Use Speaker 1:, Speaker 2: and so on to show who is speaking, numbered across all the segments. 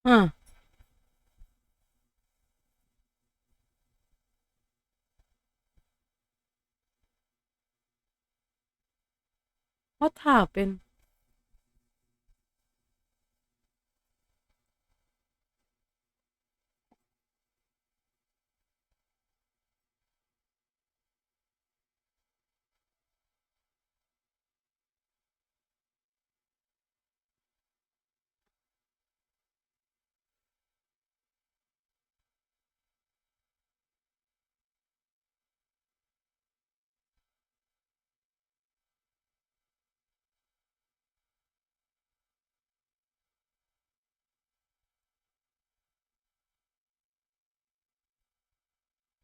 Speaker 1: Huh. What happened?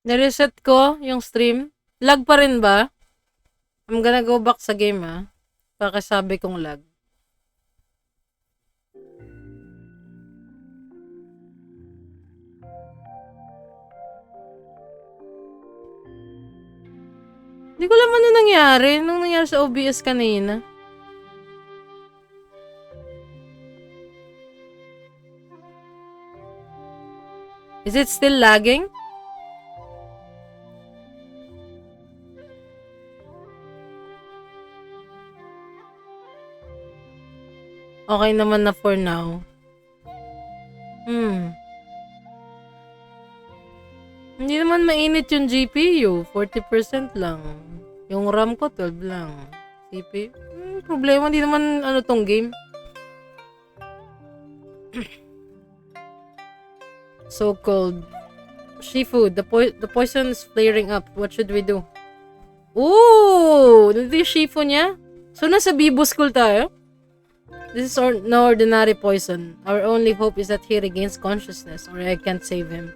Speaker 1: Nireset ko yung stream. Lag pa rin ba? I'm gonna go back sa game, Baka sabi kong lag. Hindi ko alam ano nangyari. Nung nangyari sa OBS kanina. Is it still lagging? Okay naman na for now. Hindi naman mainit yung GPU. 40% lang. Yung RAM ko 12 lang. CPU. Problema, hindi naman ano tong game. So-called Shifu, the poison is flaring up. What should we do? Ooh! Nandito yung Shifu niya? So, nasa Bibo School tayo? This is no ordinary poison. Our only hope is that he regains consciousness or I can't save him.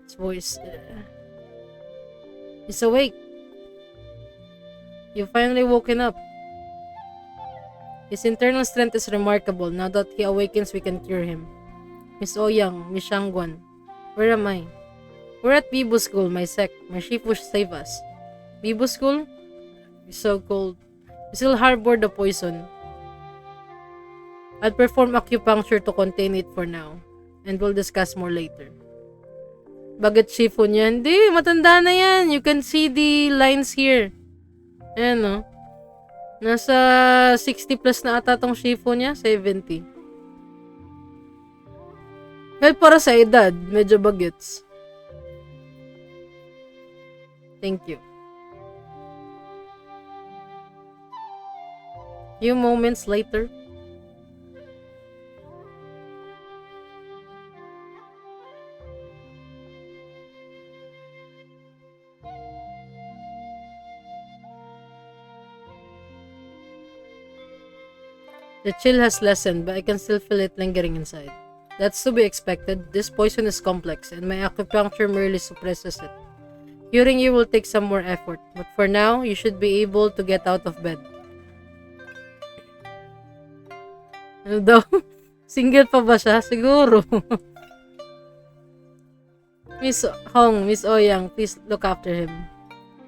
Speaker 1: His voice. He's awake. You've finally woken up. His internal strength is remarkable. Now that he awakens, we can cure him. Miss Oyang, Miss Shangguan. Where am I? We're at Bibo School, my sect. My Shifu should save us. Bibo School? It's so cold. We still harbor the poison. I'll perform acupuncture to contain it for now. And we'll discuss more later. Bakit Shifu niya? Hindi, matanda na yan. You can see the lines here. Ayan, no? Nasa 60 plus na ata tong Shifu niya. 70. Well, para sa edad, medyo bagets. Thank you. Few moments later. The chill has lessened, but I can still feel it lingering inside. That's to be expected. This poison is complex, and my acupuncture merely suppresses it. Curing you will take some more effort, but for now, you should be able to get out of bed. Ano daw? Single pa ba siya? Siguro. Miss Hong, Miss Oyang, please look after him.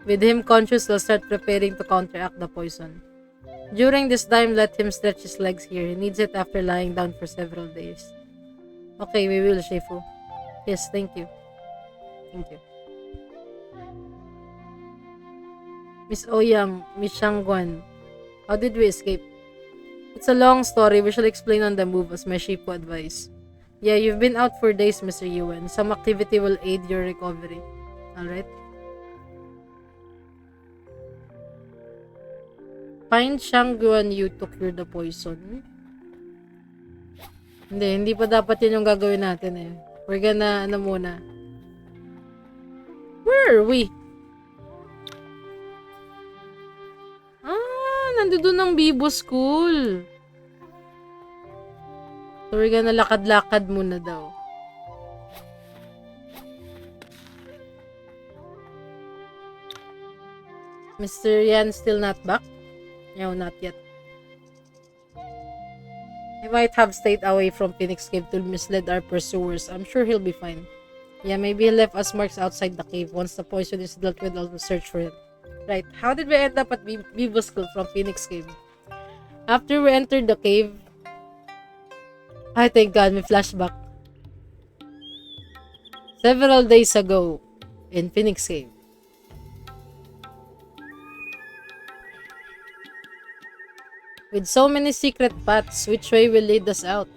Speaker 1: With him conscious, we'll start preparing to counteract the poison. During this time, let him stretch his legs here. He needs it after lying down for several days. Okay, we will, Shifu. Yes, thank you. Thank you. Miss Oyang, Miss Shangguan, how did we escape? It's a long story. We shall explain on the move as my Shifu advised. Yeah, you've been out for days, Mr. Yuan. Some activity will aid your recovery. Alright? Find Shangguanyu to cure the poison. Hindi pa dapat yun yung gagawin natin eh. We're gonna, muna. Where are we? Nandun ang Bibo School. So, we're gonna lakad-lakad muna daw. Mr. Yan still not back? No, not yet. He might have stayed away from Phoenix Cave to mislead our pursuers. I'm sure he'll be fine. Yeah, maybe he left us marks outside the cave. Once the poison is dealt with, I'll search for him. Right, how did we end up at Vivo School from Phoenix Cave? After we entered the cave, I thank God, may flashback. Several days ago, in Phoenix Cave. With so many secret paths, which way will lead us out?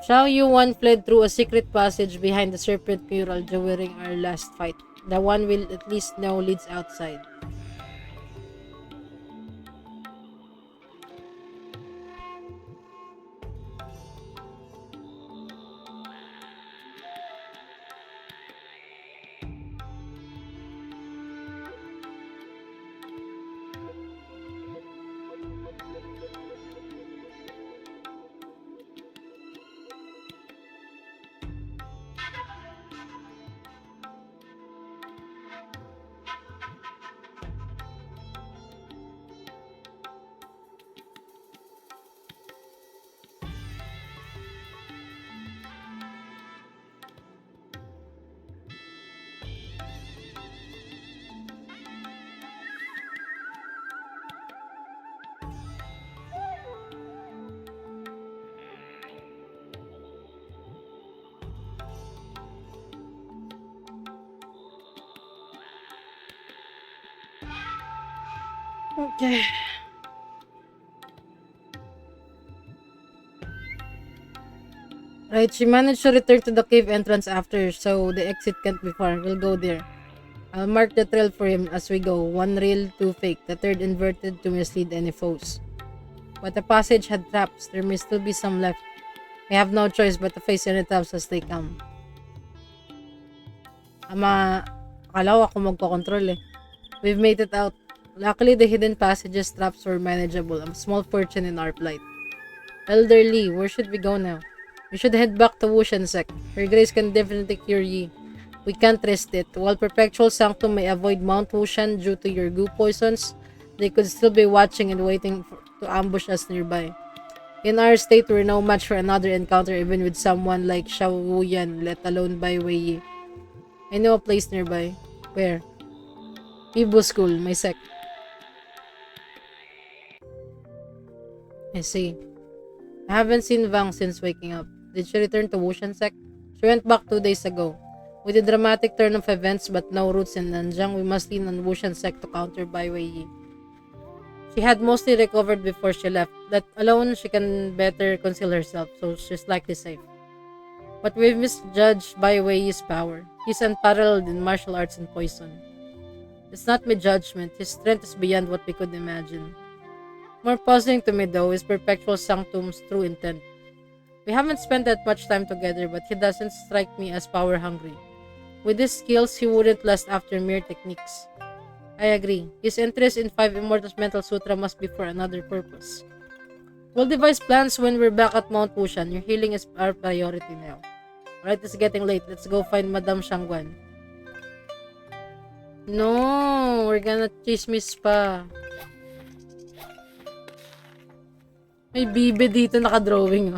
Speaker 1: Xiao Yuan fled through a secret passage behind the serpent mural during our last fight. The one we'll at least know leads outside. Okay. Right, she managed to return to the cave entrance after, so the exit can't be far. We'll go there. I'll mark the trail for him as we go. One real, two fake. The third inverted to mislead any foes. But the passage had traps. There may still be some left. We have no choice but to face any traps as they come. Akala ko ako magkocontrol eh. We've made it out. Luckily, the hidden passages traps were manageable. A small fortune in our plight. Elder Lee, where should we go now? We should head back to Wushan Sect. Her grace can definitely cure Yi. We can't risk it. While Perpetual Sanctum may avoid Mount Wushan due to your goo poisons, they could still be watching and waiting to ambush us nearby. In our state, we're no match for another encounter even with someone like Xiao Wuyan, let alone Bai Wei Yi. I know a place nearby. Where? Ibu School, my sect. I see. I haven't seen Vang since waking up. Did she return to Wushan Sect? She went back 2 days ago. With the dramatic turn of events but no roots in Nanjiang, we must lean on Wushan Sect to counter Bai Wei Yi. She had mostly recovered before she left. Let alone she can better conceal herself, so she's likely safe. But we've misjudged Bai Wei Yi's power. He's unparalleled in martial arts and poison. It's not my judgment. His strength is beyond what we could imagine. More puzzling to me though is Perpetual Sanctum's true intent. We haven't spent that much time together, but he doesn't strike me as power hungry. With his skills, he wouldn't last after mere techniques. I agree. His interest in 5 Immortals Mental Sutra must be for another purpose. We'll devise plans when we're back at Mount Wushan. Your healing is our priority now. Alright, it's getting late. Let's go find Madame Shangguan. No, we're gonna chismis pa. May bibe dito naka-drawing.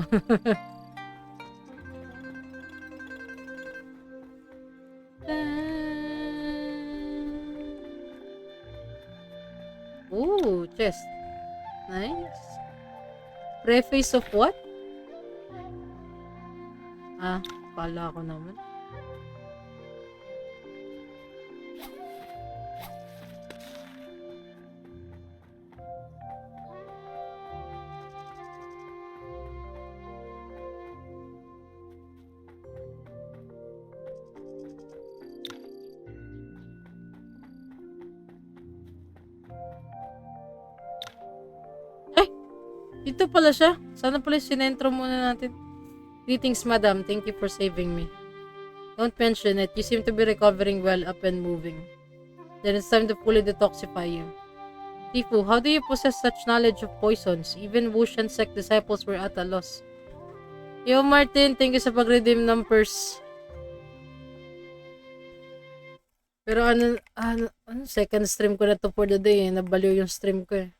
Speaker 1: Oh. Ooh, chest. Nice. Preface of what? Kala ko naman. Dito pala siya. Sana pala sinentro muna natin. Greetings, madam. Thank you for saving me. Don't mention it. You seem to be recovering well, up and moving. Then it's time to fully detoxify you. Tifu, how do you possess such knowledge of poisons? Even Wushan sect disciples were at a loss. Yo, Martin. Thank you sa pag-redeem ng purse. Pero second stream ko na to for the day. Nabaliw yung stream ko eh.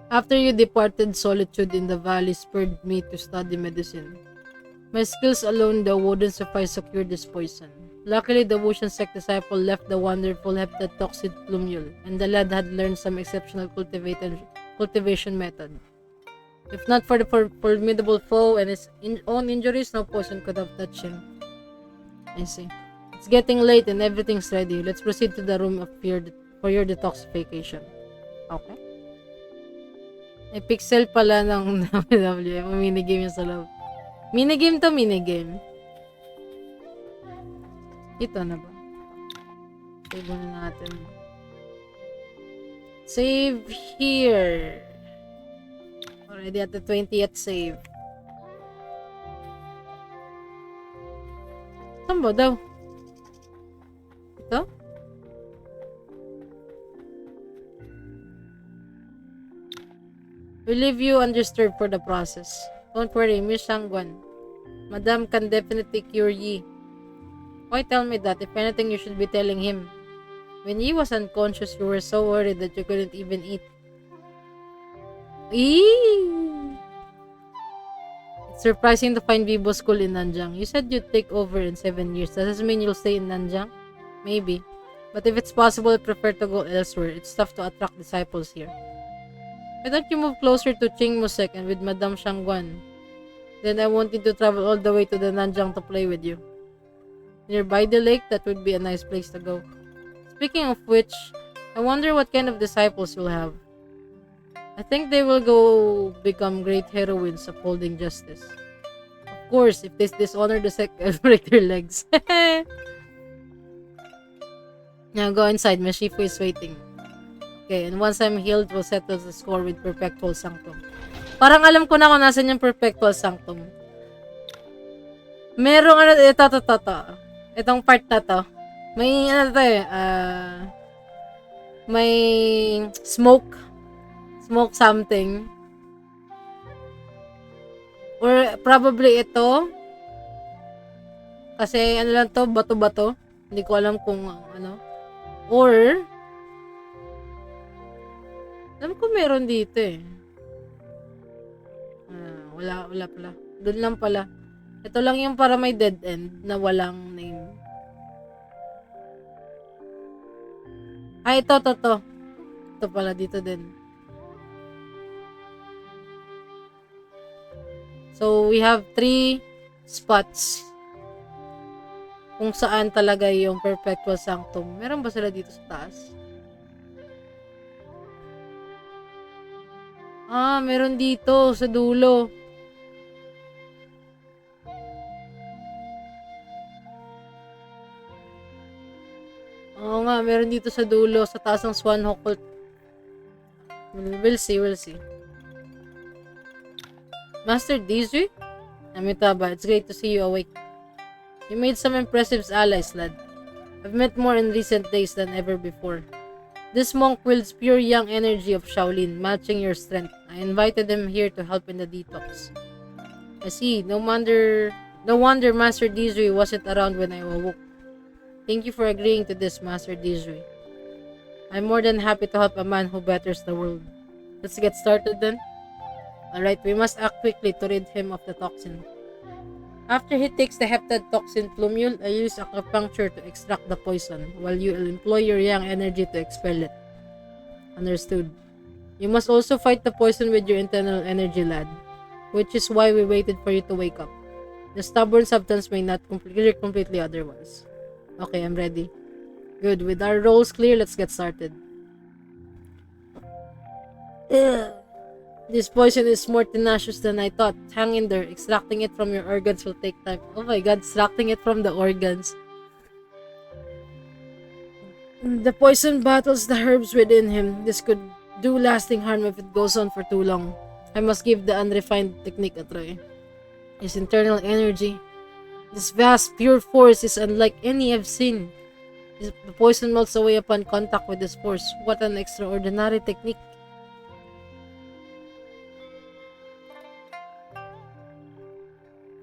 Speaker 1: After you departed, solitude in the valley spurred me to study medicine. My skills alone though wouldn't suffice to cure this poison. Luckily, the Wushan sect disciple left the wonderful heptatoxid plumule, and the lad had learned some exceptional cultivation method. If not for the formidable foe and his own injuries, no poison could have touched him. I see. It's getting late and everything's ready. Let's proceed to the room for your detoxification. Okay. May pixel pala ng WWM. Minigame yung sa loob. Minigame to minigame. Ito na ba? Save na natin. Save here. Already at the 20th save. Saan ba daw? Ito? We leave you undisturbed for the process. Don't worry, Miss Shangguan. Madame can definitely cure Yi. Why tell me that? If anything, you should be telling him. When Yi was unconscious, you were so worried that you couldn't even eat. Eee! It's surprising to find Bibo school in Nanjang. You said you'd take over in 7 years. Does this mean you'll stay in Nanjang? Maybe. But if it's possible, I prefer to go elsewhere. It's tough to attract disciples here. Why don't you move closer to Qingmusek and with Madame Shangguan? Then I won't need to travel all the way to the Nanjang to play with you. Nearby the lake, that would be a nice place to go. Speaking of which, I wonder what kind of disciples you'll have. I think they will go become great heroines upholding justice. Of course, if they dishonor the sect, I'll break their legs. Now go inside, my Shifu is waiting. Okay, and once I'm healed, we'll settle the score with Perpetual Sanctum. Parang alam ko na kung nasan yung Perpetual Sanctum. Merong ano, ito. Itong part na to. May ano to eh, may smoke something. Or probably ito. Kasi ano lang to, bato-bato. Hindi ko alam kung ano. Or alam ko meron dito eh. Wala pala. Doon lang pala. Ito lang yung para may dead end na walang name. Ito. Ito pala dito din. So, we have 3 spots kung saan talaga yung Perpetual Sanctum. Meron ba sila dito sa taas? Meron dito sa dulo. Oo nga, meron dito sa dulo, sa taas ng Swan Hawk. We'll see. Master Dizui? Amitaba, it's great to see you awake. You made some impressive allies, lad. I've met more in recent days than ever before. This monk wields pure young energy of Shaolin, matching your strength. I invited him here to help in the detox. I see, no wonder Master Dizui wasn't around when I awoke. Thank you for agreeing to this, Master Dizui. I'm more than happy to help a man who betters the world. Let's get started then. Alright, we must act quickly to rid him of the toxin. After he takes the heptad toxin plumule, I use acupuncture to extract the poison, while you employ your yang energy to expel it. Understood. You must also fight the poison with your internal energy, lad, which is why we waited for you to wake up. The stubborn substance may not clear completely otherwise. Okay, I'm ready. Good, with our roles clear, let's get started. This poison is more tenacious than I thought. Hang in there. Extracting it from your organs will take time. Oh my god, extracting it from the organs. The poison battles the herbs within him. This could do lasting harm if it goes on for too long. I must give the unrefined technique a try. His internal energy. This vast, pure force is unlike any I've seen. The poison melts away upon contact with this force. What an extraordinary technique.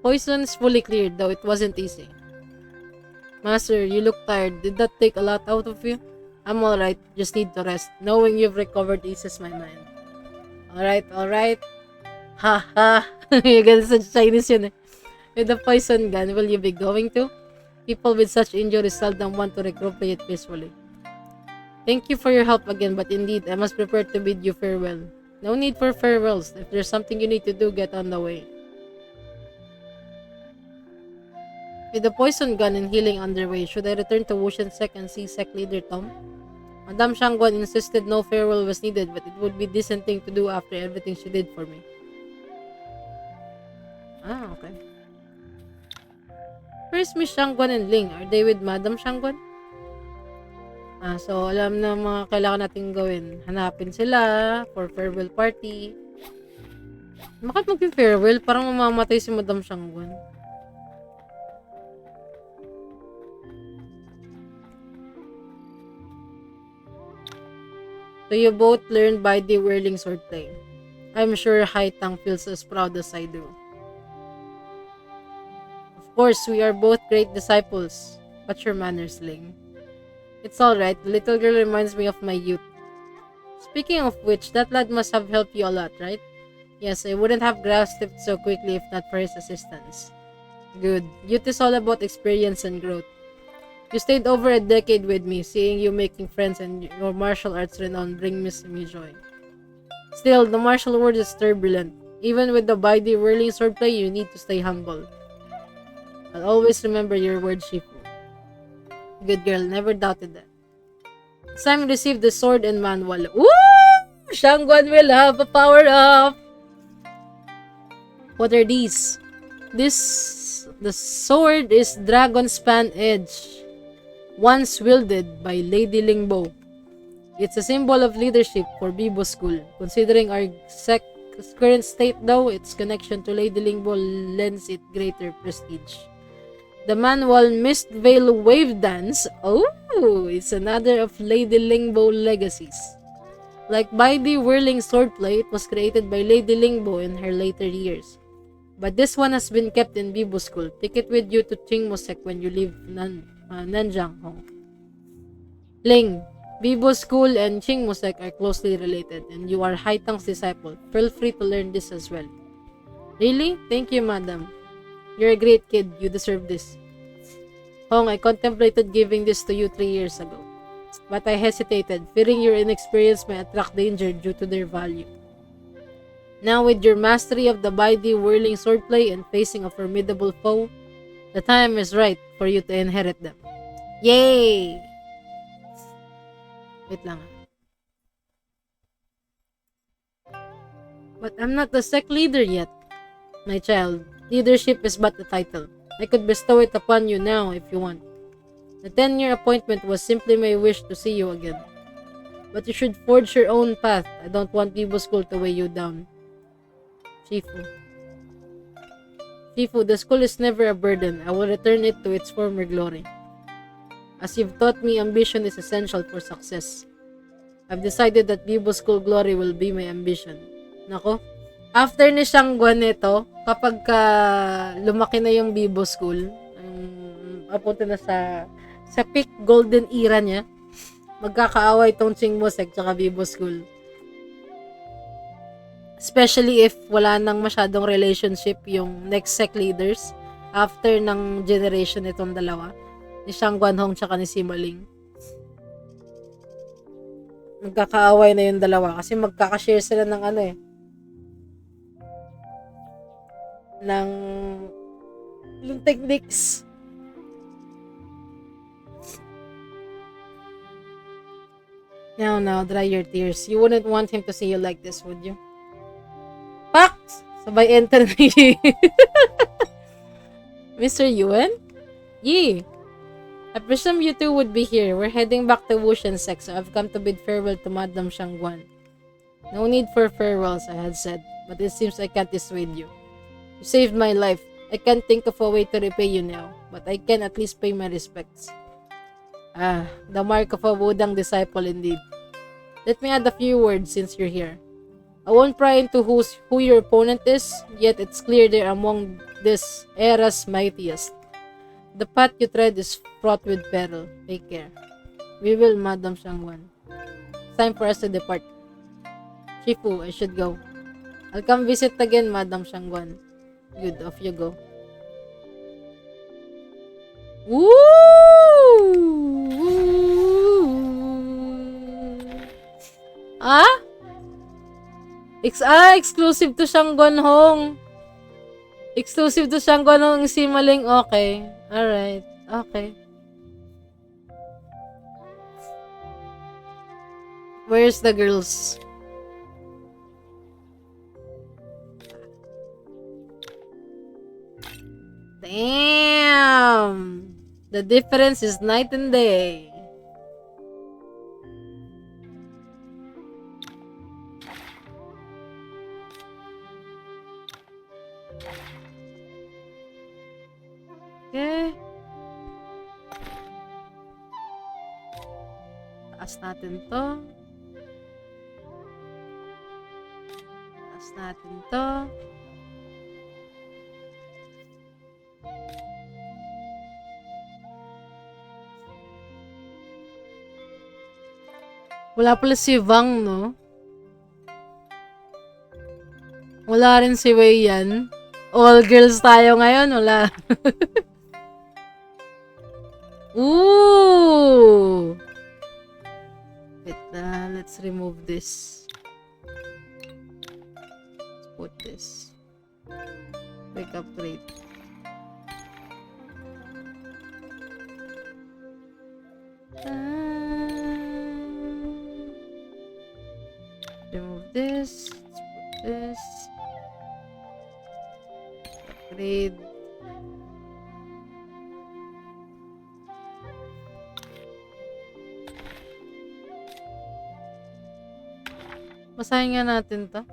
Speaker 1: Poison is fully cleared, though it wasn't easy. Master, you look tired. Did that take a lot out of you? I'm alright, just need to rest. Knowing you've recovered eases my mind. Alright. Ha ha. You get such Chinese yun eh. With the poison gun, will you be going to? People with such injuries seldom want to recuperate peacefully. Thank you for your help again, but indeed, I must prepare to bid you farewell. No need for farewells. If there's something you need to do, get on the way. With the poison gun and healing underway, should I return to Wushan Sec and see Sec Leader Tom? Madame Shangguan insisted no farewell was needed, but it would be decent thing to do after everything she did for me. Ah, okay. Where's Miss Shangguan and Ling? Are they with Madame Shangguan? So alam na mga kailangan natin gawin. Hanapin sila for farewell party. Bakit mag-farewell? Parang mamamatay si Madame Shangguan. So you both learned by the whirling swordplay. I'm sure Hai Tang feels as proud as I do. Of course, we are both great disciples. What's your manners, Ling? It's alright, the little girl reminds me of my youth. Speaking of which, that lad must have helped you a lot, right? Yes, I wouldn't have grasped it so quickly if not for his assistance. Good. Youth is all about experience and growth. You stayed over a decade with me, seeing you making friends and your martial arts renown brings me joy. Still, the martial world is turbulent. Even with the mighty whirling swordplay, you need to stay humble. I'll always remember your word, Shifu. Good girl, never doubted that. Simon received the sword and manual. Woo! Shangguan will have a power-up! What are these? The sword is Dragon Span Edge, once wielded by Lady Lingbo. It's a symbol of leadership for Bibo School. Considering our current state though, its connection to Lady Lingbo lends it greater prestige. The manual Mist Veil Wave Dance, it's another of Lady Lingbo legacies. Like by the whirling swordplay, it was created by Lady Lingbo in her later years. But this one has been kept in Bibo School. Take it with you to Qingmosek when you leave Nanjiang Hong. Ling, Bibo School and Qingmosek are closely related, and you are Hai Tang's disciple. Feel free to learn this as well. Really? Thank you, madam. You're a great kid. You deserve this. Hong, I contemplated giving this to you 3 years ago. But I hesitated, fearing your inexperience may attract danger due to their value. Now with your mastery of the mighty whirling swordplay and facing a formidable foe, the time is right for you to inherit them. Yay! Wait lang. But I'm not the sect leader yet. My child, leadership is but a title. I could bestow it upon you now if you want. The 10-year appointment was simply my wish to see you again. But you should forge your own path. I don't want Bibo School to weigh you down. Shifu, the school is never a burden. I will return it to its former glory. As you've taught me, ambition is essential for success. I've decided that Bibo School glory will be my ambition. Nako, after ni Shangguan nito, kapag lumaki na yung Bibo School, apunta na sa peak golden era niya, magkakaaway tong Qingmosek tsaka Bibo School. Especially if wala nang masyadong relationship yung next sect leaders after ng generation itong dalawa, ni Shangguan Hong tsaka ni Sima Ling. Magkakaaway na yung dalawa kasi magkakashare sila ng ng techniques. Now, dry your tears. You wouldn't want him to see you like this, would you? Pak! Sabay enter ni Mr. Yuan? Yee! I presume you two would be here. We're heading back to Wushan Sec, so I've come to bid farewell to Madame Shangguan. No need for farewells, I had said, but it seems I can't dissuade you. You saved my life. I can't think of a way to repay you now, but I can at least pay my respects. The mark of a Wudang disciple indeed. Let me add a few words since you're here. I won't pry into who your opponent is, yet it's clear they're among this era's mightiest. The path you tread is fraught with peril. Take care. We will, Madam Shangguan. It's time for us to depart. Shifu, I should go. I'll come visit again, Madam Shangguan. Good, off you go. Woo! Exclusive to Shanggonhong. Exclusive to Shanggonhong si Maling. Okay. Alright. Okay. Where's the girls? Damn! The difference is night and day. Okay. Taas natin to. Taas natin to. Wala pala si Vang, no? Wala rin si Wei yan. All girls tayo ngayon, wala. Ooh! Wait, let's remove this. Let's put this. Quick upgrade. Remove this. Let's put this. Upgrade. Basahin nga natin to.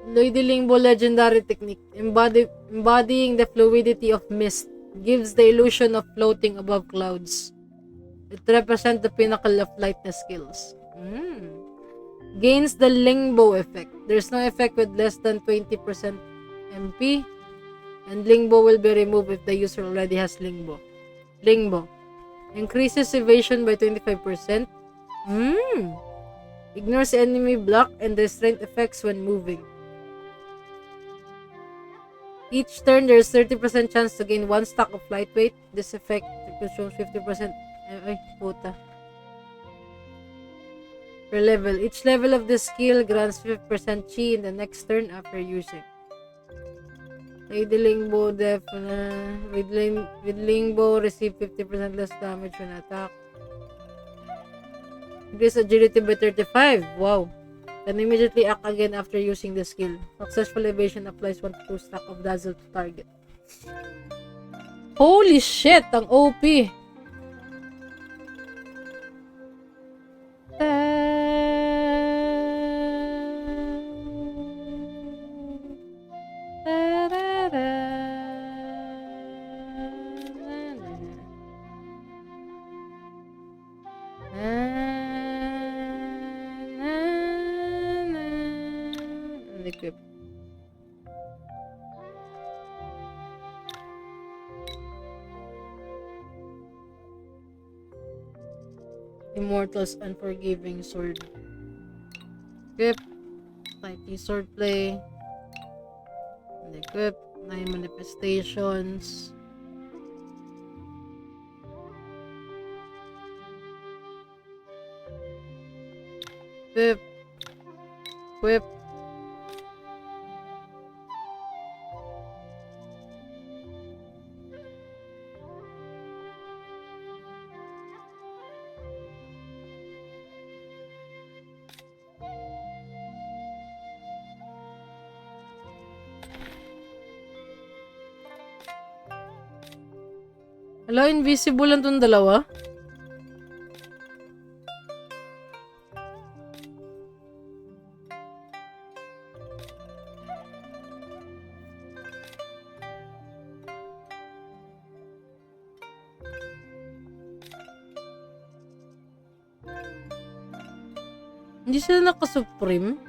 Speaker 1: Lady Lingbo legendary technique. Embodying the fluidity of mist. Gives the illusion of floating above clouds. It represents the pinnacle of lightness skills. Gains the Lingbo effect. There's no effect with less than 20% MP. And Lingbo will be removed if the user already has Lingbo. Increases evasion by 25%. Ignores enemy block and restraint effects when moving. Each turn, there is 30% chance to gain 1 stack of lightweight. This effect consumes 50%. Ay, puta. Per level. Each level of the skill grants 50% chi in the next turn after using. Lady Lingbo with Lingbo receive 50% less damage when attack. Increase agility by 35. Wow. Can immediately act again after using the skill. Successful evasion applies 1 to 2 stack of dazzle to target. Holy shit! Ang OP! Equip. Immortal's Unforgiving Sword. Equip. Mighty Swordplay. And equip. 9 manifestations. Equip. Equip. Hello, invisible lang itong dalawa. Hindi sila naka-supreme.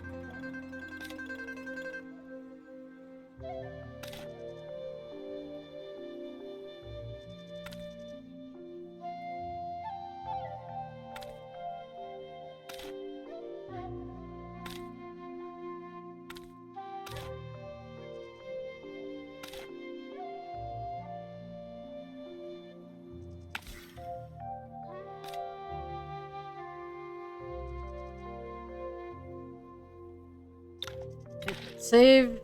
Speaker 1: Save.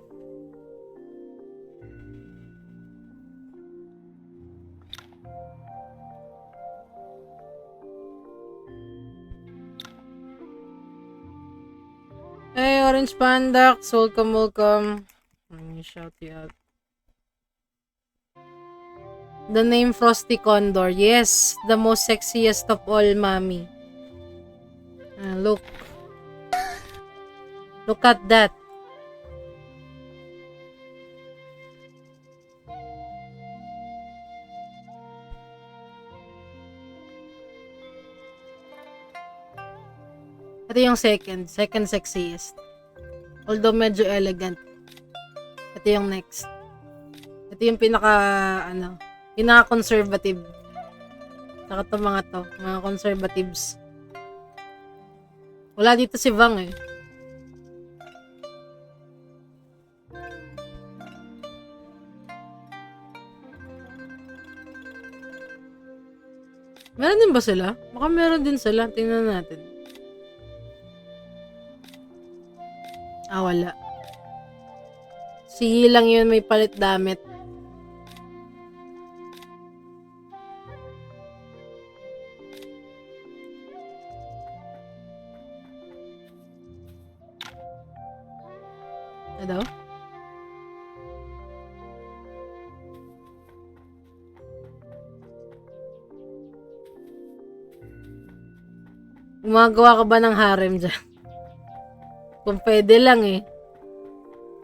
Speaker 1: Hey, Orange Pandax, welcome. Let me shout you out. The name Frosty Condor. Yes, the most sexiest of all, mommy. Look. Look at that. Ito yung second sexiest. Although medyo elegant. Ito yung next. Ito yung pinaka-conservative. Saka to mga conservatives. Wala dito si Vang eh. Meron din ba sila? Baka meron din sila. Tingnan natin. Wala. Si lang yun may palit damit. Ano? Gumagawa ka ba ng harem dyan? Kung pwede lang eh.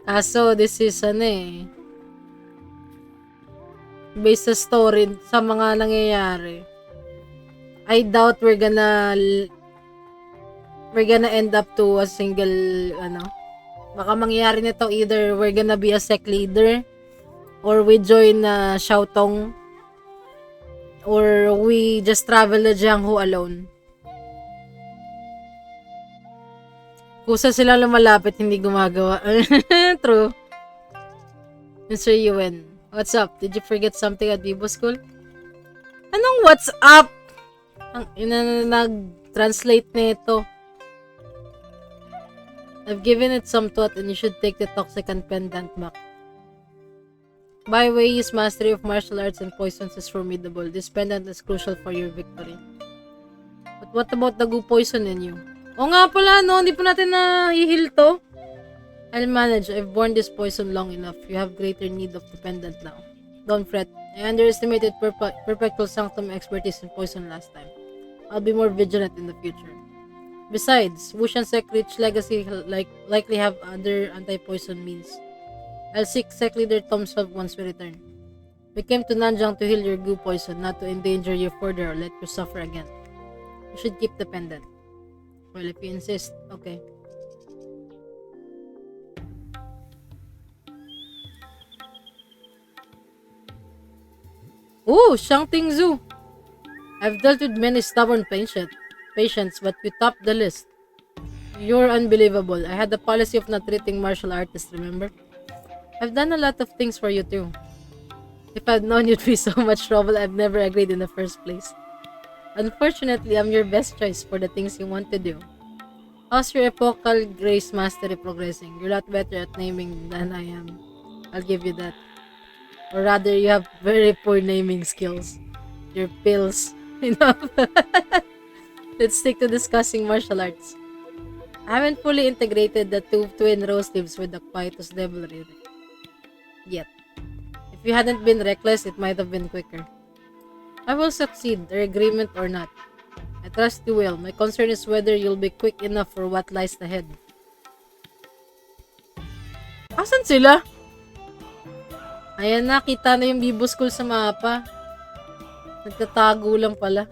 Speaker 1: Kaso, this is based sa story, sa mga nangyayari. I doubt we're gonna end up to a single, baka mangyayari nito either we're gonna be a sect leader, or we join Xiaotong, or we just travel the Jianghu alone. Kusa sila lumalapit, hindi gumagawa. True. Mr. Yuen, what's up? Did you forget something at Bibo School? Anong what's up? Ang nag-translate nito. I've given it some thought and you should take the Toxicant pendant back. By the way, his mastery of martial arts and poisons is formidable. This pendant is crucial for your victory. But what about the goo poison in you? O nga pala, no? Hindi pa natin na-heal to. I'll manage. I've borne this poison long enough. You have greater need of the pendant now. Don't fret. I underestimated Perpetual Sanctum expertise in poison last time. I'll be more vigilant in the future. Besides, Wushan Sect Rich Legacy likely have other anti-poison means. I'll seek Sect Leader Tom's help once we return. We came to Nanjiang to heal your goo poison, not to endanger you further or let you suffer again. You should keep the pendant. Well, if you insist, okay. Ooh, Shangting Zhu. I've dealt with many stubborn patients, but you topped the list. You're unbelievable. I had the policy of not treating martial artists, remember? I've done a lot of things for you too. If I'd known you'd be so much trouble, I've never agreed in the first place. Unfortunately, I'm your best choice for the things you want to do. How's your epochal grace mastery progressing? You're a lot better at naming than I am. I'll give you that. Or rather, you have very poor naming skills. Your pills. Enough. Let's stick to discussing martial arts. I haven't fully integrated the two twin rose leaves with the Quietus Devilry yet. If you hadn't been reckless, it might have been quicker. I will succeed, their agreement or not. I trust you will. My concern is whether you'll be quick enough for what lies ahead. Asan sila? Ayan na, kita na yung Bibo School sa mapa. Nagtatago lang pala.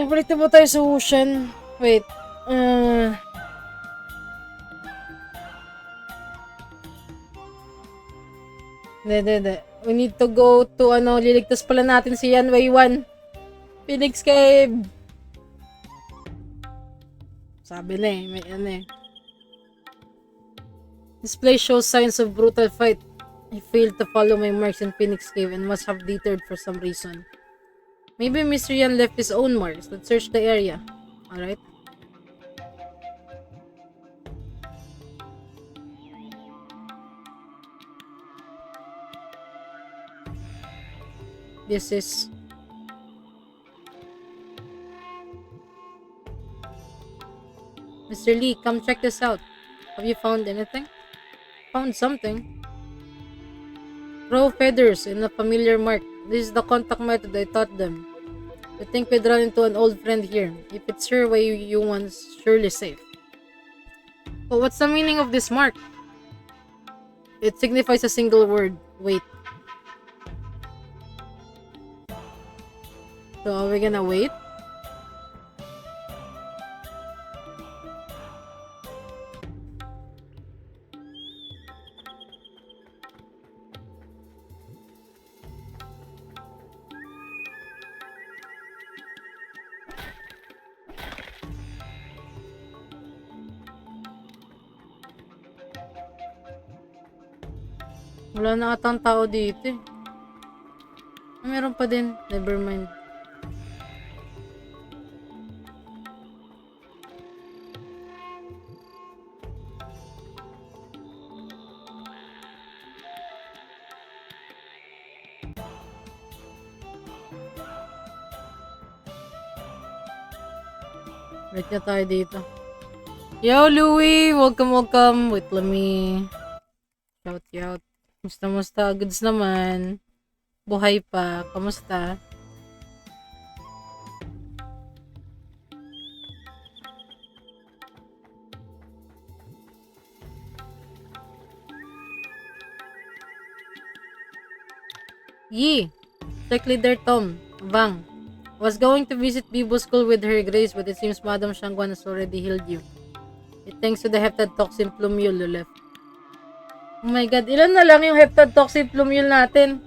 Speaker 1: Balik na po tayo sa ocean. Wait. Hindi. We need to go to, liligtas pala natin si Yanway 1. Phoenix Cave. Sabi na may This place shows signs of brutal fight. I failed to follow my marks in Phoenix Cave and must have deterred for some reason. Maybe Mr. Yan left his own marks. Let's search the area. Alright. This is... Mr. Lee, come check this out. Have you found anything? Found something. Row feathers in a familiar mark. This is the contact method I taught them. I think we'd run into an old friend here. If it's Shirabearyu one's surely safe. But what's the meaning of this mark? It signifies a single word. Wait. So are we gonna wait? Wala na atang tao dito eh. Meron pa din. Never mind. Wait na tayo dito. Yo, Louie! Welcome. Wait, let me... Shout. Musta? Goods naman. Buhay pa. Kamusta? Yi! Tech leader Tom. Vang. Was going to visit Bibo school with her grace, but it seems Madam Shangguan has already healed you. It thanks to the heptatoxin plumule you left. Oh my god, ilan na lang yung heptatoxin plumule natin?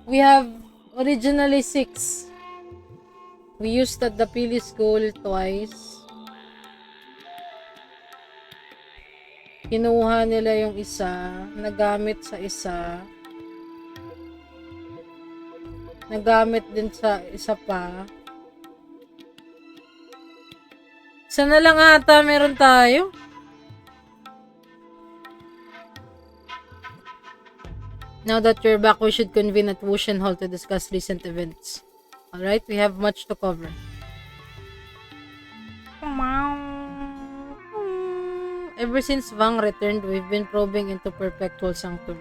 Speaker 1: We have originally 6. We used at the Pili school twice. Kinuha nila yung isa, nagamit sa isa. Nagamit din sa isa pa. Isa na lang ata meron tayo. Now that you're back, we should convene at Wushan Hall to discuss recent events. Alright, we have much to cover. Ever since Vang returned, we've been probing into Perpetual Sanctum.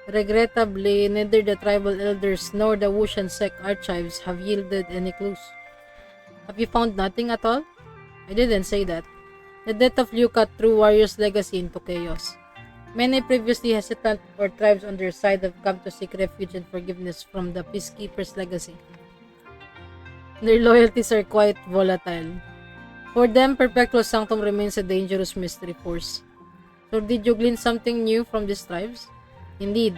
Speaker 1: Regrettably, neither the tribal elders nor the Wushan sect archives have yielded any clues. Have you found nothing at all? I didn't say that. The death of Liu cut threw Warrior's legacy into chaos. Many previously hesitant or tribes on their side have come to seek refuge and forgiveness from the Peacekeeper's legacy. Their loyalties are quite volatile. For them, Perpetual Sanctum remains a dangerous mystery force. So did you glean something new from these tribes? Indeed.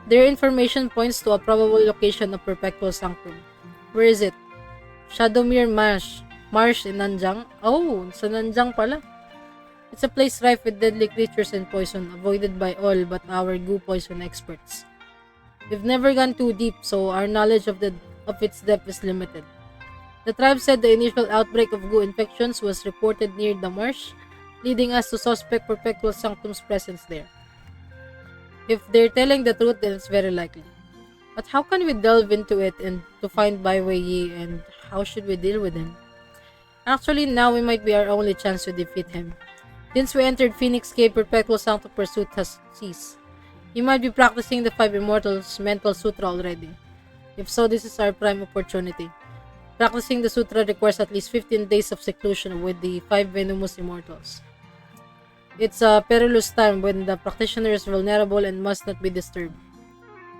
Speaker 1: Their information points to a probable location of Perpetual Sanctum. Where is it? Shadowmere Marsh in Nanjang? Oh, sa Nanjang pala. It's a place rife with deadly creatures and poison, avoided by all but our goo poison experts. We've never gone too deep, so our knowledge of its depth is limited. The tribe said the initial outbreak of goo infections was reported near the marsh, leading us to suspect Perpetual Sanctum's presence there. If they're telling the truth, then it's very likely. But how can we delve into it and to find Bai Wei, and how should we deal with him? Actually, now we might be our only chance to defeat him. Since we entered Phoenix Cave, Perpetual Sanctum pursuit has ceased. You might be practicing the 5 Immortals Mental Sutra already. If so, this is our prime opportunity. Practicing the sutra requires at least 15 days of seclusion with the 5 Venomous Immortals. It's a perilous time when the practitioner is vulnerable and must not be disturbed.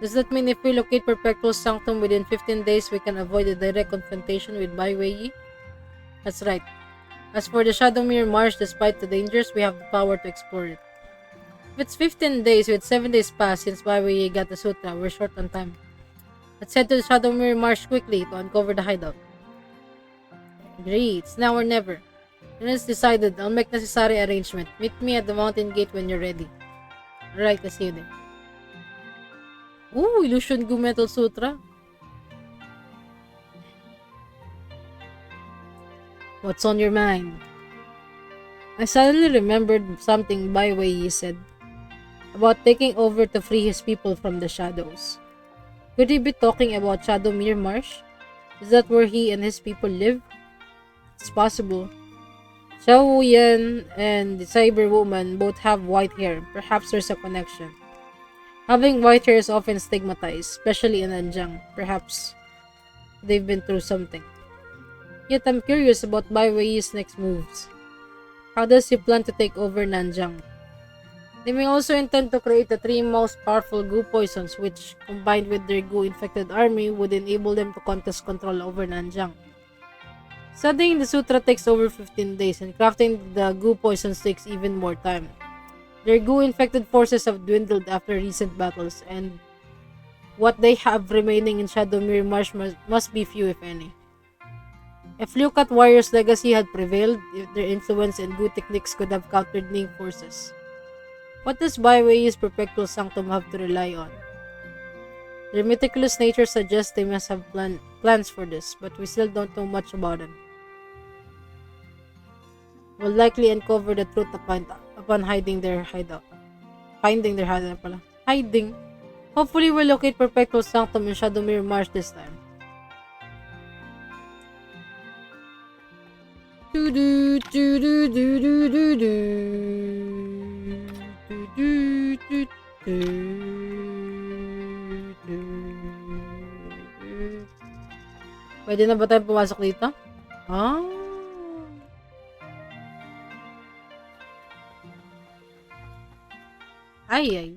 Speaker 1: Does that mean if we locate Perpetual Sanctum within 15 days, we can avoid a direct confrontation with Bai Weiyi? That's right. As for the Shadowmere Marsh, despite the dangers, we have the power to explore it. If it's 15 days, with 7 days passed since Bai Weiyi got the sutra, we're short on time. Let's head to the Shadowmere Marsh quickly to uncover the hideout. Great, it's now or never. Then it's decided. I'll make necessary arrangement. Meet me at the mountain gate when you're ready. Alright, I'll see you there. Ooh, Illusion Goo Metal Sutra. What's on your mind? I suddenly remembered something Bai Weiyi said about taking over to free his people from the shadows. Could he be talking about Shadowmere Marsh? Is that where he and his people live? It's possible. Xiao Yan and the Cyber Woman both have white hair. Perhaps there's a connection. Having white hair is often stigmatized, especially in Nanjang. Perhaps they've been through something. Yet I'm curious about Bai Weiyi's next moves. How does he plan to take over Nanjang? They may also intend to create the 3 most powerful goo poisons, which, combined with their goo-infected army, would enable them to contest control over Nanjang. Studying the sutra takes over 15 days, and crafting the goo poisons takes even more time. Their goo-infected forces have dwindled after recent battles, and what they have remaining in Shadowmere Marsh must be few if any. If Lukat Warrior's legacy had prevailed, their influence and goo techniques could have countered Ning forces. What does Bai Weiyi's Perpetual Sanctum have to rely on? Their meticulous nature suggests they must have plans for this, but we still don't know much about them. We'll likely uncover the truth upon hiding their hideout. Finding their hideout pala. Hiding. Hopefully we'll locate Perpetual Sanctum in Shadowmere Marsh this time. Pwede na ba tayo pumasok dito? Ah. Ay, ay.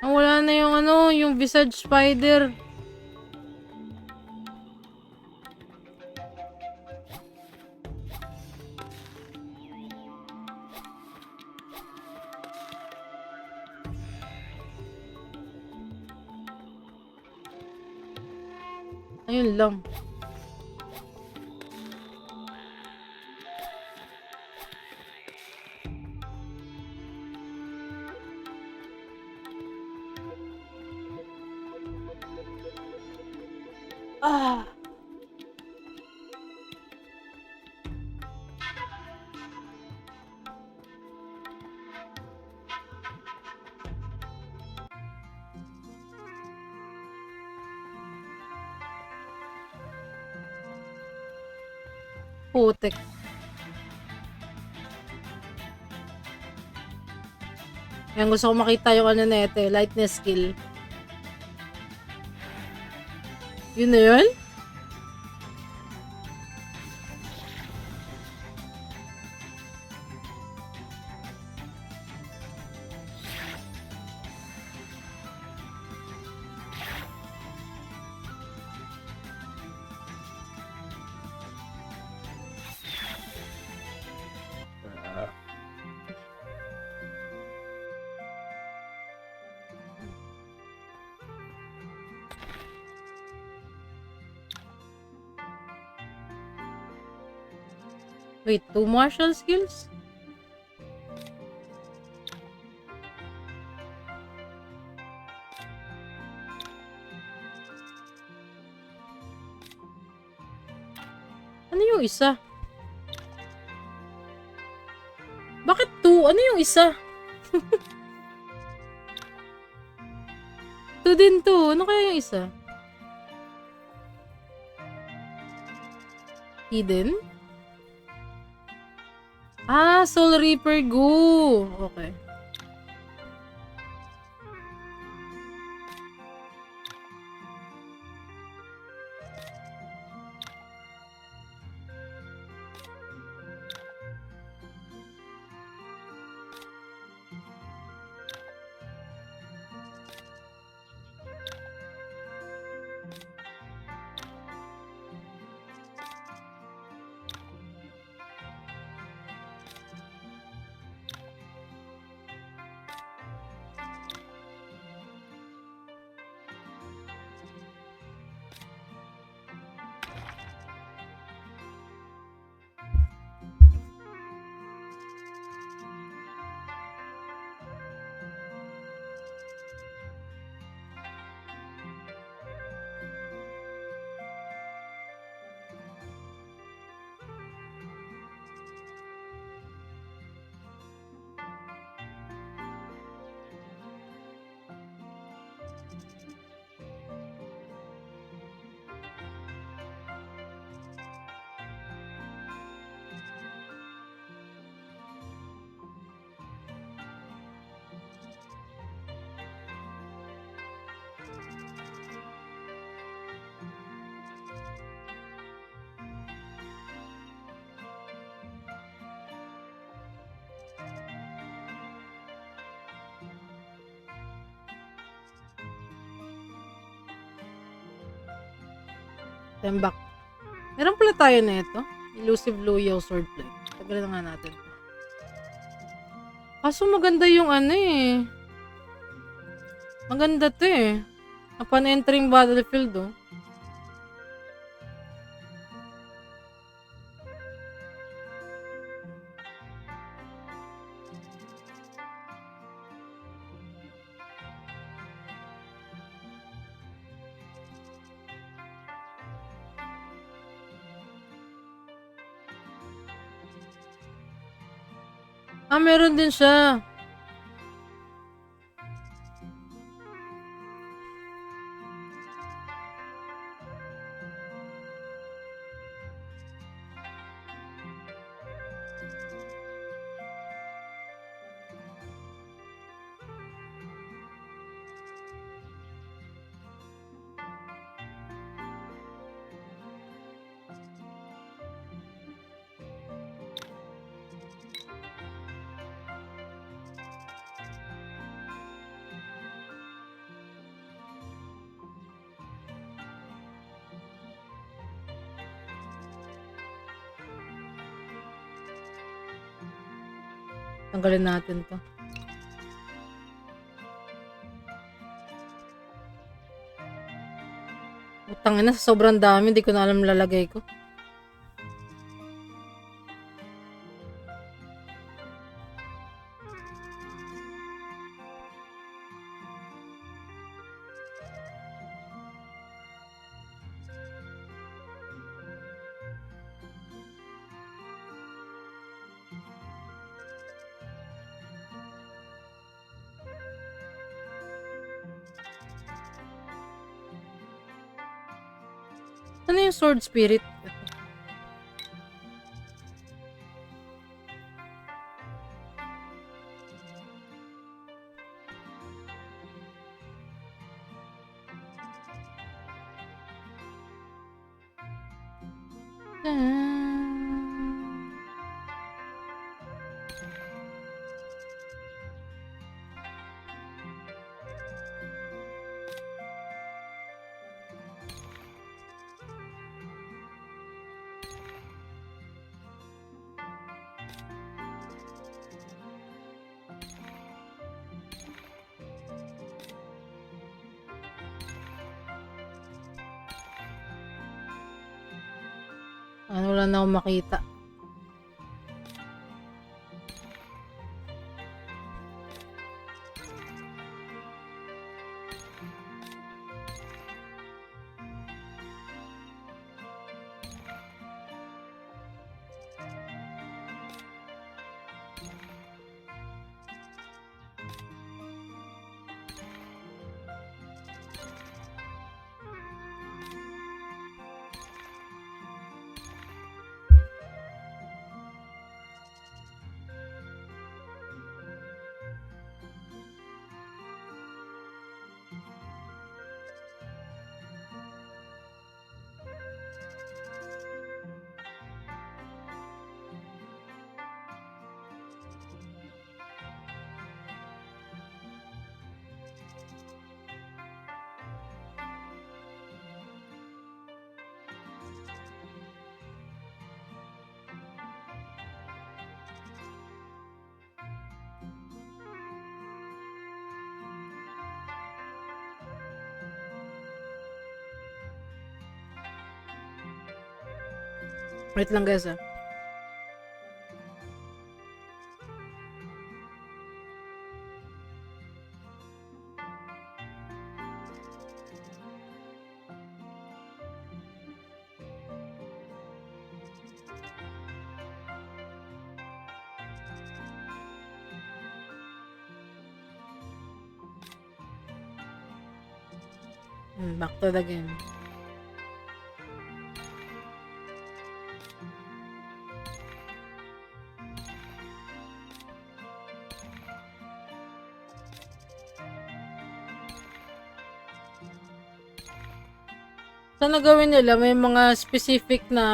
Speaker 1: Wala na yung yung Visage Spider. Ayun lang. Ah. Putek. Yan, gusto ko makita yung na ito, lightness skill. Yun na yun? Wait, 2 martial skills? Ano yung isa? Bakit 2? Ano yung isa? 2 din 2. Ano kaya yung isa? Hidden? Ah, Soul Reaper Goo. Okay. Tembak. Meron pala tayo na ito. Elusive Luyaw Swordplay. Tagalan na nga natin. Kaso maganda yung ano eh. Maganda to eh. Upon entering battlefield oh. Ah, meron din siya. Tanggalin natin to. Utang ina, sa sobrang dami, hindi ko na alam lalagay ko. Ano yung sword spirit? Ano, wala na akong makita. Wait lang guys ah. Back to the game. Sana gawin nila, may mga specific na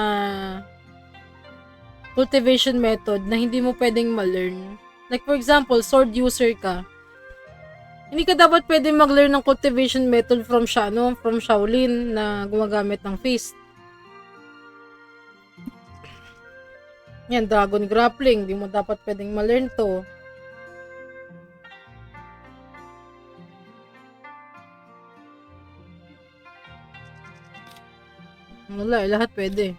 Speaker 1: cultivation method na hindi mo pwedeng ma-learn. Like for example, sword user ka. Hindi ka dapat pwedeng mag-learn ng cultivation method from Shaolin na gumagamit ng fist. Yan, dragon grappling, di mo dapat pwedeng ma-learn to. Wala, lahat pwede.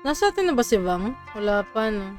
Speaker 1: Nasa atin na ba si Vang? Wala pa, no?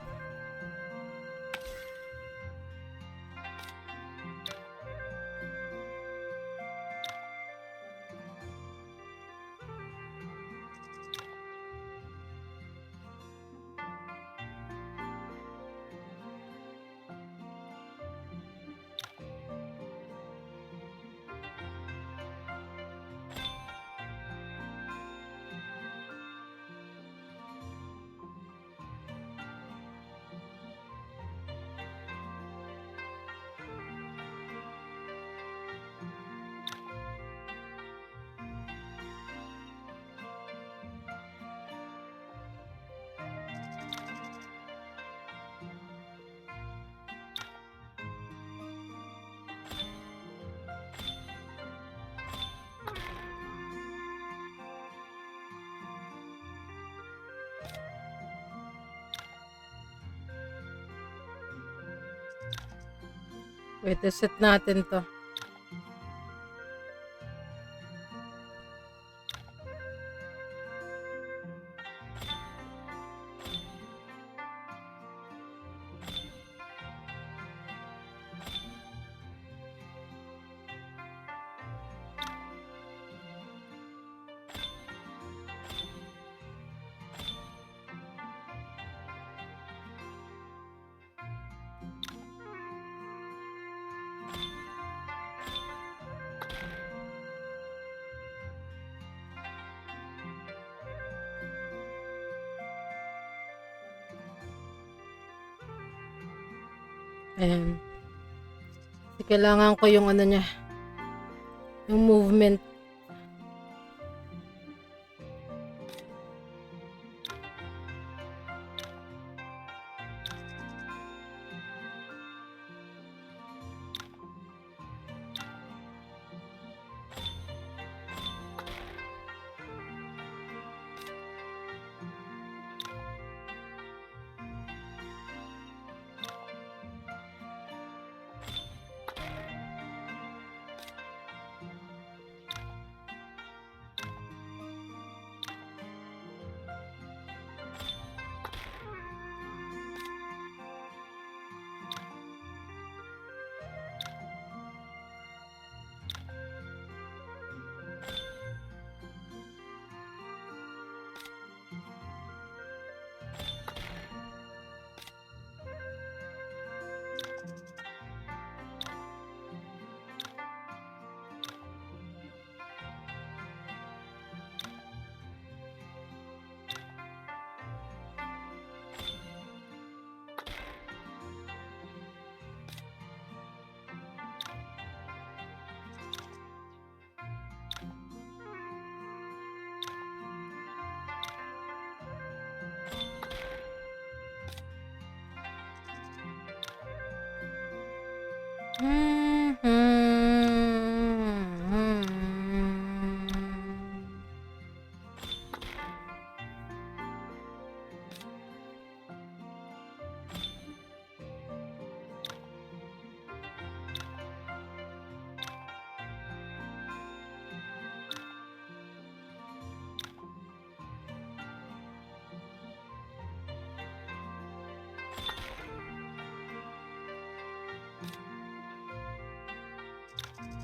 Speaker 1: Wait, set natin to. Ayan. Kasi kailangan ko yung ano niya. Yung movement.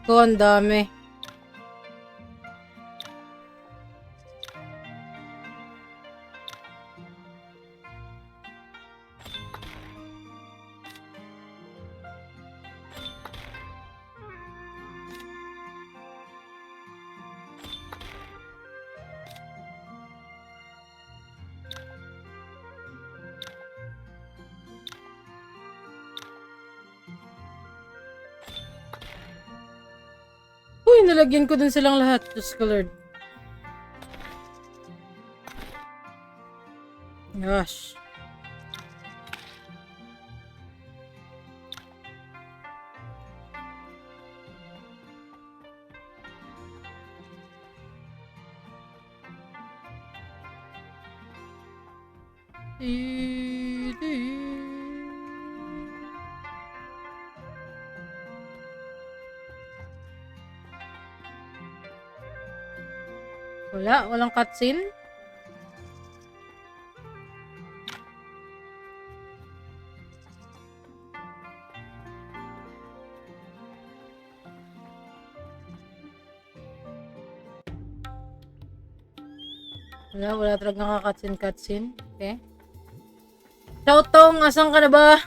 Speaker 1: ko, ang dami. Uy, nalagyan ko dun silang lahat. Diyos ko, Lord. Gosh. Walang cutscene. Wala talaga cutscene. Okay. Shoutong, asan ka na ba?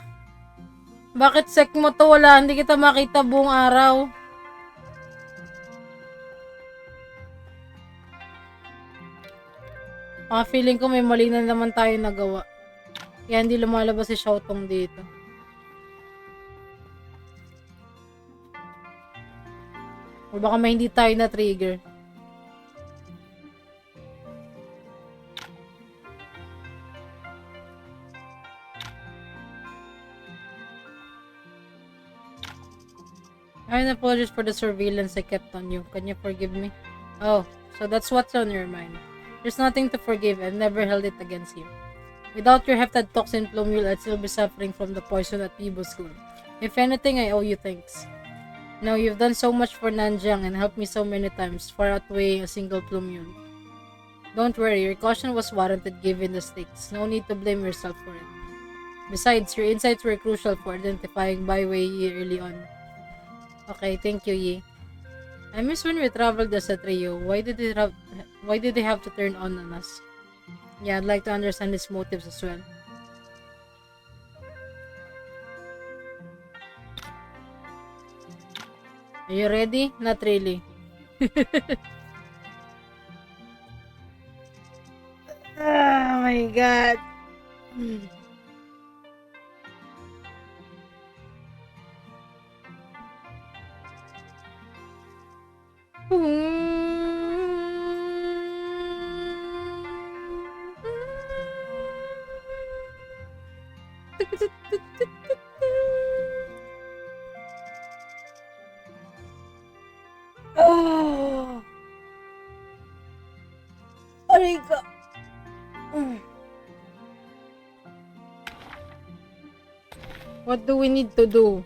Speaker 1: Bakit sec mo to? Hindi kita makita buong araw. Feeling ko may mali na naman tayo nagawa. Kaya hindi lumalabas si Shoutong dito. O baka may hindi tayo na-trigger. I apologize for the surveillance I kept on you. Can you forgive me? Oh, so that's what's on your mind. There's nothing to forgive. I've never held it against you. Without your hefted toxin plumule, I'd still be suffering from the poison at Ibo School. If anything, I owe you thanks. Now, you've done so much for Nanjiang and helped me so many times, far outweighing a single plumule. Don't worry, your caution was warranted given the stakes. No need to blame yourself for it. Besides, your insights were crucial for identifying Byway Yi early on. Okay, thank you, Yi. I miss when we traveled as a trio. Why did they have to turn on us? Yeah, I'd like to understand his motives as well. Are you ready? Not really. Oh my god. Oh. Aray ka. What do we need to do?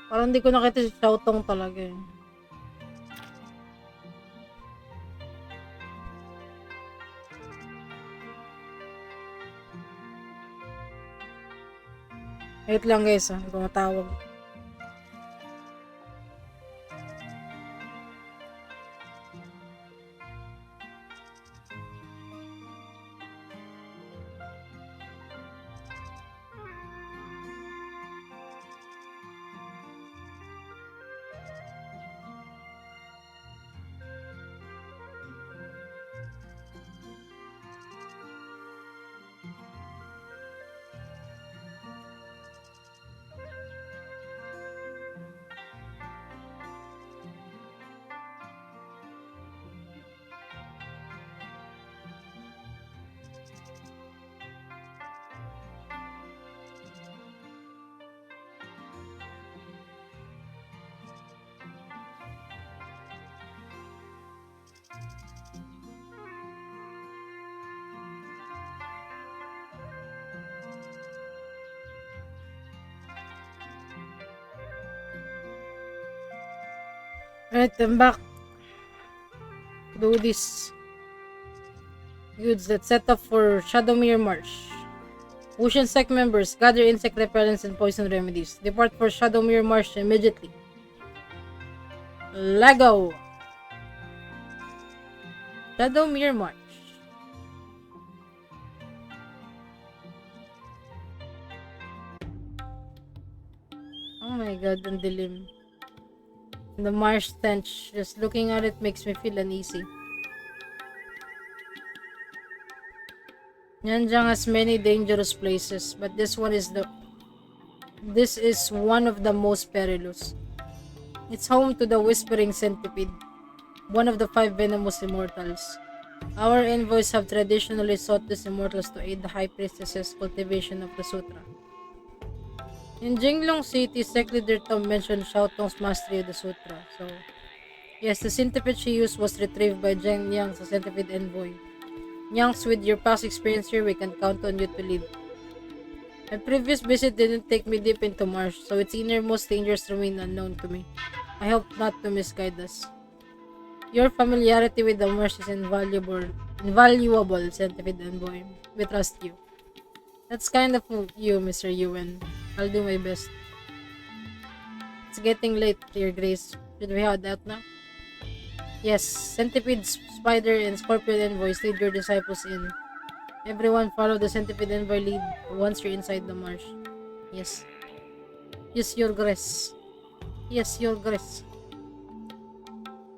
Speaker 1: Parang hindi ko nakita si Shoutong talaga eh. Wait lang guys tumatawag. Alright, I'm back. Do this. Good, let's set up for Shadowmere March. Ocean sect members, gather insect repellents and poison remedies. Depart for Shadowmere Marsh immediately. Lego! Shadowmere Marsh. Oh my god, ang dilim. The marsh stench. Just looking at it makes me feel uneasy. Nyanjang has many dangerous places, but this is one of the most perilous. It's home to the Whispering Centipede, one of the 5 venomous immortals. Our envoys have traditionally sought these immortals to aid the High Priestess's cultivation of the Sutra. In Jinglong City, Sect Leader Tom mentioned Xiaotong's mastery of the Sutra, so... Yes, the centipede she used was retrieved by Zheng Yang, the centipede envoy. Yangs, with your past experience here, we can count on you to lead. My previous visit didn't take me deep into marsh, so its innermost dangers remain unknown to me. I hope not to misguide us. Your familiarity with the marsh is invaluable, centipede envoy. We trust you. That's kind of you, Mr. Yuen. I'll do my best. It's getting late, Your Grace. Should we head out now? Yes, centipede, spider, and scorpion envoys lead your disciples in. Everyone follow the centipede envoy lead once you're inside the marsh. Yes. Yes, Your Grace. Yes, Your Grace.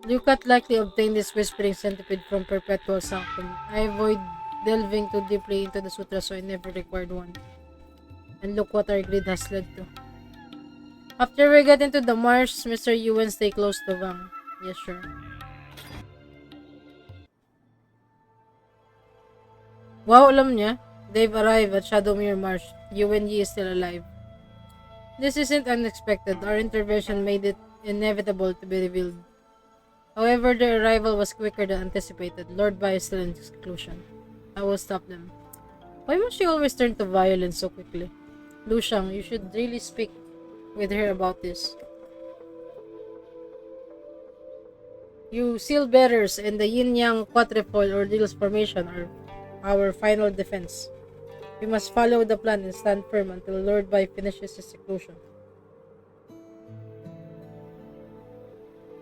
Speaker 1: Lucat likely obtained this whispering centipede from Perpetual Sanctum. I avoid delving too deeply into the sutra, so I never required one. And look what our greed has led to. After we get into the marsh, Mr. Yuen, stay close to Vang. Yes, sure. Wow, alam niya. They've arrived at Shadowmere Marsh. Yuen Yi is still alive. This isn't unexpected. Our intervention made it inevitable to be revealed. However, their arrival was quicker than anticipated. Lord Bai is still in seclusion. I will stop them. Why must she always turn to violence so quickly? Lu Shang, you should really speak with her about this. You seal bearers and the yin yang quadrifold or deals formation are our final defense. We must follow the plan and stand firm until Lord Bai finishes his seclusion.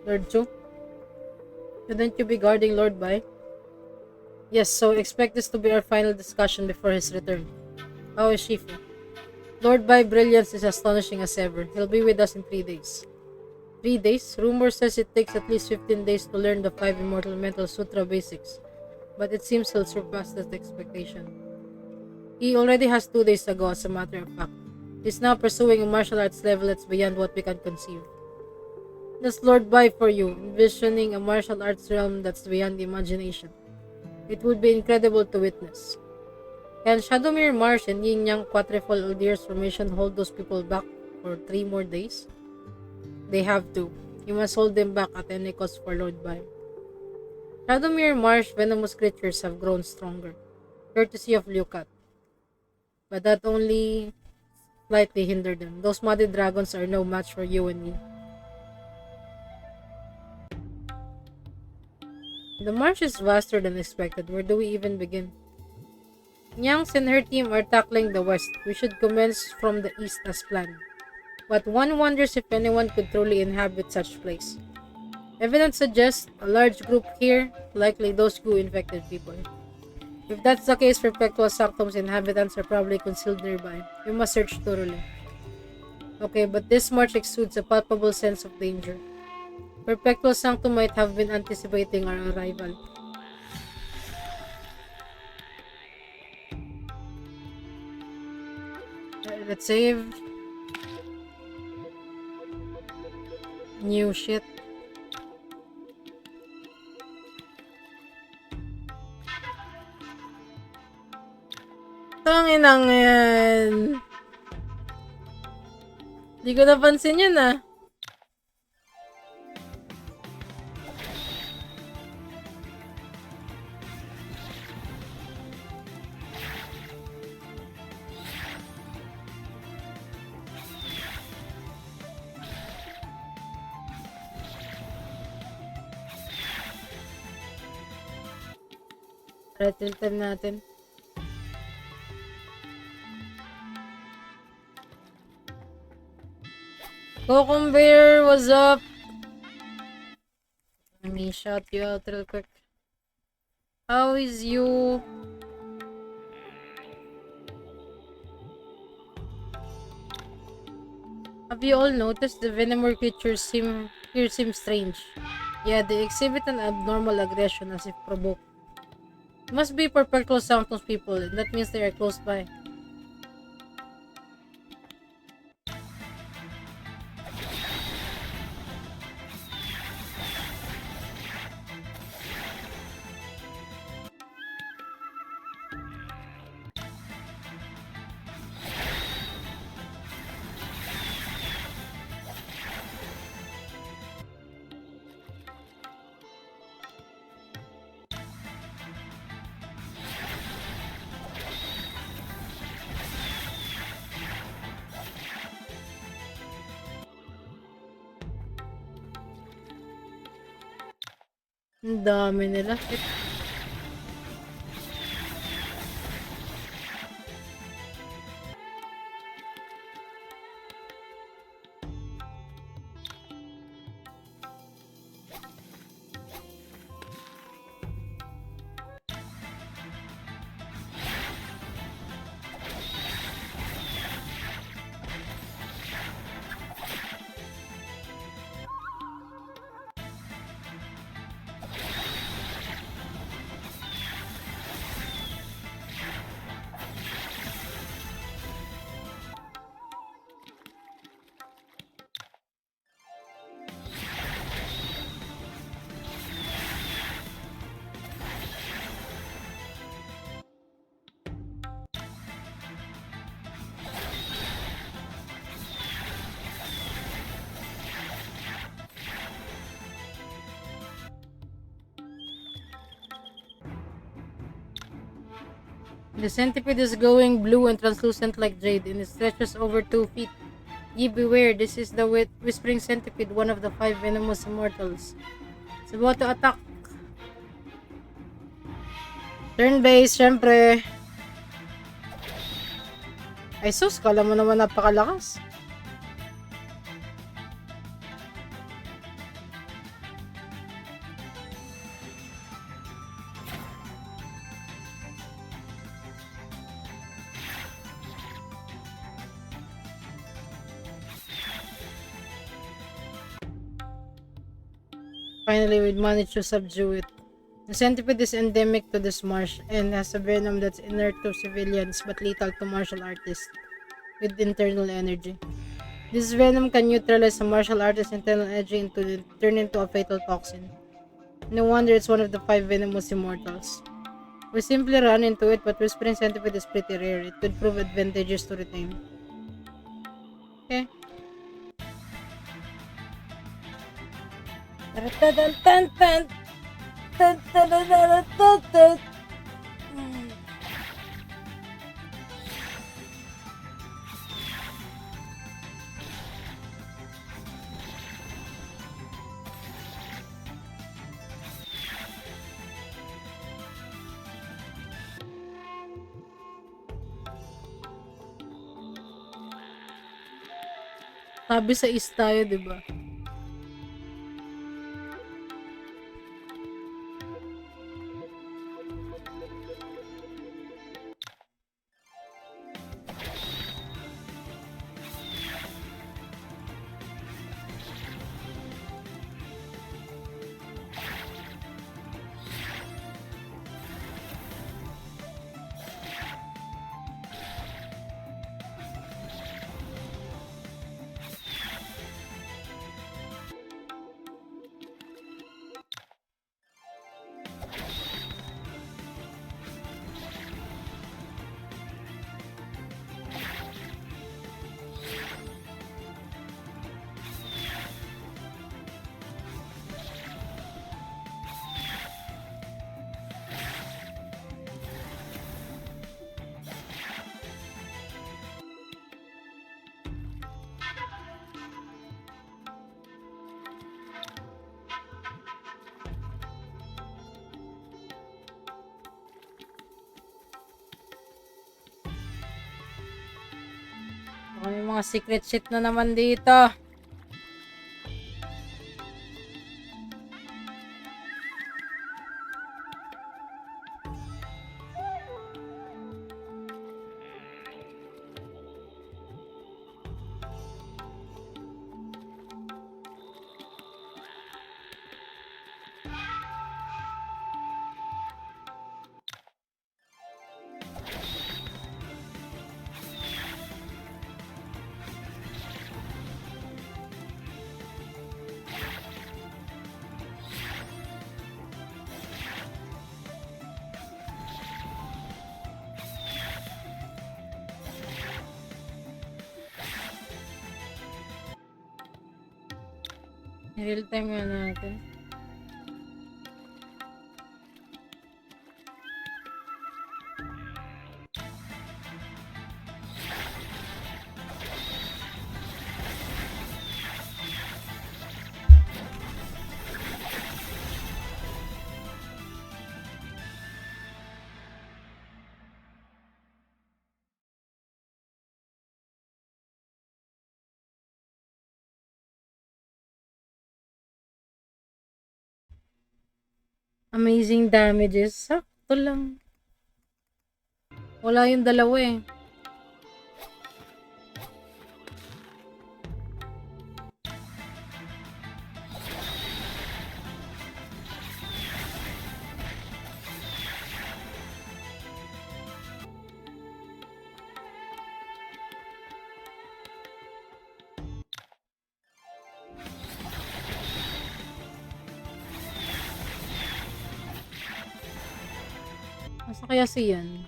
Speaker 1: Lord Chu? Shouldn't you be guarding Lord Bai? Yes, so expect this to be our final discussion before his return. How is Shifu? Lord Bai brilliance is astonishing as ever. He'll be with us in 3 days. 3 days? Rumor says it takes at least 15 days to learn the 5 Immortal Mental Sutra basics, but it seems he'll surpass that expectation. He already has 2 days ago, as a matter of fact. He's now pursuing a martial arts level that's beyond what we can conceive. That's Lord Bai for you, envisioning a martial arts realm that's beyond imagination. It would be incredible to witness. Can Shadowmere Marsh and Yin Yang Quadrifold Uldir's formation hold those people back for 3 more days? They have to. You must hold them back at any cost for Lord Bai. Shadowmere Marsh venomous creatures have grown stronger, courtesy of Lucat. But that only slightly hindered them. Those muddy dragons are no match for you and me. The marsh is vaster than expected. Where do we even begin? Nyangs and her team are tackling the west. We should commence from the east as planned. But one wonders if anyone could truly inhabit such place. Evidence suggests a large group here, likely those who infected people. If that's the case, Perpetual Sanctum's inhabitants are probably concealed nearby. We must search thoroughly. Okay, but this march exudes a palpable sense of danger. Perpetual Sanctum might have been anticipating our arrival. Let's save. New shit. Tanginang yan. Di ko napansin yun ah. Tilt time natin. Cucumber, what's up? Let me shout you out real quick. How is you? Have you all noticed the venomous creatures seem strange? Yeah, they exhibit an abnormal aggression as if provoked. It must be perpetual sound to people, and that means they are close by. Ang dami nila. The centipede is glowing blue and translucent like jade, and it stretches over 2 feet. Ye beware, this is the whispering centipede, one of the 5 venomous immortals. It's about to attack. Turn base, syempre. Ay sus, kala mo naman napakalakas. Finally, we managed to subdue it. The centipede is endemic to this marsh and has a venom that's inert to civilians but lethal to martial artists with internal energy. This venom can neutralize a martial artist's internal energy and turn into a fatal toxin. No wonder it's one of the 5 venomous immortals. We simply run into it, but Whispering Centipede is pretty rare. It could prove advantageous to retain. Okay. Sabi sa East tayo, diba? May mga secret shit na naman dito. Real time nga natin. Amazing damages. Sakto lang. Wala yung dalawa eh. Masa kaya siyan?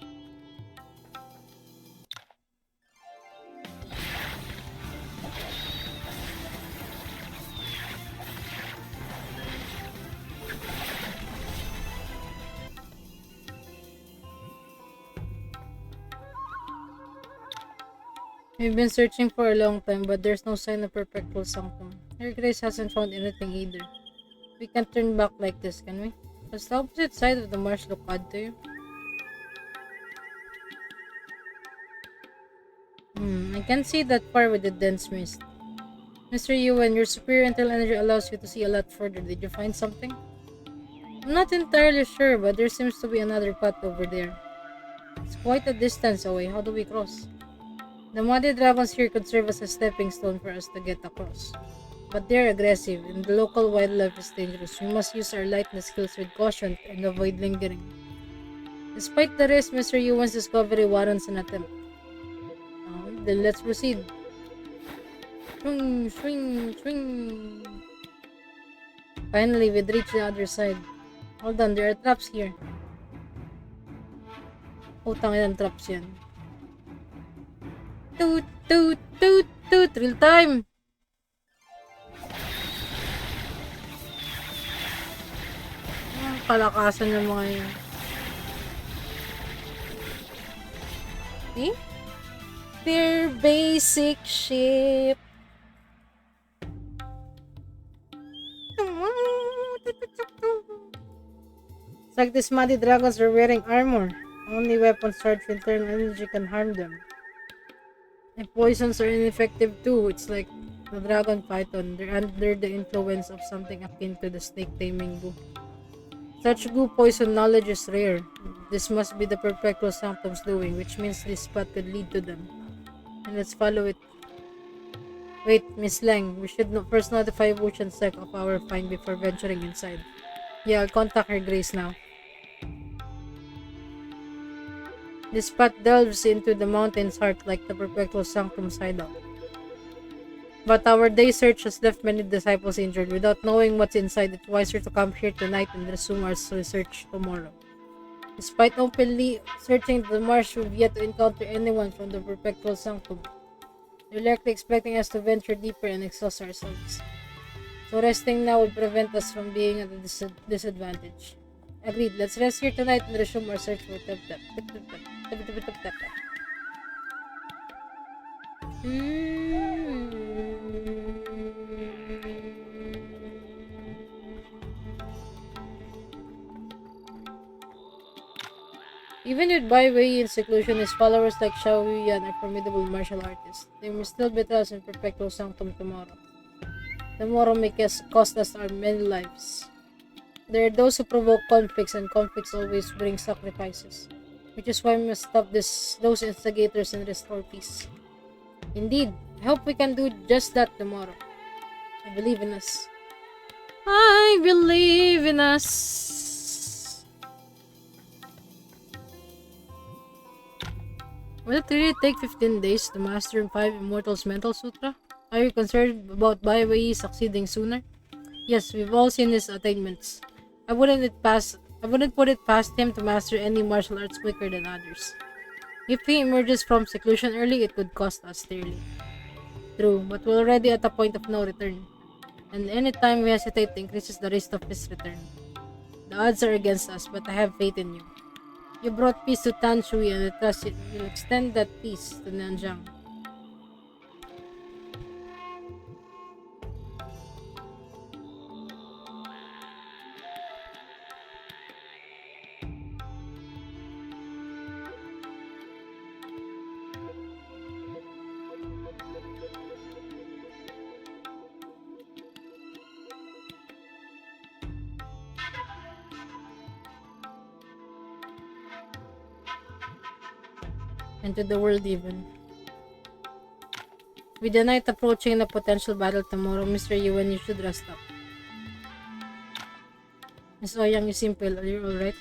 Speaker 1: We've been searching for a long time, but there's no sign of perpetual sanctum. Your Grace hasn't found anything either. We can't turn back like this, can we? Does the opposite side of the marsh look odd to you? I can't see that far with the dense mist. Mr. Yuan, your superior internal energy allows you to see a lot further. Did you find something? I'm not entirely sure, but there seems to be another path over there. It's quite a distance away. How do we cross? The muddy dragons here could serve as a stepping stone for us to get across. But they're aggressive, and the local wildlife is dangerous. We must use our lightness skills with caution and avoid lingering. Despite the risk, Mr. Yuan's discovery warrants an attempt. Then let's proceed. Swing, swing, swing. Finally, we'd reached the other side. Hold on, there are traps here. Utang yan ang traps yan. Toot, toot, toot, toot. Real time. Palakasan ng mga yun. See? Their basic ship. It's like these muddy dragons are wearing armor. Only weapons charged with internal energy can harm them. And poisons are ineffective too. It's like the dragon python. They're under the influence of something akin to the snake taming goo. Such goo poison knowledge is rare. This must be the perpetual sanctum's doing, which means this path could lead to them. And let's follow it. Wait, Miss Lang, we should first notify Wuchen Sec of our find before venturing inside. Yeah, I'll contact Her Grace now. This path delves into the mountain's heart like the perpetual sanctum's hideout. But our day search has left many disciples injured. Without knowing what's inside, it's wiser to camp here tonight and resume our research tomorrow. Despite openly searching the marsh, we've yet to encounter anyone from the perpetual sanctum. They're likely expecting us to venture deeper and exhaust ourselves. So resting now would prevent us from being at a disadvantage. Agreed. Let's rest here tonight and resume our search for Tep-Tep. Even with Bai Wei in seclusion, his followers like Xiao Yuyan are formidable martial artists. They may still beat us in Perpetual Sanctum tomorrow. Tomorrow may cost us our many lives. There are those who provoke conflicts, and conflicts always bring sacrifices. Which is why we must stop those instigators and restore peace. Indeed, I hope we can do just that tomorrow. I believe in us. I believe in us. Will it really take 15 days to master 5 Immortals Mental Sutra? Are you concerned about Bai Wei succeeding sooner? Yes, we've all seen his attainments. I wouldn't put it past him to master any martial arts quicker than others. If he emerges from seclusion early, it could cost us dearly. True, but we're already at a point of no return. And anytime we hesitate, it increases the risk of his return. The odds are against us, but I have faith in you. You brought peace to Tan Shui, and I trust you'll extend that peace to Nanjiang. And to the world even. With the night approaching and a potential battle tomorrow, Mr. Yuan, you should rest up. Miss Ouyang, you seem pale. Are you alright?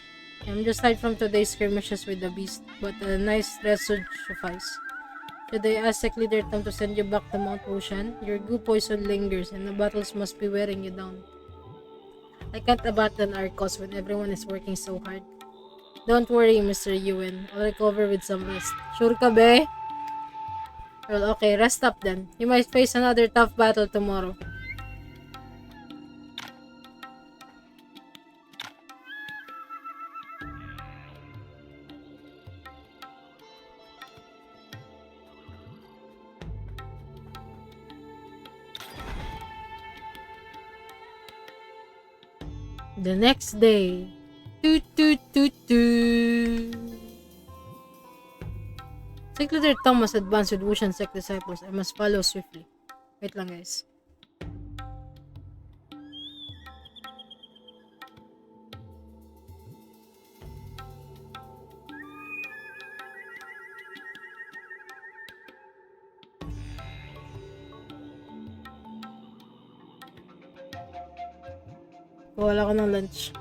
Speaker 1: I'm just tired from today's skirmishes with the beast, but a nice rest should suffice. Should I ask Sec Leader Tom to send you back to Mount Wushan? Your goo poison lingers, and the battles must be wearing you down. I can't abandon our cause when everyone is working so hard. Don't worry, Mr. Yuan. I'll recover with some rest. Sure ka, be? Well, okay, rest up then. You might face another tough battle tomorrow. The next day. Toot toot toot toot. Sec Leader Tom must advance with Wushan Sect disciples. I must follow swiftly. Wait lang, guys. Wala ko ng lunch.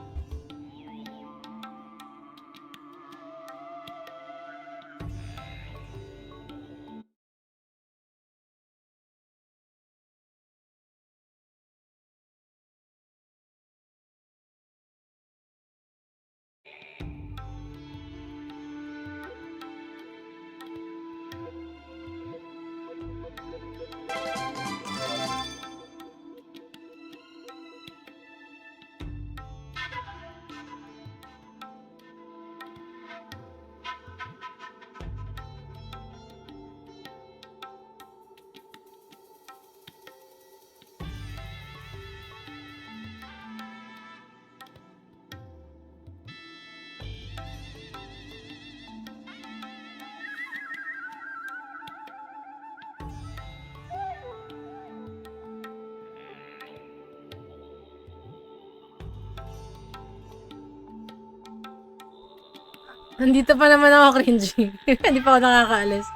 Speaker 1: Nandito pa naman ako, cringy. Hindi pa ako nakakaalis.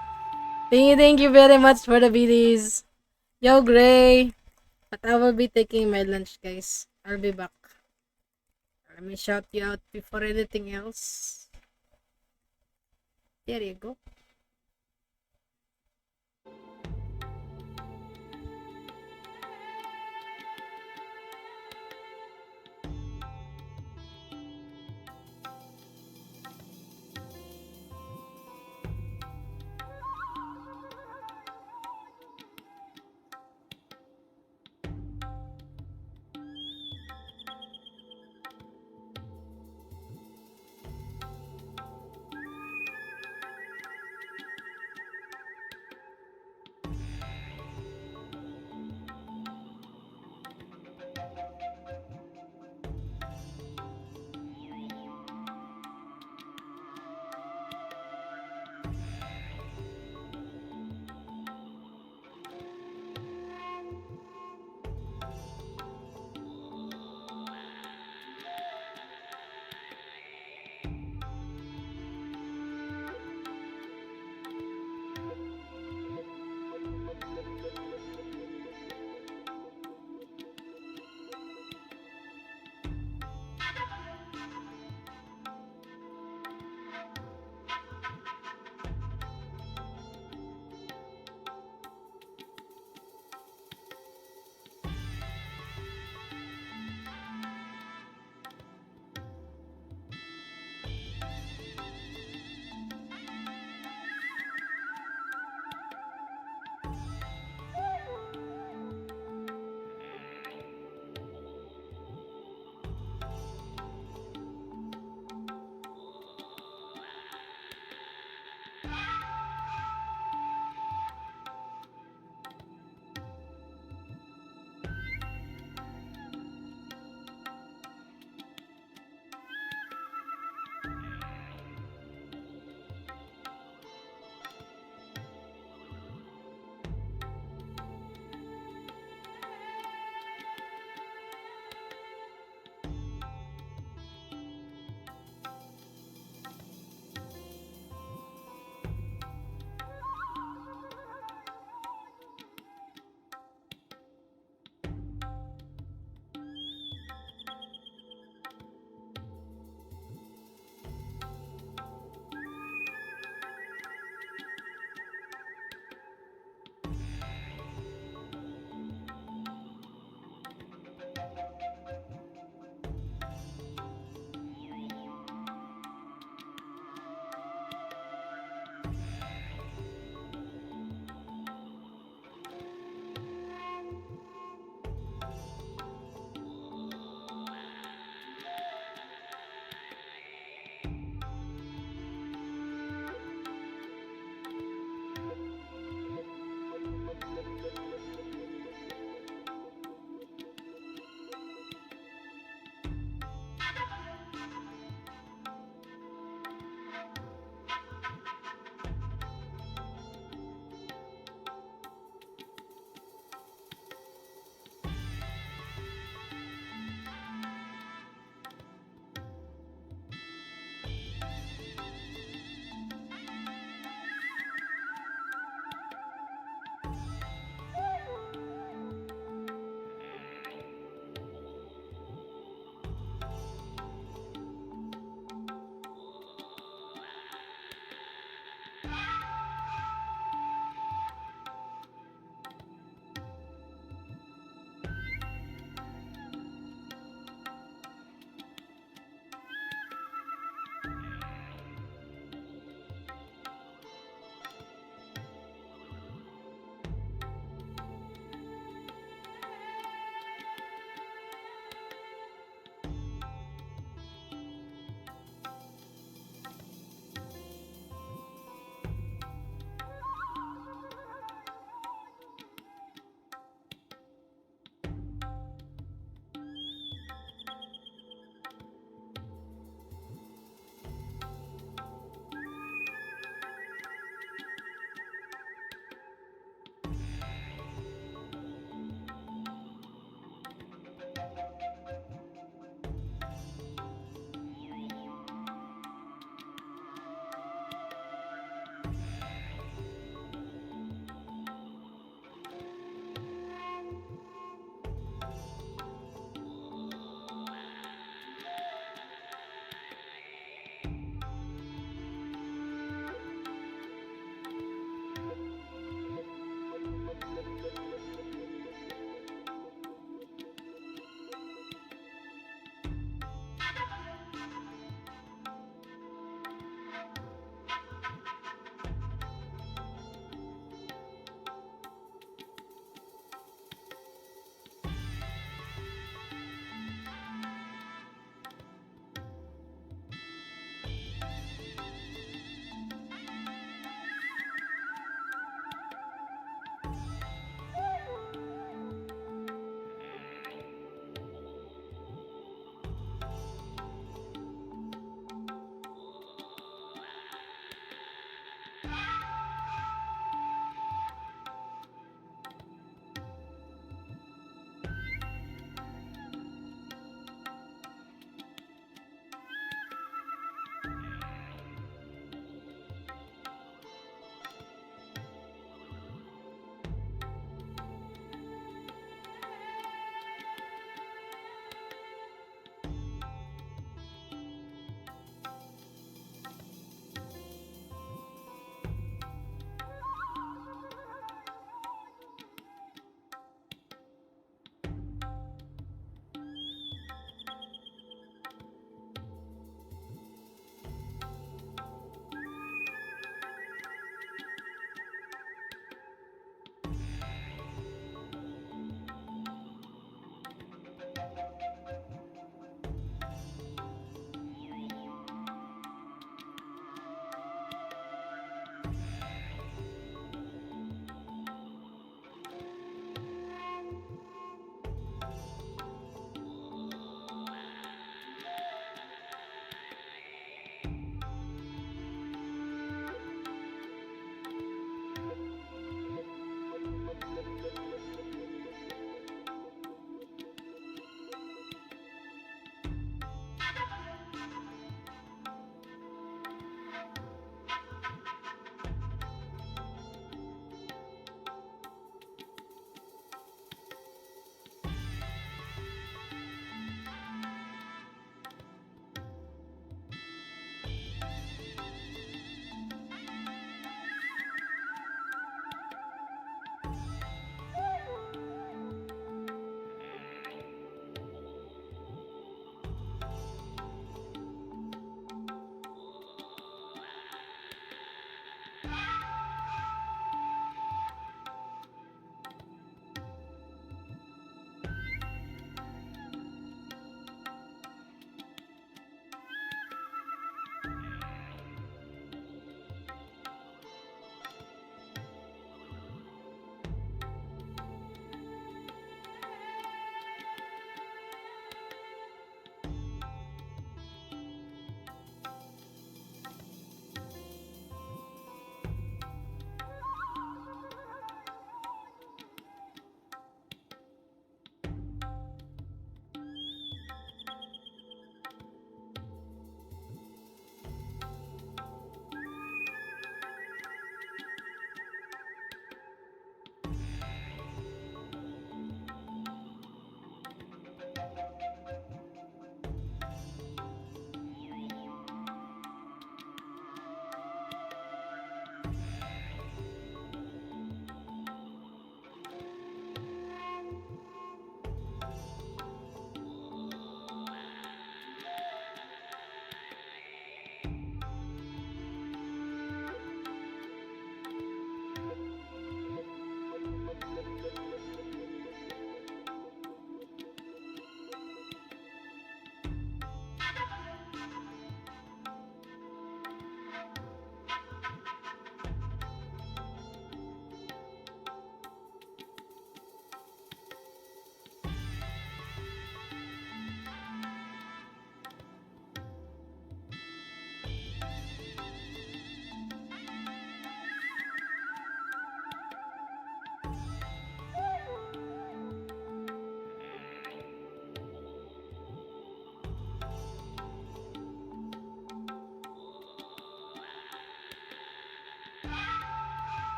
Speaker 1: Thank you very much for the biddies. Yo, Gray. But I will be taking my lunch, guys. I'll be back. Let me shout you out before anything else. There you go.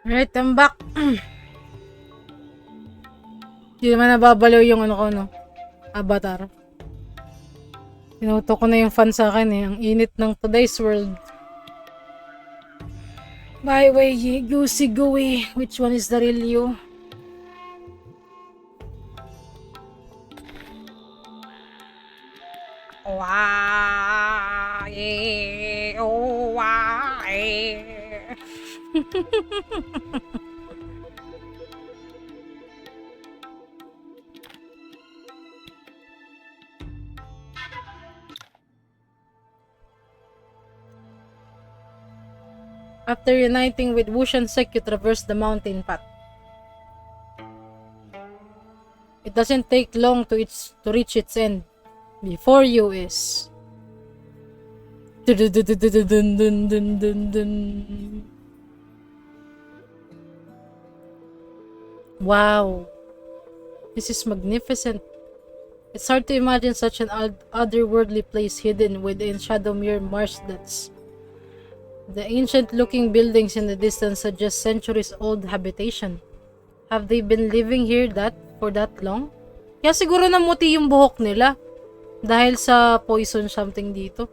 Speaker 1: Alright, I'm back. Hindi naman nababalaw yung ano ko, no? Avatar. Tinuto ko na yung fan sa akin eh. Ang init ng today's world. By way, goosey gooey. Which one is the real you? Why? Oh, why? After uniting with Wushan Sek, you traverse the mountain path. It doesn't take long to reach its end. Before you is... Wow. This is magnificent. It's hard to imagine such an otherworldly place hidden within Shadowmere marshlands. The ancient-looking buildings in the distance suggest centuries-old habitation. Have they been living here for that long? Kaya siguro namuti yung buhok nila dahil sa poison something dito.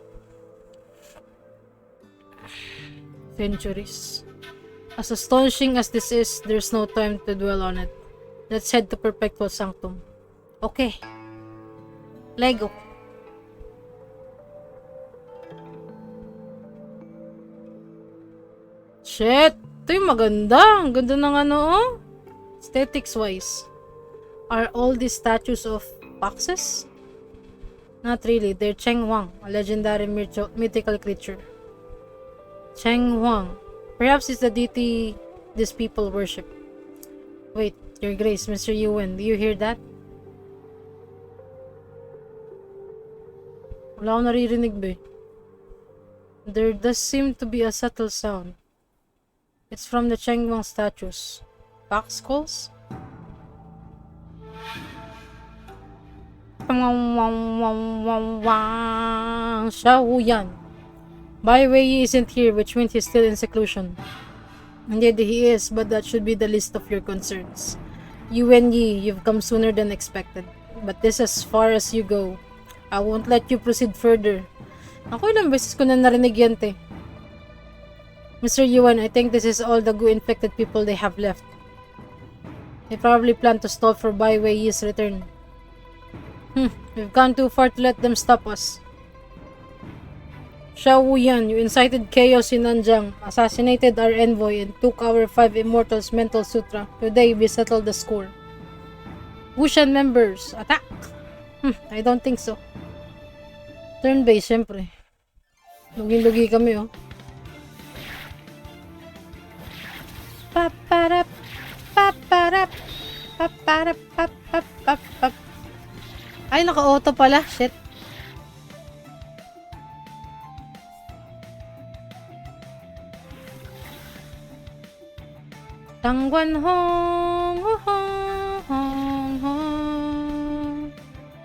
Speaker 1: Centuries. As astonishing as this is, there's no time to dwell on it. Let's head to Perpetual Sanctum. Okay. Lego. Shit! Ito yung maganda. Ang ganda ng ano, oh. Aesthetics-wise. Are all these statues of foxes? Not really. They're Cheng Huang, a legendary mythical creature. Cheng Huang. Perhaps it's the deity these people worship. Wait, Your Grace, Mr. Yuan, do you hear that? Wala akong naririnig ba eh. There does seem to be a subtle sound. It's from the Cheng Huang statues. Fox calls? Shaoyan. Bai Wei isn't here, which means he's still in seclusion. Indeed he is, but that should be the least of your concerns. Yuan Yi, you've come sooner than expected. But this as far as you go. I won't let you proceed further. Ako ilang beses ko na narinig yan, te. Mr. Yuan, I think this is all the goo-infected people they have left. They probably plan to stall for Bai Wei Yi's return. We've gone too far to let them stop us. Xiao Wuyan, you incited chaos in Nanjiang, assassinated our envoy, and took our 5 immortals' mental sutra. Today, we settled the score. Wushan members, attack! I don't think so. Turn-based, syempre. Luging-lugi kami, oh. Paparap, paparap, paparap, papapapap. Ay, naka-auto pala. Shit. Tangguan hong, hong, hong, hong.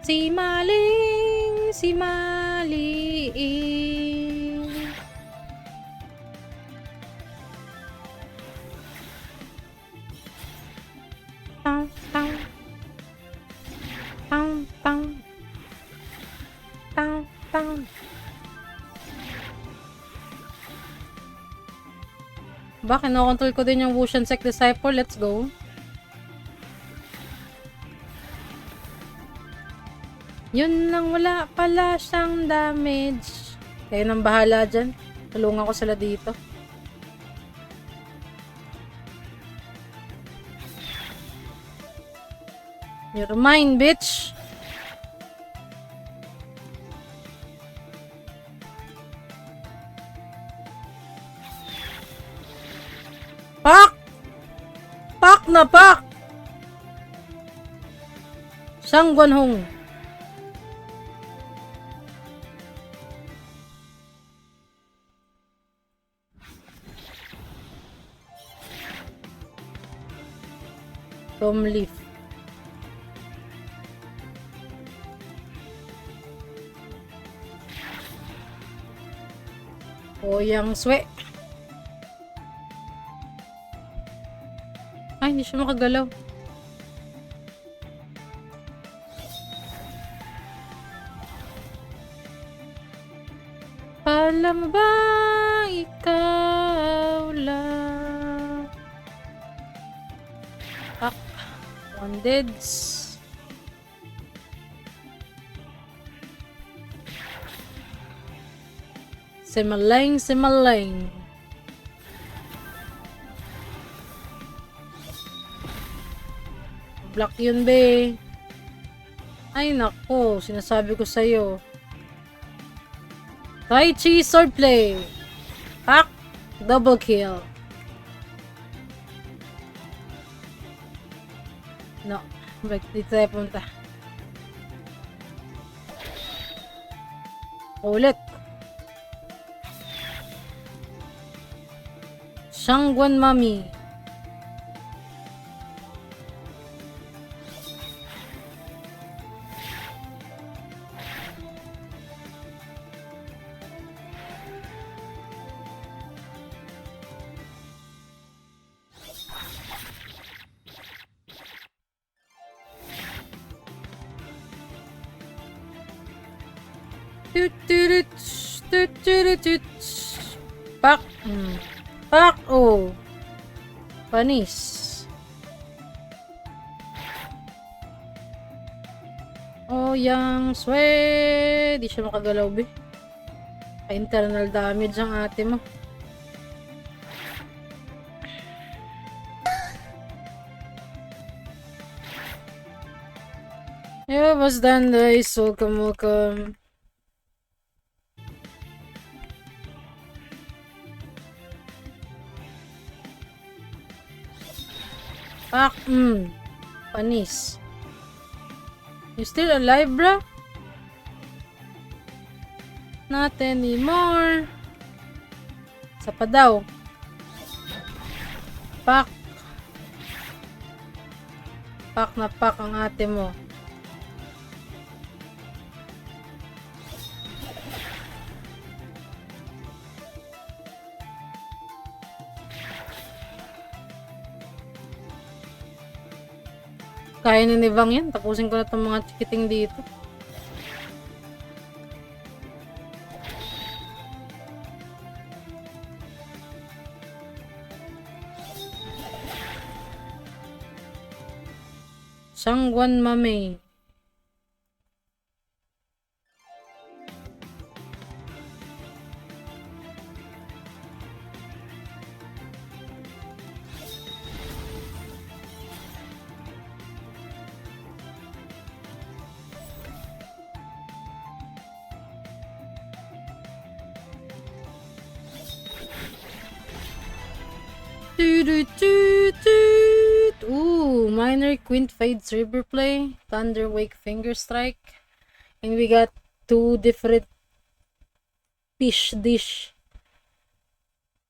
Speaker 1: Si Maling, si Maling. Pang, pang. Pang, pang. Pang, pang. Ba, kinokontrol ko din yung Wushan Sect Disciple. Let's go. Yun lang, wala pala siyang damage. Kayo nang bahala dyan. Tulungan ko sila dito. You're mine, bitch! Pak! Pak na pak! Shangguan Hong. Tom Leaf. Oyang Swe. Ay, hindi siya makagalaw. Alam mo ba, ikaw lang. Pak. One deads. Simaling, simaling. Block yun, be. Ay, nako. Sinasabi ko sa'yo. Tai Chi Swordplay. Pak. Double kill. No. Back dito tayo punta. Ulit. Shangguan Mami. Pak. Pak. Oh. Panis. Oh, yang sway. Di siya makagalaw, be. Internal damage ang ate mo. Yeah, was done, guys. Welcome. Pak, panis. You still alive, bro? Not anymore. Sa pa daw. Pak. Pak na pak ang ate mo. Kaya ni Nivang yan. Tapusin ko na itong mga chikiting dito. Shangguan Mami. Ooh, Minor Quint Fades River Play, Thunder Wake Finger Strike, and we got 2 different fish dish.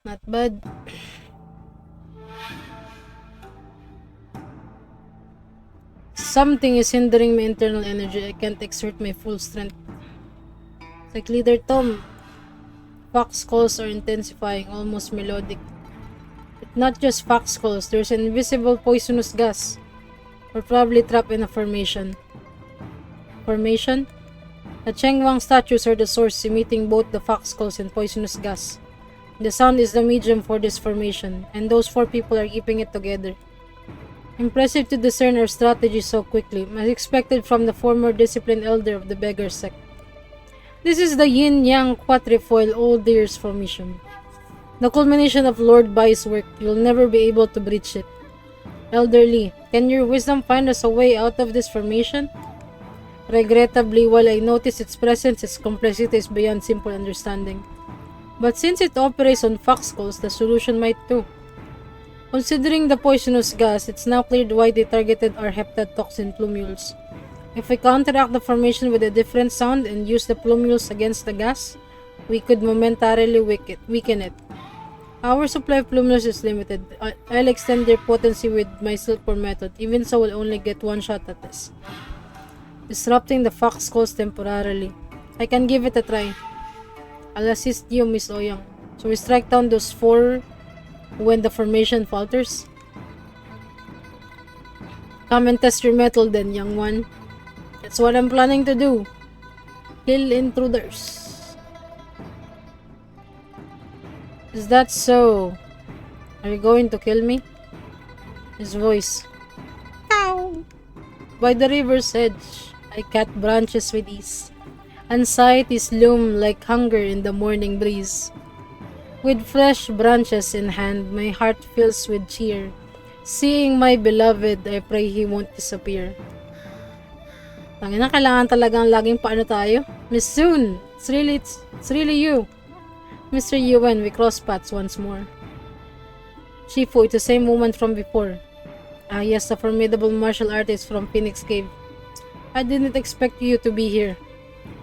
Speaker 1: Not bad. Something is hindering my internal energy. I can't exert my full strength. It's like Leader Tom. Fox calls are intensifying, almost melodic. Not just fox calls, there's an invisible poisonous gas. We're probably trapped in a formation. Formation? The Chengwang statues are the source, emitting both the fox calls and poisonous gas. The sound is the medium for this formation, and those 4 people are keeping it together. Impressive to discern our strategy so quickly, as expected from the former disciplined elder of the beggar sect. This is the yin-yang quadrifoil old deer's formation. The culmination of Lord Bai's work. You'll never be able to breach it. Elderly, can your wisdom find us a way out of this formation? Regrettably, while I notice its presence, its complexity is beyond simple understanding. But since it operates on fox calls, the solution might too. Considering the poisonous gas, it's now clear why they targeted our heptatoxin plumules. If we counteract the formation with a different sound and use the plumules against the gas, we could momentarily weaken it. Our supply of plumules is limited. I'll extend their potency with my silkworm method, even so we'll only get 1 shot at this. Disrupting the fox calls temporarily. I can give it a try. I'll assist you, Miss Oyang. So we strike down those 4 when the formation falters. Come and test your mettle then, young one. That's what I'm planning to do. Kill intruders. Is that so? Are you going to kill me? His voice. Ow! By the river's edge, I cut branches with ease. Anxieties loom like hunger in the morning breeze. With fresh branches in hand, my heart fills with cheer. Seeing my beloved, I pray he won't disappear. Tangina, kailangan talagang laging paano tayo? Miss Soon, it's really you. Mr. Yuan, we cross paths once more. Shifu, it's the same woman from before. Ah yes, the formidable martial artist from Phoenix Cave. I didn't expect you to be here.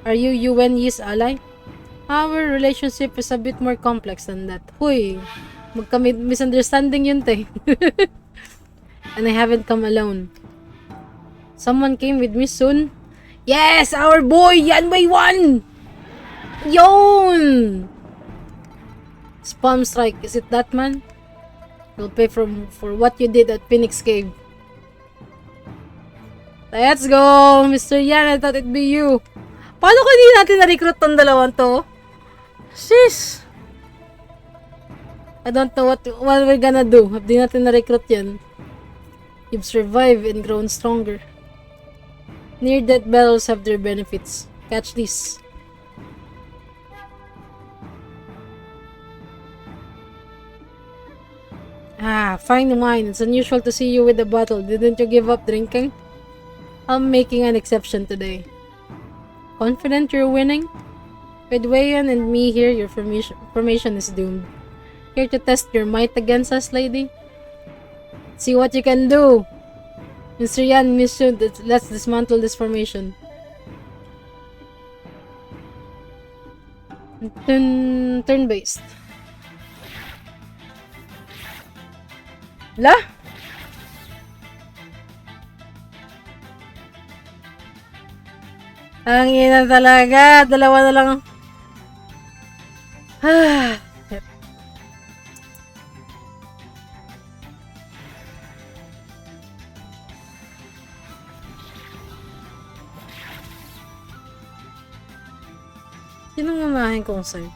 Speaker 1: Are you Yuan Yi's ally? Our relationship is a bit more complex than that. Huy, misunderstanding yun, te. And I haven't come alone. Someone came with me soon. Yes, our boy, Yan Wei Wan! Yon! Spalm strike, is it that man? You'll pay for what you did at Phoenix Cave. Let's go, Mr. Yan. I thought it'd be you. Paano kung hindi natin na-recruit tong dalawang to? Sheesh! I don't know what we're gonna do. Hindi natin na-recruit yan. You've survived and grown stronger. Near-death battles have their benefits. Catch this. Ah, fine wine. It's unusual to see you with a bottle. Didn't you give up drinking? I'm making an exception today. Confident you're winning? With Weiyan and me here, your formation is doomed. Here to test your might against us, lady? See what you can do! Mr. Yan, Miss Yun, let's dismantle this formation. Turn-based. La? Ang ina talaga. Dalawa na lang. Ah. Sinong mamahin kong sa'yo?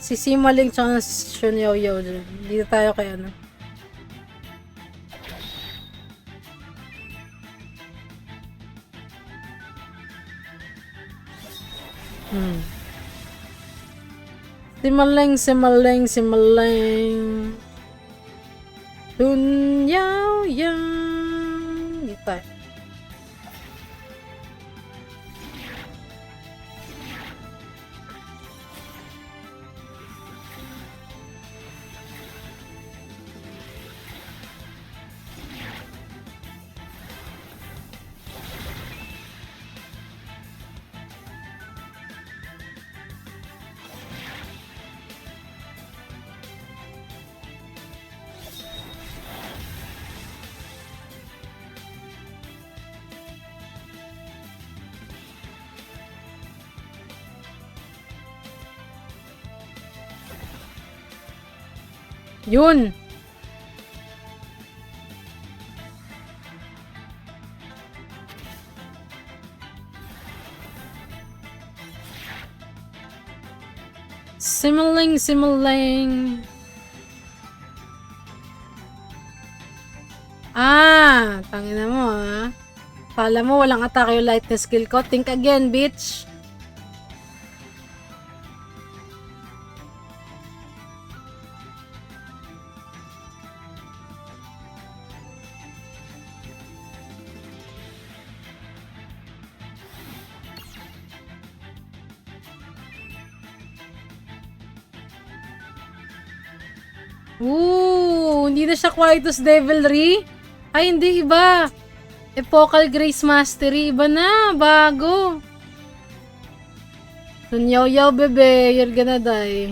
Speaker 1: Si Simaling tsaka si Shun Yao Yao. Dito tayo kay ano. Simaling. Shun Yao Yao. Dito tayo. Yun! Simaling. Ah! Tangina mo ah. Kala mo walang atake yung lightness skill ko? Think again, bitch! Ooh, hindi na siya Quietus Devilry. Ay, hindi, iba. Epochal Grace Mastery, iba na, bago. Sunyaw-yaw, bebe, you're gonna die.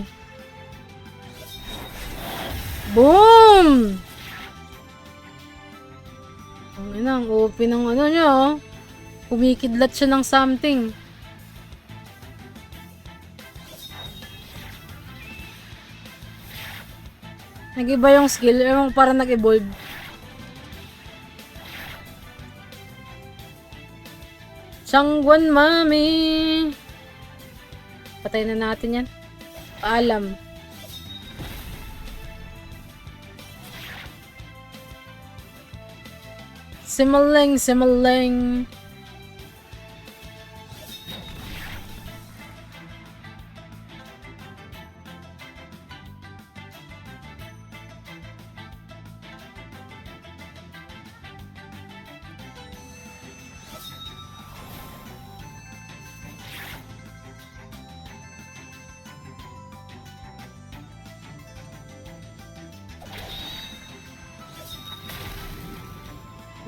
Speaker 1: Boom! Ang ina, ang OP ng ano niya, oh. Kumikidlat siya ng something. Nag-iba yung skill, parang nag-evolve. Changguan Mami! Patay na natin yan. Paalam. Simaleng, simaleng.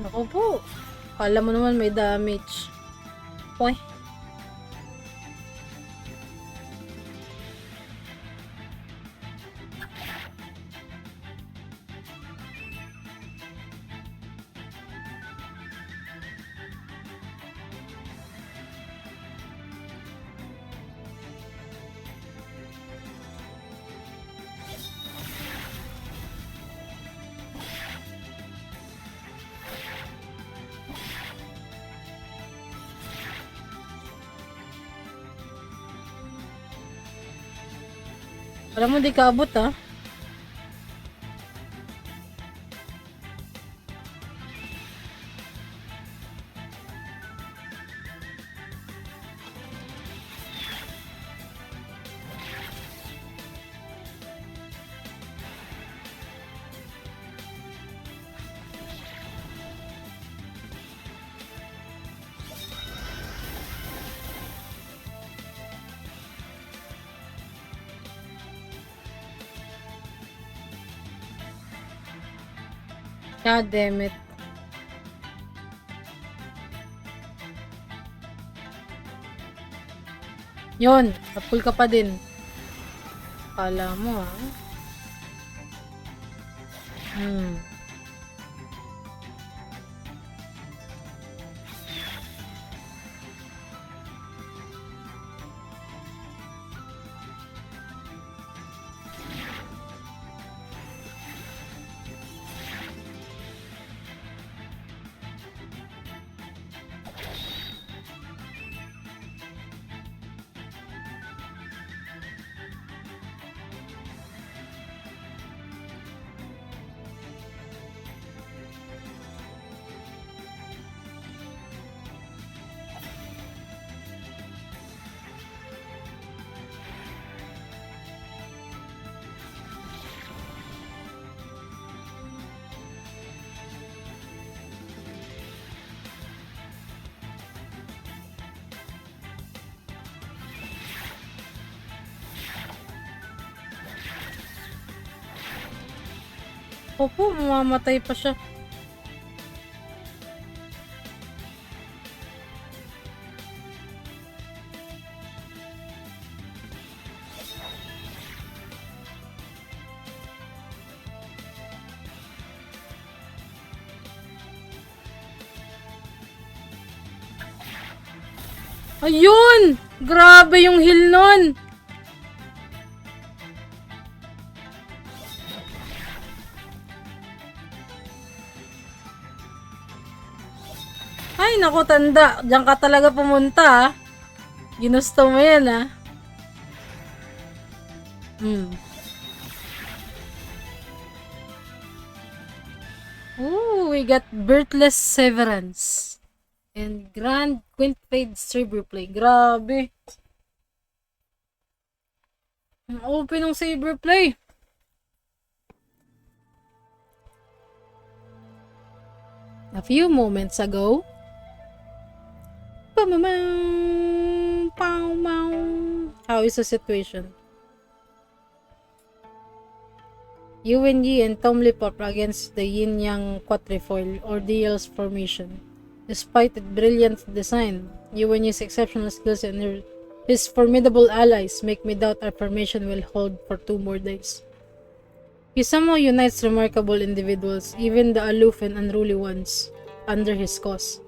Speaker 1: Naku po. Kala mo naman may damage. Poy. Alam mo, di ka abot, ha? God damn it. Yun, napul ka pa din. Kala mo, ha? Opo, mamamatay pa siya. Ayun! Grabe yung heal nun! Ay, naku, tanda. Diyan ka talaga pumunta, ha? Ginusto mo yan, ha? Ooh, we got Birthless Severance. And Grand Quintfade Saberplay. Grabe. Ang open ng Saberplay. A few moments ago, how is the situation? ENG and Tomlipop against the Yin-Yang Quatrefoil or DL's formation. Despite its brilliant design, ENG's exceptional skills and his formidable allies make me doubt our formation will hold for 2 more days. He somehow unites remarkable individuals, even the aloof and unruly ones, under his cause.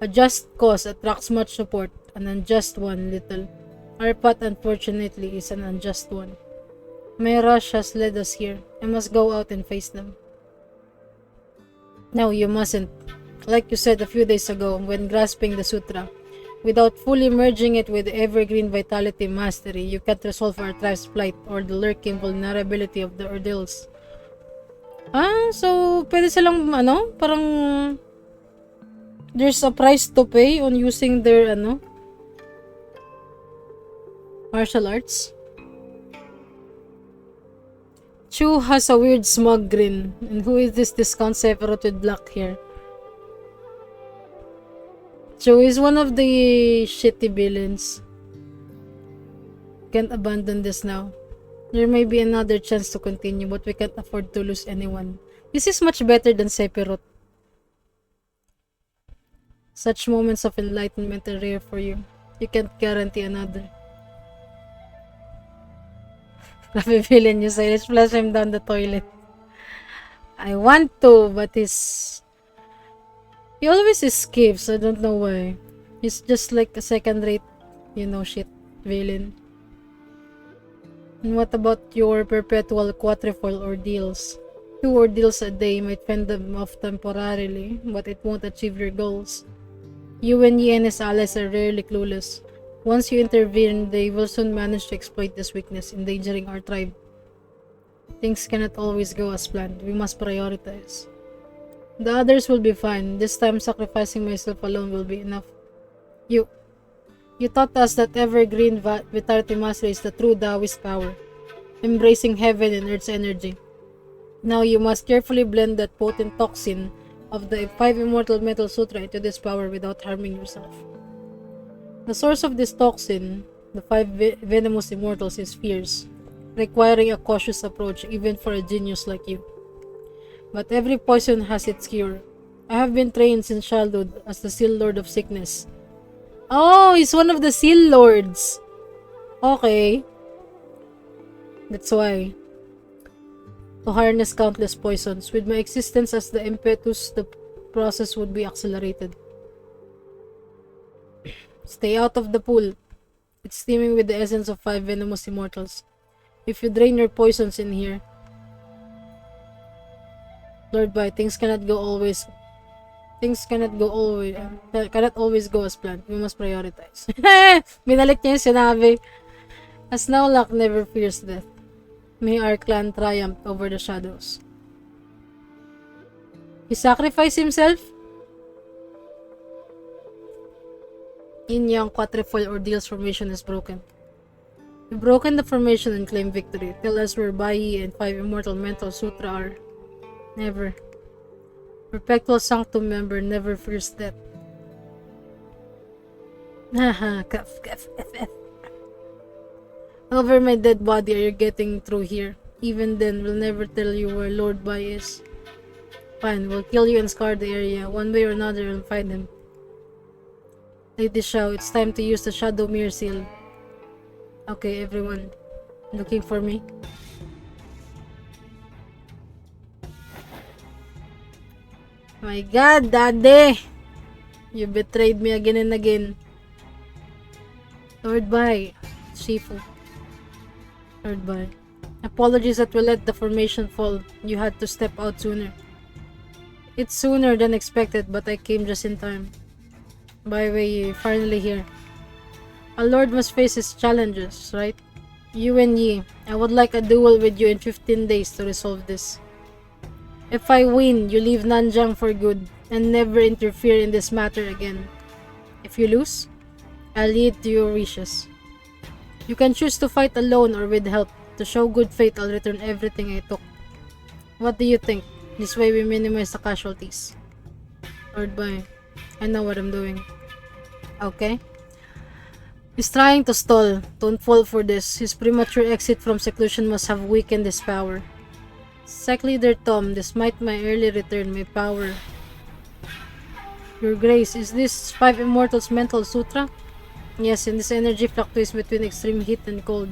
Speaker 1: A just cause attracts much support, an unjust one little. Our path, unfortunately, is an unjust one. My rush has led us here. I must go out and face them. No, you mustn't. Like you said a few days ago when grasping the sutra, without fully merging it with evergreen vitality mastery, you can't resolve our tribe's plight or the lurking vulnerability of the ordeals. So pwede silang parang there's a price to pay on using their martial arts. Chu has a weird smug grin. And who is this discount Sephiroth with black hair? Chu is one of the shitty villains. Can't abandon this now. There may be another chance to continue, but we can't afford to lose anyone. This is much better than Sephiroth. Such moments of enlightenment are rare for you. You can't guarantee another. Grabe villain niyo, let's flush him down the toilet. I want to, but he always escapes. I don't know why. He's just like a second-rate, shit villain. And what about your perpetual quadrifoil ordeals? 2 ordeals a day might fend them off temporarily, but it won't achieve your goals. You and Yi and his allies are rarely clueless. Once you intervene, they will soon manage to exploit this weakness, endangering our tribe. Things cannot always go as planned. We must prioritize. The others will be fine. This time, sacrificing myself alone will be enough. You taught us that evergreen vitality mastery is the true Taoist power, embracing heaven and earth's energy. Now you must carefully blend that potent toxin of the 5 Immortal Metal Sutra into this power without harming yourself. The source of this toxin, the 5 venomous immortals, is fierce, requiring a cautious approach even for a genius like you. But every poison has its cure. I have been trained since childhood as the Seal Lord of Sickness. Oh, he's one of the Seal Lords! Okay. That's why. To harness countless poisons. With my existence as the impetus, the process would be accelerated. Stay out of the pool. It's steaming with the essence of 5 venomous immortals. If you drain your poisons in here, Lord Bai, things cannot always go as planned. We must prioritize. Binalik niya yung sinabi. As now luck never fears death. May our clan triumph over the shadows. He sacrificed himself? Yin Yang quadrifoil ordeals formation is broken. We've broken the formation and claimed victory. Tell us where Bai and 5 Immortal Mental Sutra are. Never. Perpetual Sanctum member never fears death. Haha, cuff. Over my dead body are you getting through here? Even then, we'll never tell you where Lord Bai is. Fine, we'll kill you and scar the area. One way or another, we'll find him. Lady Xiao, it's time to use the Shadow Mirror Seal. Okay, everyone. Looking for me? My God, Daddy! You betrayed me again and again. Lord Bai. Shifu. Lord Bai. Apologies that we let the formation fall. You had to step out sooner. It's sooner than expected, but I came just in time. By the way, you're finally here. A lord must face his challenges, right? You and Yi, I would like a duel with you in 15 days to resolve this. If I win, you leave Nanjiang for good and never interfere in this matter again. If you lose, I'll lead to your wishes. You can choose to fight alone or with help. To show good faith, I'll return everything I took. What do you think? This way we minimize the casualties. Lord Bai, I know what I'm doing. Okay? He's trying to stall. Don't fall for this. His premature exit from seclusion must have weakened his power. Sec Leader Tom, despite my early return, my power. Your Grace, is this 5 Immortals Mental Sutra? Yes, and this energy fluctuates between extreme heat and cold.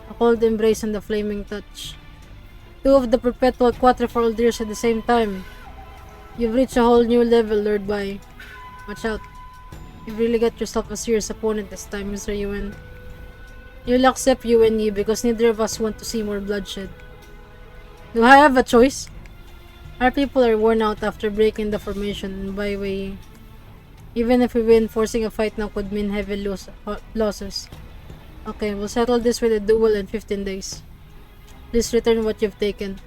Speaker 1: A cold embrace and a flaming touch. 2 of the perpetual quadrifoil deers at the same time. You've reached a whole new level, Lord Bai. Watch out. You've really got yourself a serious opponent this time, Mr. Yuan. You'll accept you and Yi because neither of us want to see more bloodshed. Do I have a choice? Our people are worn out after breaking the formation, and by the way, even if we win, forcing a fight now could mean heavy losses. Okay, we'll settle this with a duel in 15 days. Please return what you've taken.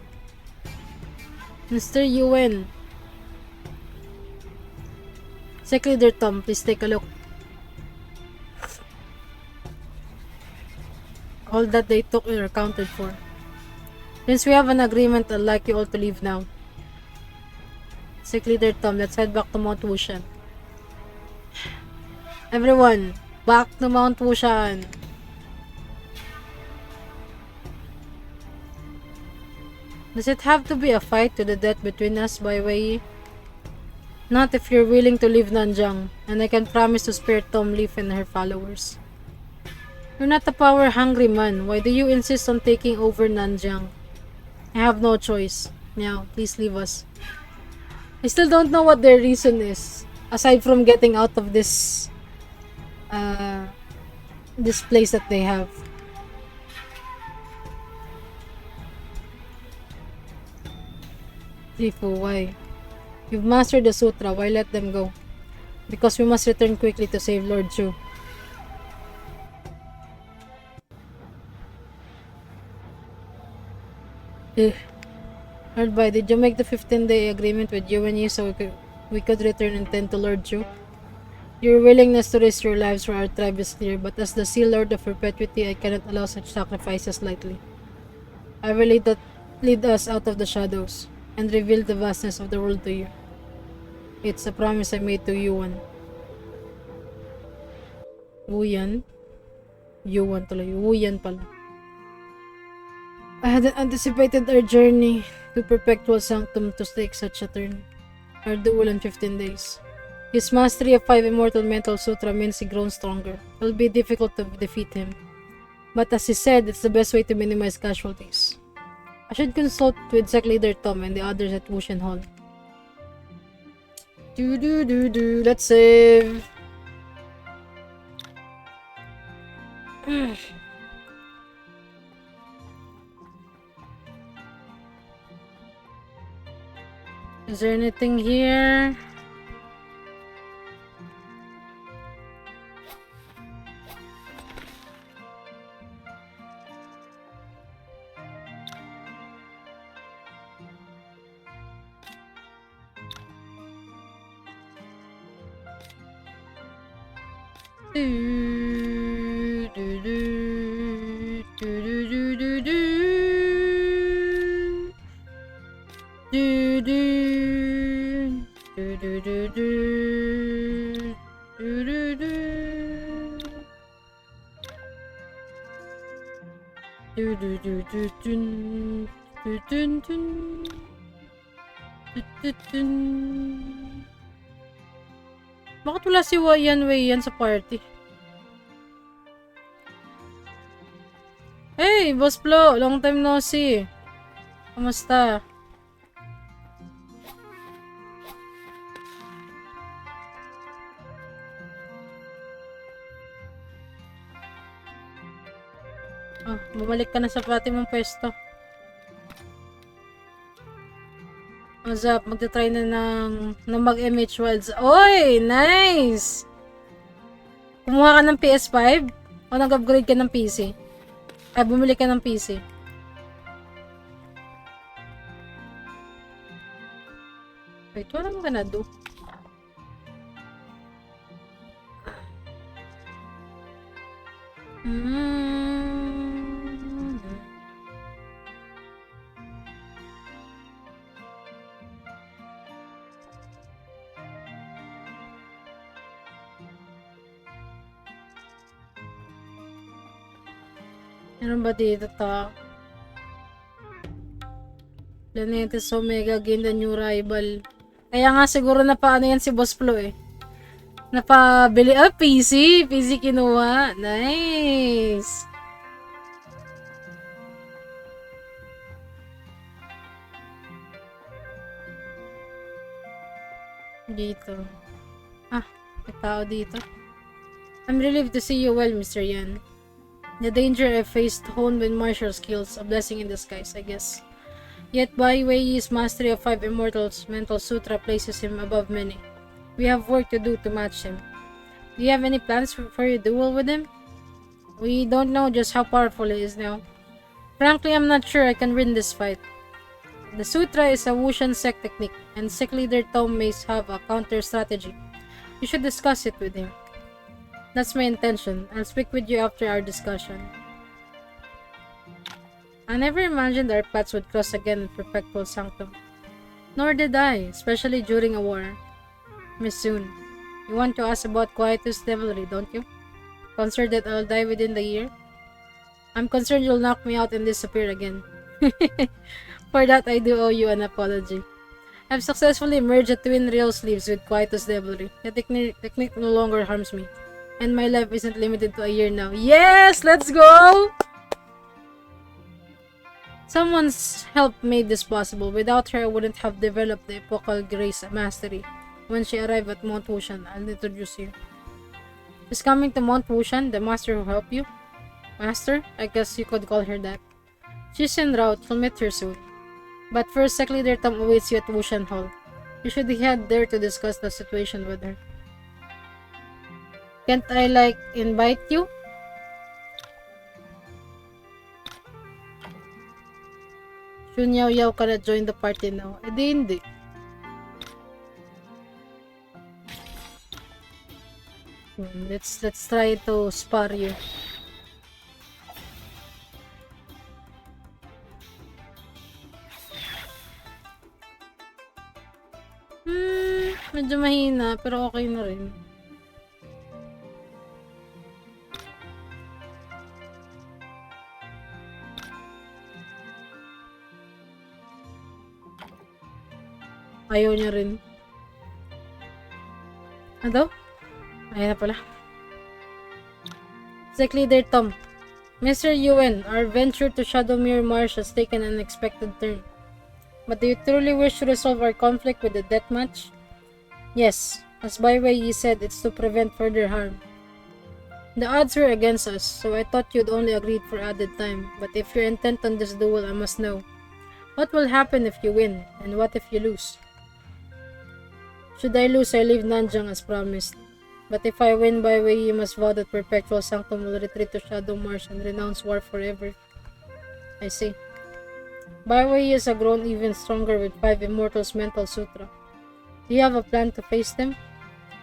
Speaker 1: Mr. Yuen. Sec Leader Tom, please take a look. All that they took are accounted for. Since we have an agreement, I'd like you all to leave now. Sec Leader Tom, let's head back to Mount Wushan. Everyone, back to Mount Wushan. Does it have to be a fight to the death between us, Bai Wei? Not if you're willing to leave Nanjiang, and I can promise to spare Tom Leaf and her followers. You're not a power-hungry man. Why do you insist on taking over Nanjiang? I have no choice. Now, please leave us. I still don't know what their reason is, aside from getting out of this this place that they have. Shifu, why? You've mastered the sutra, why let them go? Because we must return quickly to save Lord Chu. Lord Bai, did you make the 15-day agreement with you and you so we could return and tend to Lord Chu? Your willingness to risk your lives for our tribe is clear, but as the Sea Lord of Perpetuity, I cannot allow such sacrifices lightly. I will lead us out of the shadows and reveal the vastness of the world to you. It's a promise I made to Yuan. Wuyan? Yuan tuloy. Wuyan pala. I hadn't anticipated our journey to Perpetual Sanctum to take such a turn. Our duel in 15 days. His mastery of 5 Immortal Mental Sutra means he grown stronger. It will be difficult to defeat him. But as he said, it's the best way to minimize casualties. I should consult with Sec Leader Tom and the others at Wushan Hall. Let's save. Is there anything here? Bakit wala si Yan sa party? Hey, Boss Flo! Long time no see. Kamusta? Oh, bumalik ka na sa pati mong pwesto. What's up? Magta-try na ng mag-MH Wilds. Oy! Nice! Kumuha ka ng PS5? O nag-upgrade ka ng PC? Ay, bumili ka ng PC. Wait, what am I gonna do? Ano ba dito to? Planetes Omega gain the new rival. Kaya nga siguro napaano yan si Boss Flo eh. Napabili. Ah, PC! PC kinuha. Nice! Dito. Ah, may tao dito. I'm relieved to see you well, Mr. Yan. The danger I faced honed with martial skills, a blessing in disguise, I guess. Yet Bai Wei's mastery of 5 Immortals Mental Sutra places him above many. We have work to do to match him. Do you have any plans for your duel with him? We don't know just how powerful he is now. Frankly, I'm not sure I can win this fight. The Sutra is a Wushan sect technique, and sect leader Tom may have a counter strategy. You should discuss it with him. That's my intention. I'll speak with you after our discussion. I never imagined our paths would cross again in Perpetual Sanctum. Nor did I, especially during a war. Miss Soon, you want to ask about Quietus Devilry, don't you? Concerned that I'll die within the year? I'm concerned you'll knock me out and disappear again. For that, I do owe you an apology. I've successfully merged a twin real sleeves with Quietus Devilry. The technique no longer harms me. And my life isn't limited to a year now. Yes! Let's go! Someone's help made this possible. Without her, I wouldn't have developed the Epochal Grace Mastery. When she arrived at Mount Wushan, I'll introduce you. She's coming to Mount Wushan, the master who helped you? Master? I guess you could call her that. She's en route. You'll meet her soon. But first, Sect Leader Tom awaits you at Wushan Hall. You should head there to discuss the situation with her. Can't I, invite you? Shunyaw cannot join the party now. Hindi. Let's try to spar you. Medyo mahina, pero okay na rin. Ayaw niya rin. Ano? Ayan na pala. Sect Leader Tom. Mr. Yuen, our venture to Shadowmere Marsh has taken an unexpected turn. But do you truly wish to resolve our conflict with the deathmatch? Yes. As Bai Wei said, it's to prevent further harm. The odds were against us, so I thought you'd only agreed for added time. But if you're intent on this duel, I must know. What will happen if you win, and what if you lose? Should I lose, I leave Nanjang as promised. But if I win by way, you must vow that Perpetual Sanctum will retreat to Shadow Marsh and renounce war forever. I see. Baiwei has grown even stronger with 5 Immortals Mental Sutra. Do you have a plan to face them?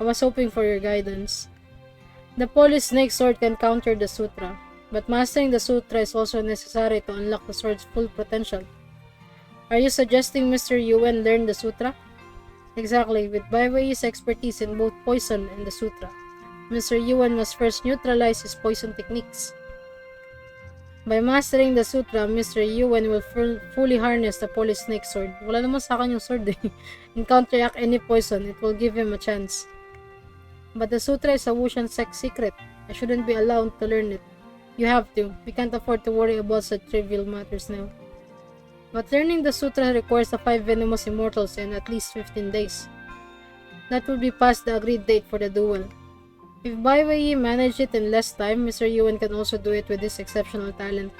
Speaker 1: I was hoping for your guidance. The Police Snake Sword can counter the Sutra, but mastering the Sutra is also necessary to unlock the sword's full potential. Are you suggesting Mr. Yuen learn the Sutra? Exactly, with Baiwei's expertise in both poison and the Sutra. Mr. Yuen must first neutralize his poison techniques. By mastering the Sutra, Mr. Yuen will fully harness the Police Snake Sword. Wala naman sa akin yung sword eh. And counteract any poison, it will give him a chance. But the Sutra is a Wushan sect secret. I shouldn't be allowed to learn it. You have to. We can't afford to worry about such trivial matters now. But learning the Sutra requires the 5 venomous immortals in at least 15 days. That would be past the agreed date for the duel. If Baiwei managed it in less time, Mr. Yuen can also do it with his exceptional talent.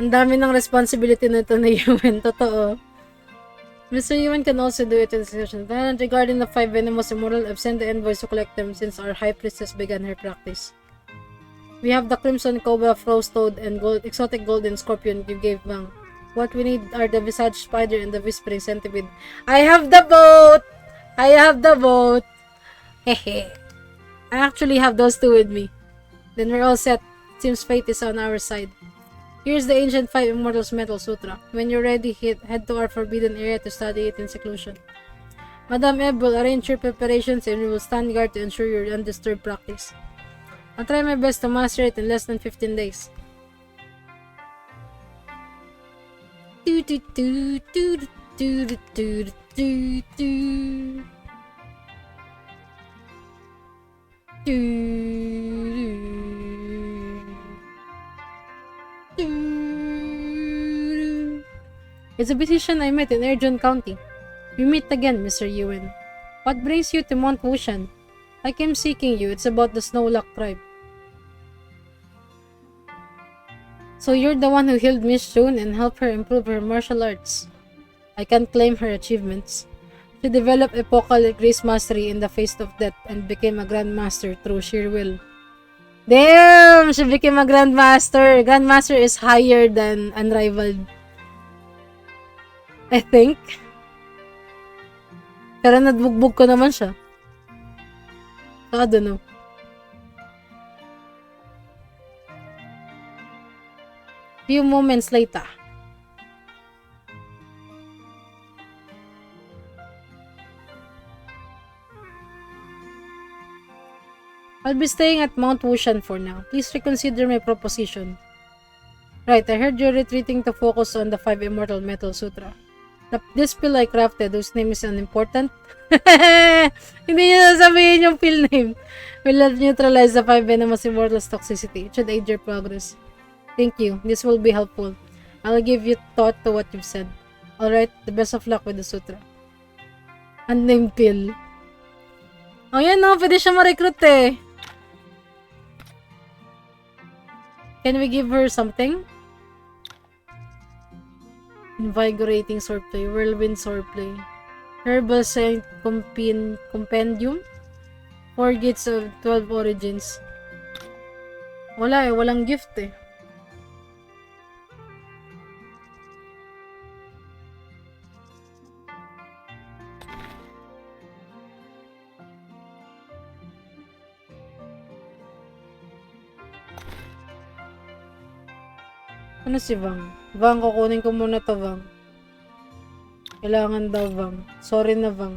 Speaker 1: Ang dami ng responsibility na ito ni Yuen, totoo. Mr. Yuen can also do it with his exceptional talent. Regarding the 5 venomous immortals, I've sent the envoys to collect them since our high priestess began her practice. We have the Crimson Cobra, Frost Toad, and exotic Golden Scorpion you gave Bang. What we need are the Visage Spider and the Whispering Centipede. I have the boat! I have the boat! Hehe. I actually have those two with me. Then we're all set. It seems fate is on our side. Here's the ancient 5 Immortals Metal Sutra. When you're ready, head to our forbidden area to study it in seclusion. Madame Eb will arrange your preparations and we will stand guard to ensure your undisturbed practice. I'll try my best to master it in less than 15 days. It's a decision I met in Erjon County. We meet again, Mr. Yuen. What brings you to Mount Wushan? I came seeking you. It's about the Snowlock tribe. So you're the one who healed Miss June and helped her improve her martial arts. I can't claim her achievements. She developed epochal grace mastery in the face of death and became a grandmaster through sheer will. Damn! She became a grandmaster. Grandmaster is higher than unrivaled. I think. Pero nadbugbog ko naman siya. So, I don't know. Few moments later. I'll be staying at Mount Wushan for now. Please reconsider my proposition. Right, I heard you're retreating to focus on the 5 Immortal Metal Sutra. This pill I crafted, whose name is unimportant. Hindi niya sasabihin yung pill name. Will help neutralize the 5 venomous immortals toxicity. It should aid your progress. Thank you. This will be helpful. I'll give you thought to what you've said. Alright, the best of luck with the sutra. Unnamed pill. Oh yan no, pwede siya ma-recruit eh. Can we give her something? Invigorating swordplay, whirlwind swordplay, herbal saint compendium, 4 gates of 12 origins. Wala eh, walang gift eh. Ano si Vang? Vang, kukunin ko muna to, Vang. Kailangan daw, Vang. Sorry na, Vang.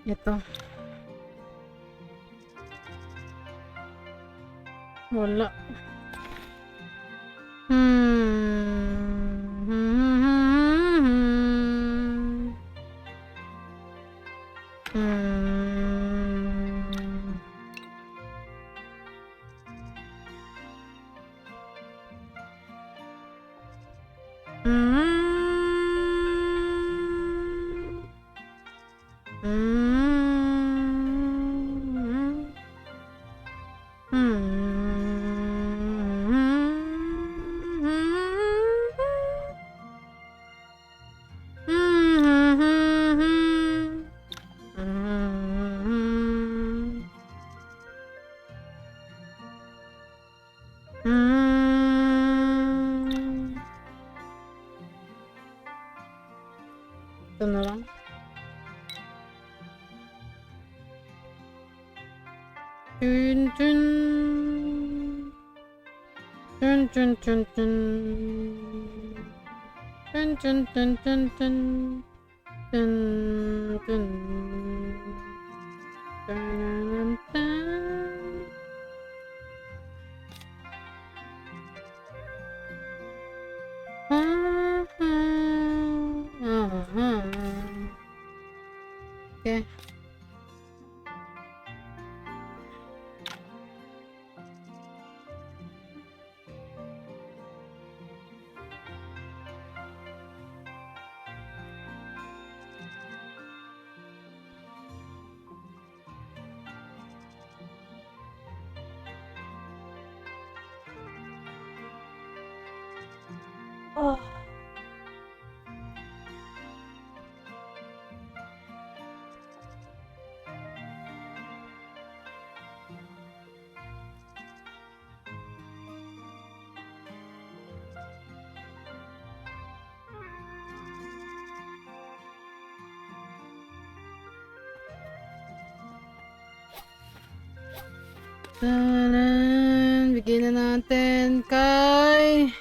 Speaker 1: Ito. Wala. Ito na lang. Dun, dun. Dun, dun, dun, dun. Dun, dun, dun, dun, dun. Dun, dun. Dun, dun. Okay. Oh. Tanan, bigyan na natin kay...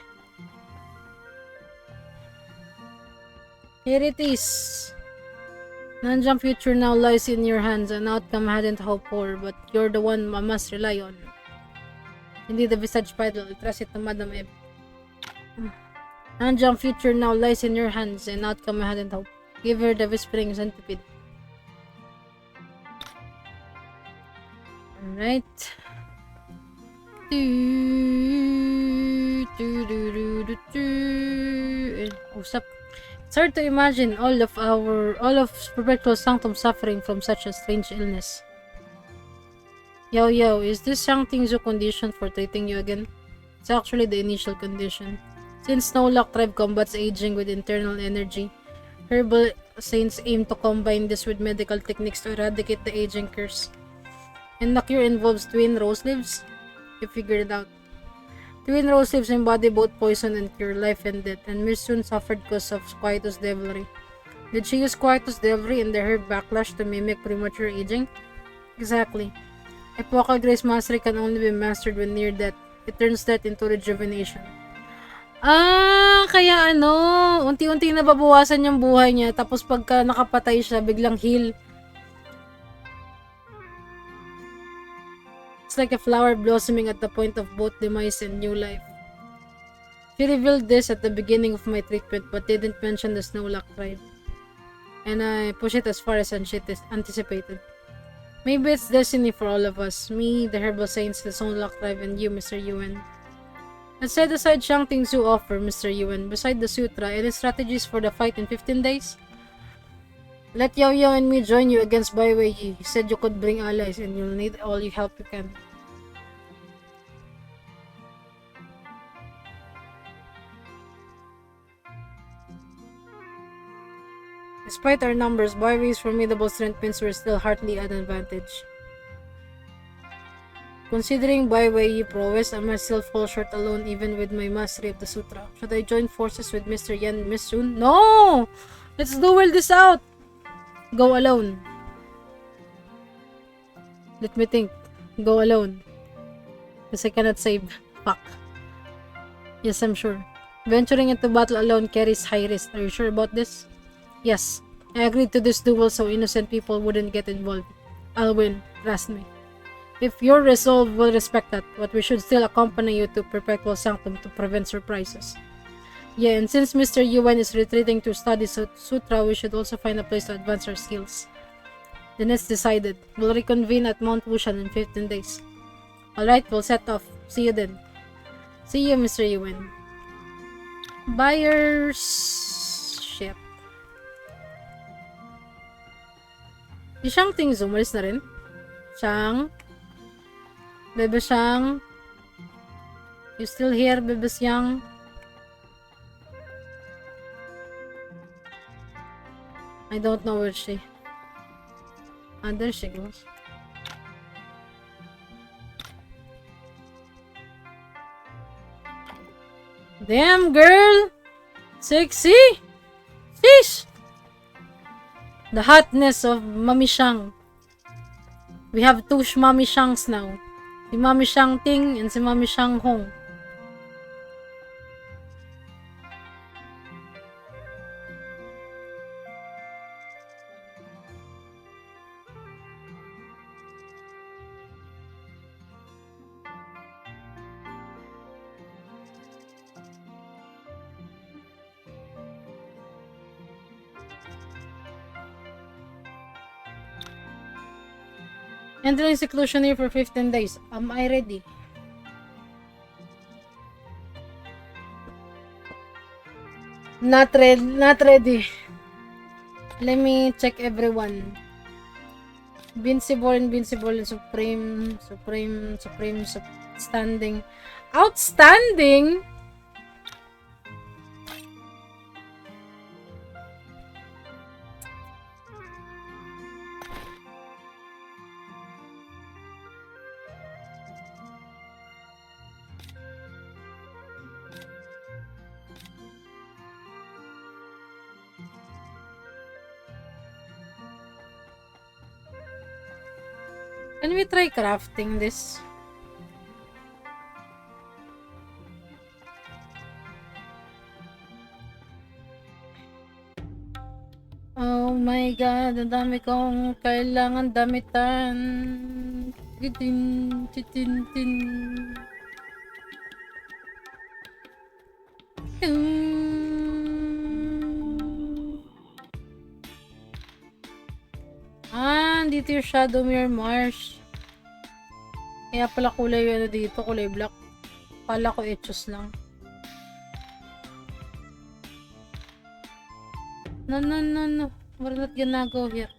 Speaker 1: Here it is. Nandiyan future now lies in your hands, an outcome I hadn't hoped for, but you're the one I must rely on. Hindi the visage idol, trust it to Madam Eb. Nandiyan future now lies in your hands, an outcome I hadn't hoped. Give her the whispering centipede. Alright. Usap. It's hard to imagine all of Perpetual Sanctum suffering from such a strange illness. Yo, is this Shangting's condition for treating you again? It's actually the initial condition. Since Snowlock tribe combats aging with internal energy, herbal saints aim to combine this with medical techniques to eradicate the aging curse. And the cure involves twin rose leaves? You figured it out. Twin rose leaves embody both poison and cure, life and death, and Miss Soon suffered because of Quietus devilry. Did she use Quietus devilry in the herb backlash to mimic premature aging? Exactly. Epochal Grace Mastery can only be mastered when near death. It turns death into rejuvenation. Kaya unti-unti nababawasan yung buhay niya, tapos pagka nakapatay siya, biglang heal. It's like a flower blossoming at the point of both demise and new life. She revealed this at the beginning of my treatment, but didn't mention the Snowlock tribe. And I pushed it as far as anticipated. Maybe it's destiny for all of us. Me, the Herbal Saints, the Snowlock tribe, and you, Mr. Yuen. Let's set aside Shangting Zhu offer, Mr. Yuen. Beside the sutra, any strategies for the fight in 15 days? Let Yao Yao and me join you against Bai Wei Yi. He said you could bring allies and you'll need all the help you can. Despite our numbers, Bai Wei's formidable strength means we're still hardly at an advantage. Considering Bai Wei Yi prowess, I might still fall short alone even with my mastery of the sutra. Should I join forces with Mr. Yan and Miss Soon? No! Let's duel this out! Go alone. Let me think. Go alone. Because I cannot save. Fuck. Yes, I'm sure. Venturing into battle alone carries high risk. Are you sure about this? Yes. I agreed to this duel so innocent people wouldn't get involved. I'll win, trust me. If your resolve will respect that, but we should still accompany you to Perpetual Sanctum to prevent surprises. Yeah, and since Mr. Yuan is retreating to study Sutra, we should also find a place to advance our skills. Then it's decided. We'll reconvene at Mount Wushan in 15 days. Alright, we'll set off. See you then. See you, Mr. Yuan. Buyers... Shit. Di Shang Ting umalis na rin. Shang. Bebe Shang. You still here, Bebe Shang? I don't know where she. Ah, there she goes. Damn, girl! Sexy! Sheesh! The hotness of Mami Shang. We have two Mami Shangs now. Si Mami Shang Ting and si Mami Shang Hong. Entering seclusion here for 15 days. Am I ready? Not ready. Let me check everyone. Invincible, and supreme, outstanding. Outstanding? Can we try crafting this? Oh my god, ang dami kong kailangan damitan. Titin, titin, tin. Dito yung Shadowmere Marsh. Kaya pala kulay ano dito, kulay black. Pala ko etchos lang. No. We're not gonna go here.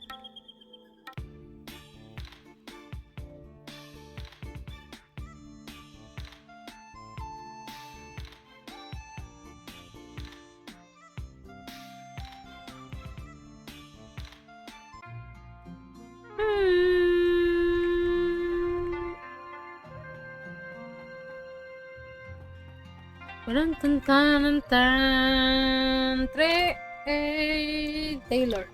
Speaker 1: Taylor.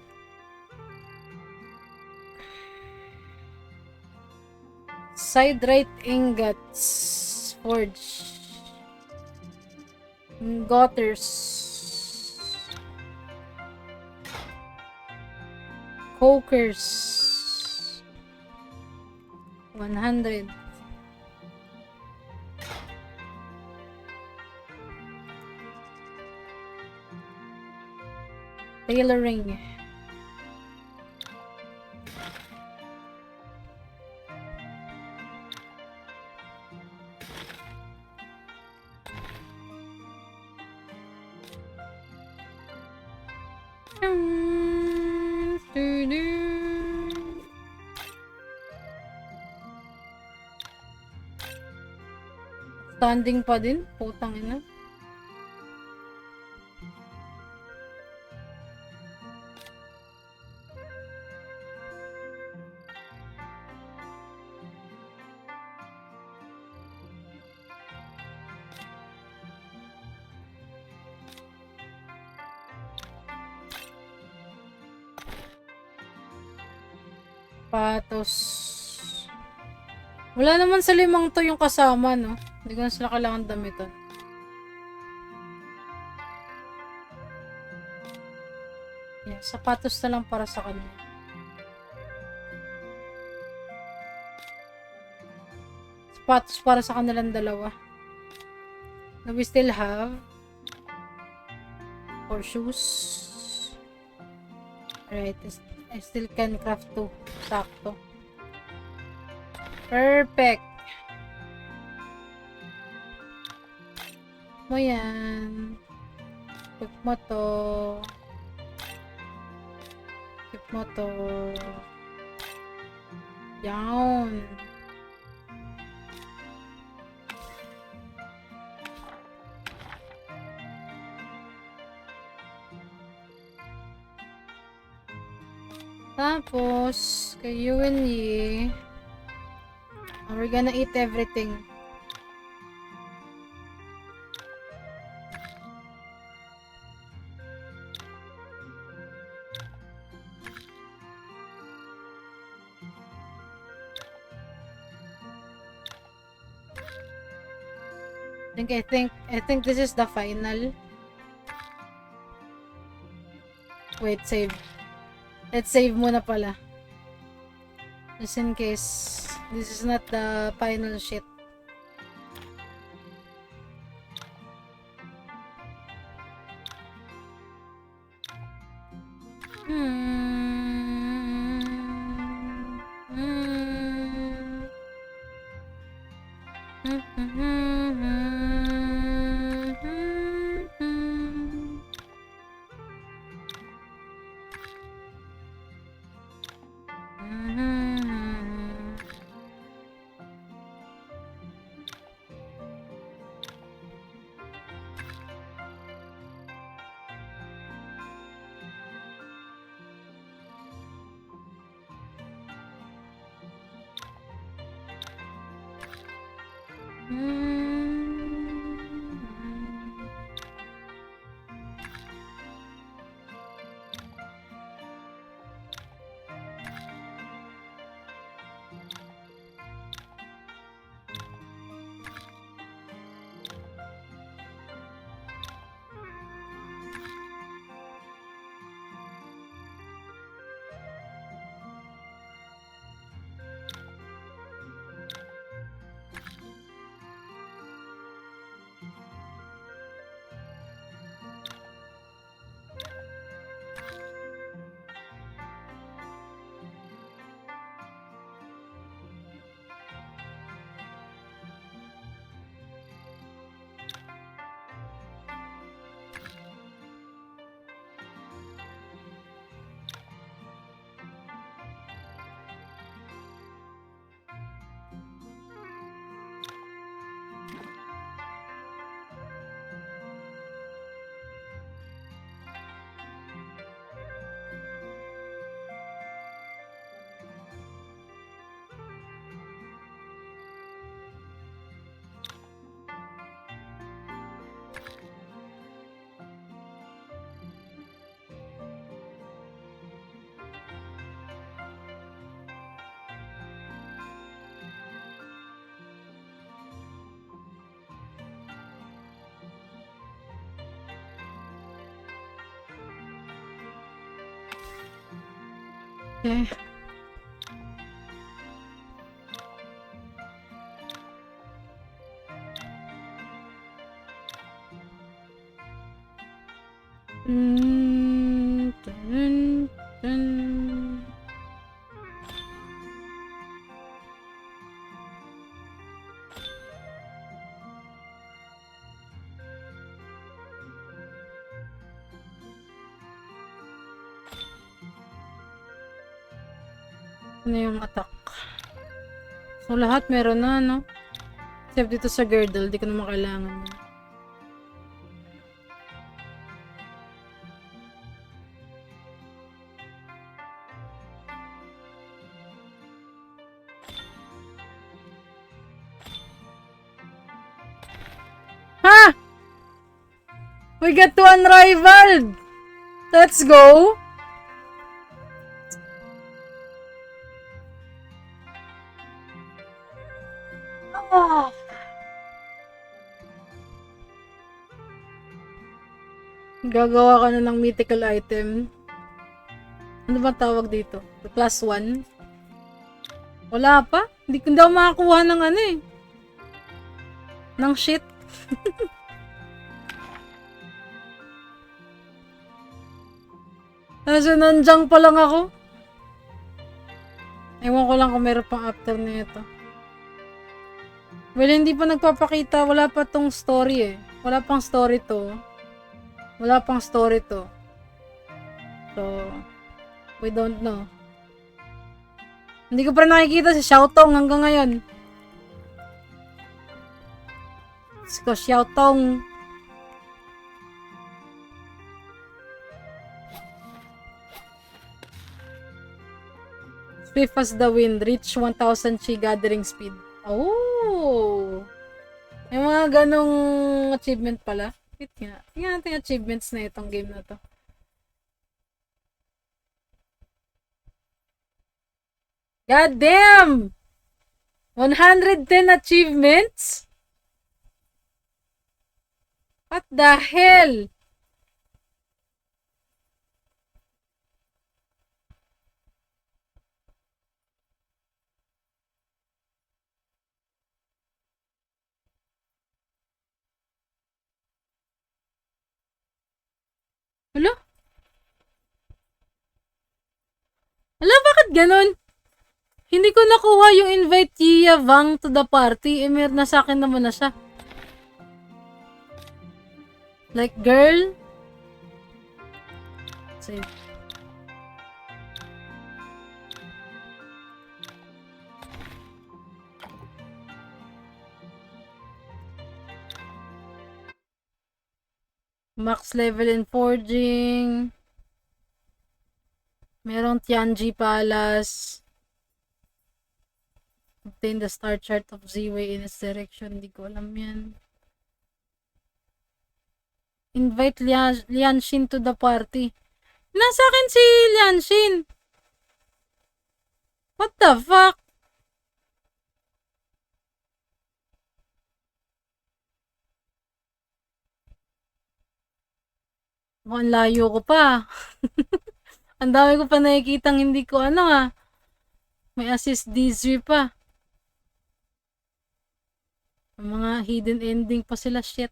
Speaker 1: Side right ingots. Forge. Gutters. Cokers. 100. Tailoring. Standing pa din, putang ina. Patos. Wala naman sa 5 to yung kasama, no? Hindi ko na sila kailangan damitan. Yeah. Sapatos na lang para sa kanya. Sapatos para sa kanilang dalawa. Now we still have 4 shoes. Alright, I still can craft 2. Sakto. Perfect. Mo yan. Keep mo to. Keep mo to. Yan. Tapos, kay you and Yi, we're gonna eat everything. I think this is the final. Wait, save. Let's save muna pala. Just in case this is not the final shit. Okay. Dun, dun. Ano yung attack? So, lahat meron na, no? Except dito sa girdle, di ko naman kailangan. Ha! We got to unrivaled! Let's go! Ah. Gagawa ka na ng mythical item. Ano ba tawag dito? Plus 1? Wala pa? Hindi ko daw makakuha ng ano eh. Ng shit. Kasi nandiyan pa lang ako. Ewan ko lang kung meron pang after nito. Well, hindi pa nagpapakita. Wala pa tong story eh. Wala pang story to. Wala pang story to. So, we don't know. Hindi ko pa rin nakikita si Xiaotong hanggang ngayon. Si Xiaotong. Swift as the wind. Reach 1,000 chi gathering speed. Oh! May mga ganong achievement pala. Wait nga. Tingnan natin achievements na itong game na to. God damn! 110 achievements? What the hell? Hala? Hala, bakit ganun? Hindi ko nakuha yung invite Yia Vang to the party. Eh, meron na sa akin naman na siya. Like, girl? Save. Max level in forging. Merong Tianji Palace. Obtain the star chart of Z-Way in its direction. Hindi ko alam yan. Invite Lianshin to the party. Nasa akin si Lianshin. What the fuck? Mukhang layo ko pa. Ang dami ko pa nakikitang hindi ko ano. May assist DZ pa. Mga hidden ending pa sila, shit.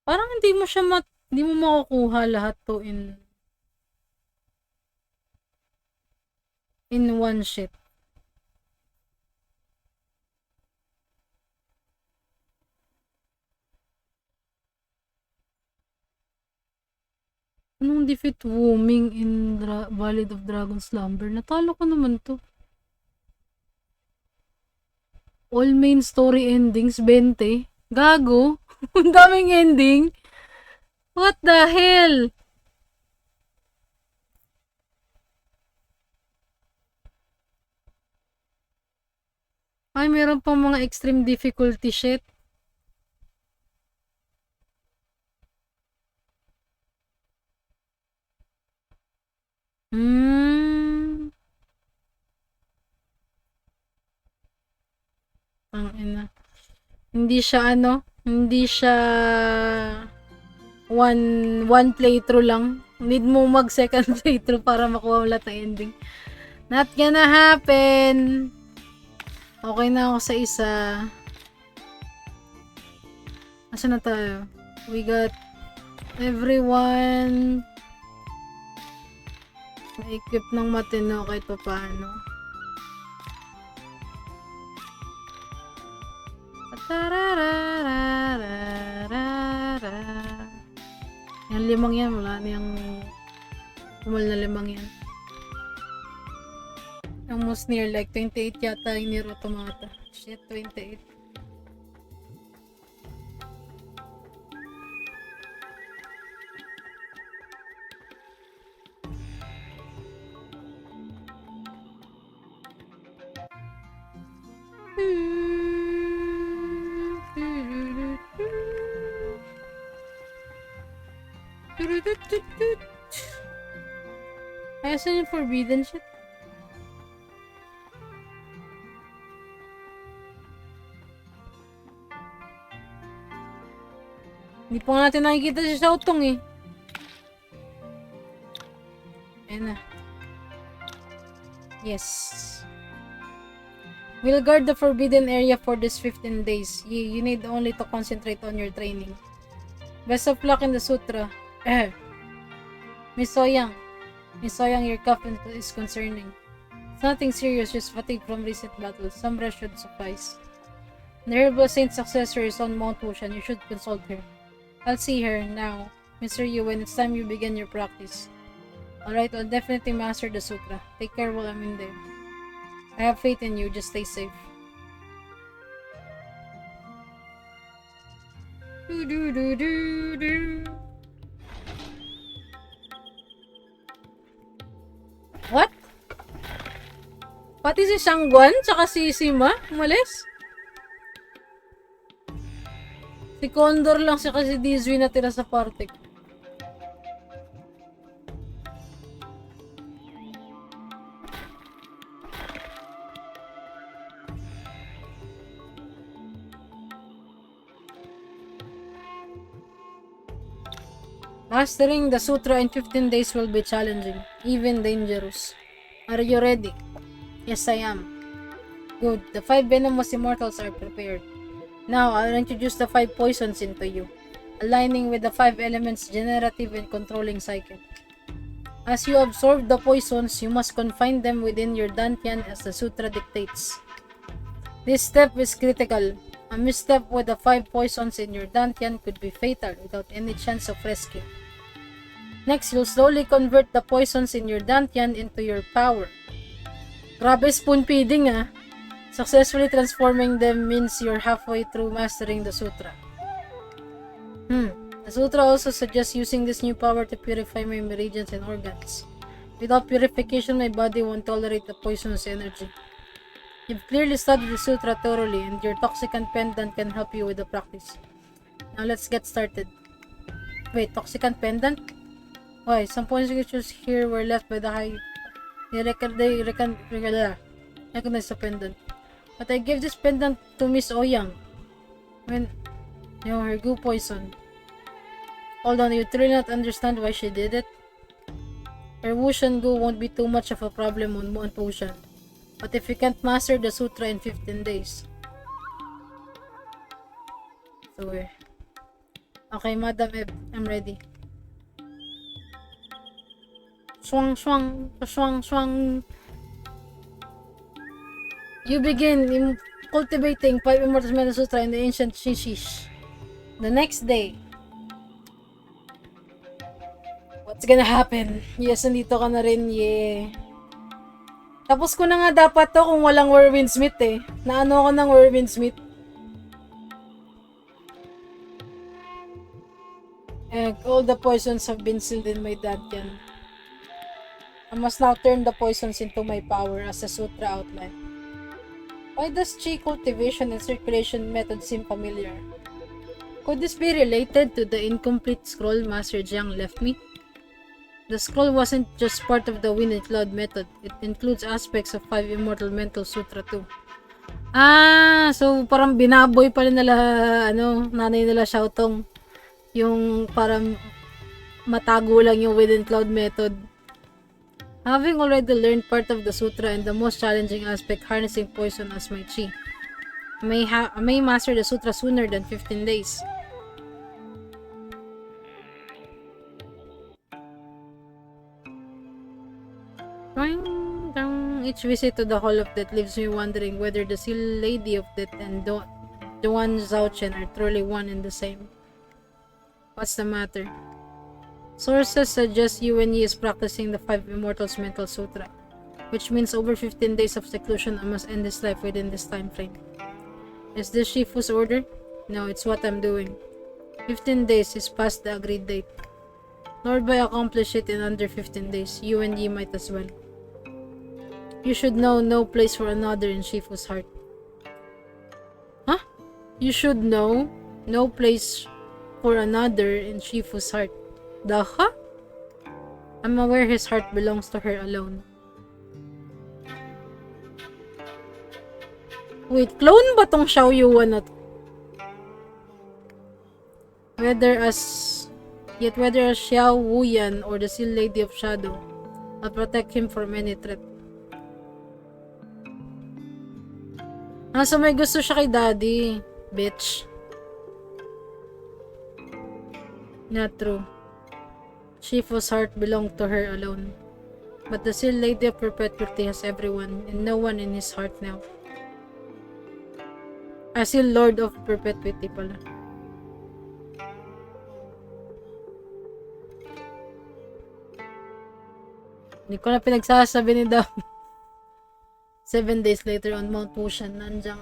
Speaker 1: Parang hindi mo makukuha lahat to in one shit. Anong defeat Wuming in Ballad of Dragon Slumber? Natalo ko naman to. All main story endings, 20. Gago. Ang daming ending. What the hell? Ay, meron pang mga extreme difficulty shit. Ina. Hindi siya hindi siya one playthrough lang. Need mo mag second playthrough para makuha mo lahat ng ending. Not gonna happen. Okay na ako sa isa. Asa na tayo? We got everyone na-equip ng matino kahit pa paano. Yung 5 yan, wala na yung kumal na 5 yan. Almost near, like 28 yata yung Nier Automata. Shit, 28. Ay, asan yung forbidden shit? Hindi pa nga natin nakikita si Xiaotong eh. Ayan na. Yes. We'll guard the forbidden area for this 15 days. You need only to concentrate on your training. Best of luck in the sutra. Miss Soyang, your cough is concerning. It's nothing serious, just fatigue from recent battles. Some rest should suffice. The herbal saint's successor is on Mount Wushan. You should consult her. I'll see her now. Mr. Yu, when it's time you begin your practice. Alright, I'll definitely master the sutra. Take care while I'm in there. I have faith in you. Just stay safe. What? Pati si Shangguan tsaka si Sima umalis? Si Condor lang siya kasi Dizui na tira sa party. Mastering the sutra in 15 days will be challenging, even dangerous. Are you ready? Yes, I am. Good. The 5 venomous immortals are prepared. Now, I'll introduce the 5 poisons into you, aligning with the 5 elements' generative and controlling cycle. As you absorb the poisons, you must confine them within your dantian as the sutra dictates. This step is critical. A misstep with the 5 poisons in your dantian could be fatal without any chance of rescue. Next, you'll slowly convert the poisons in your dantian into your power. Grabe spoon feeding ah. Successfully transforming them means you're halfway through mastering the sutra. The sutra also suggests using this new power to purify my meridians and organs. Without purification, my body won't tolerate the poisonous energy. You've clearly studied the sutra thoroughly, and your toxicant pendant can help you with the practice. Now let's get started. Wait, toxicant pendant? Why? Some poisons here were left by the high. They recognize the pendant. But I gave this pendant to Miss Ouyang when her goo poison. Hold on, you truly not understand why she did it? Her Wushan goo won't be too much of a problem on Mount Wushan. But if you can't master the sutra in 15 days. So okay, Madam Eb, I'm ready. Swang, swang, swang, swang. You begin cultivating 5 Immortals Metta Sutra in the ancient Shishish. The next day. What's gonna happen? Yes, nandito ka na rin, yeah. Tapos ko na nga dapat to kung walang Werwinsmith eh. Naano ako ng Werwinsmith. All the poisons have been sealed in my dantian. I must now turn the poisons into my power as the sutra outlined. Why does Chi cultivation and circulation method seem familiar? Could this be related to the incomplete scroll Master Jiang left me? The scroll wasn't just part of the Wind and Cloud method. It includes aspects of 5 Immortal Mental Sutra too. Ah, so parang binaboy pala nila, nanay nila Xiaotong. Yung parang matago lang yung Wind and Cloud method. Having already learned part of the sutra and the most challenging aspect, harnessing poison as my chi, I may master the sutra sooner than 15 days. Each visit to the Hall of Death leaves me wondering whether the Seal Lady of Death and Duan Zhaochen are truly one and the same. What's the matter? Sources suggest Yuan Yi is practicing the 5 Immortals Mental Sutra, which means over 15 days of seclusion I must end his life within this time frame. Is this Shifu's order? No, it's what I'm doing. 15 days is past the agreed date. Nor by accomplish it in under 15 days, Yuan Yi might as well. You should know no place for another in Shifu's heart. Huh? You should know no place for another in Shifu's heart. Daha? I'm aware his heart belongs to her alone. Wait, clone ba tong Xiaoyuan na to? Whether as Xiao Wuyan or the Seal Lady of Shadow, I'll protect him from any threat. So may gusto siya kay daddy, bitch. Not true. Shifu's heart belonged to her alone. But the Seal Lady of Perpetuity has everyone, and no one in his heart now. Seal Lord of Perpetuity pala. Hindi ko na pinagsasabi ni Dam. 7 days later on Mount Pushan, nandiyan.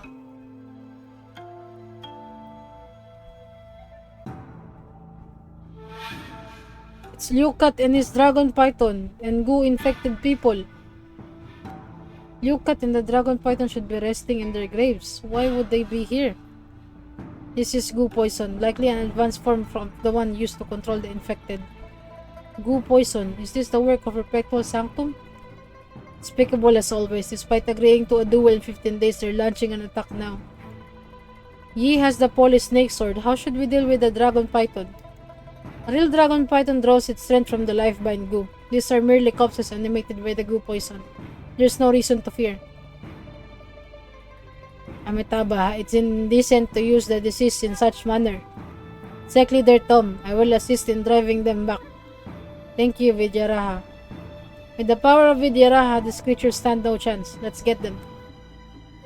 Speaker 1: It's Liu Kat and his dragon python and Gu infected people. Liu Kat and the dragon python should be resting in their graves. Why would they be here? This is Gu poison, likely an advanced form from the one used to control the infected. Gu poison, is this the work of Perpetual Sanctum? Despicable as always, despite agreeing to a duel in 15 days, they're launching an attack now. Yi has the polished snake sword. How should we deal with the dragon python? A real dragon python draws its strength from the life-bind goo. These are merely corpses animated by the goo poison. There's no reason to fear. Amitabha, it's indecent to use the deceased in such manner. Exactly their Tom. I will assist in driving them back. Thank you, Vidyaraha. With the power of Vidyaraha, these creatures stand no chance. Let's get them.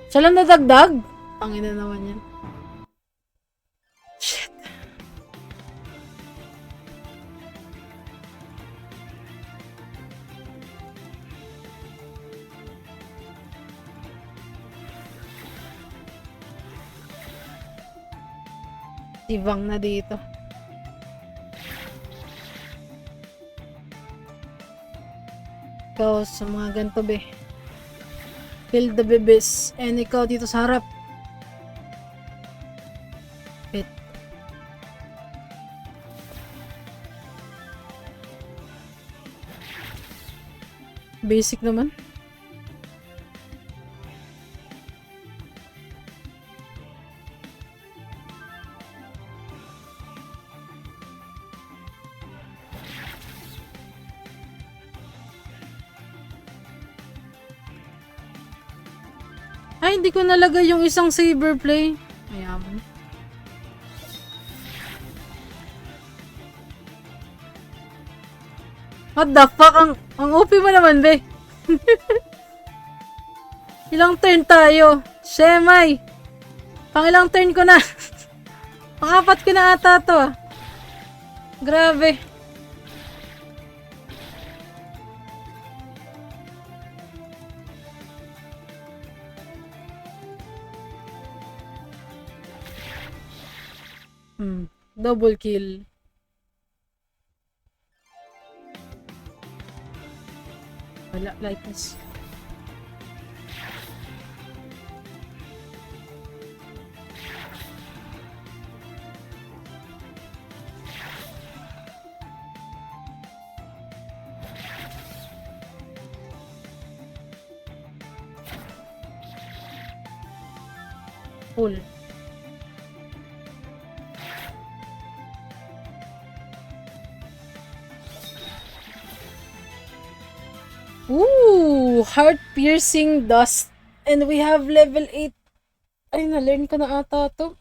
Speaker 1: Siya lang nadagdag? Pangina naman yan. Shit. Tivang na dito. Ikaw sa mga ganito be. Kill the babies. And ikaw dito sa harap. Wait. Basic naman. Ay, hindi ko nalagay yung isang saber play. Mayaman. What the fuck? Ang OP mo naman, be. Ilang turn tayo? Shemay. Pang ilang turn ko na. Pang-apat ko na ata to. Grabe. Double kill. Wala, lightness. Full. Ooh, heart-piercing dust. And we have level 8. Ay, na-learn ko na ata to.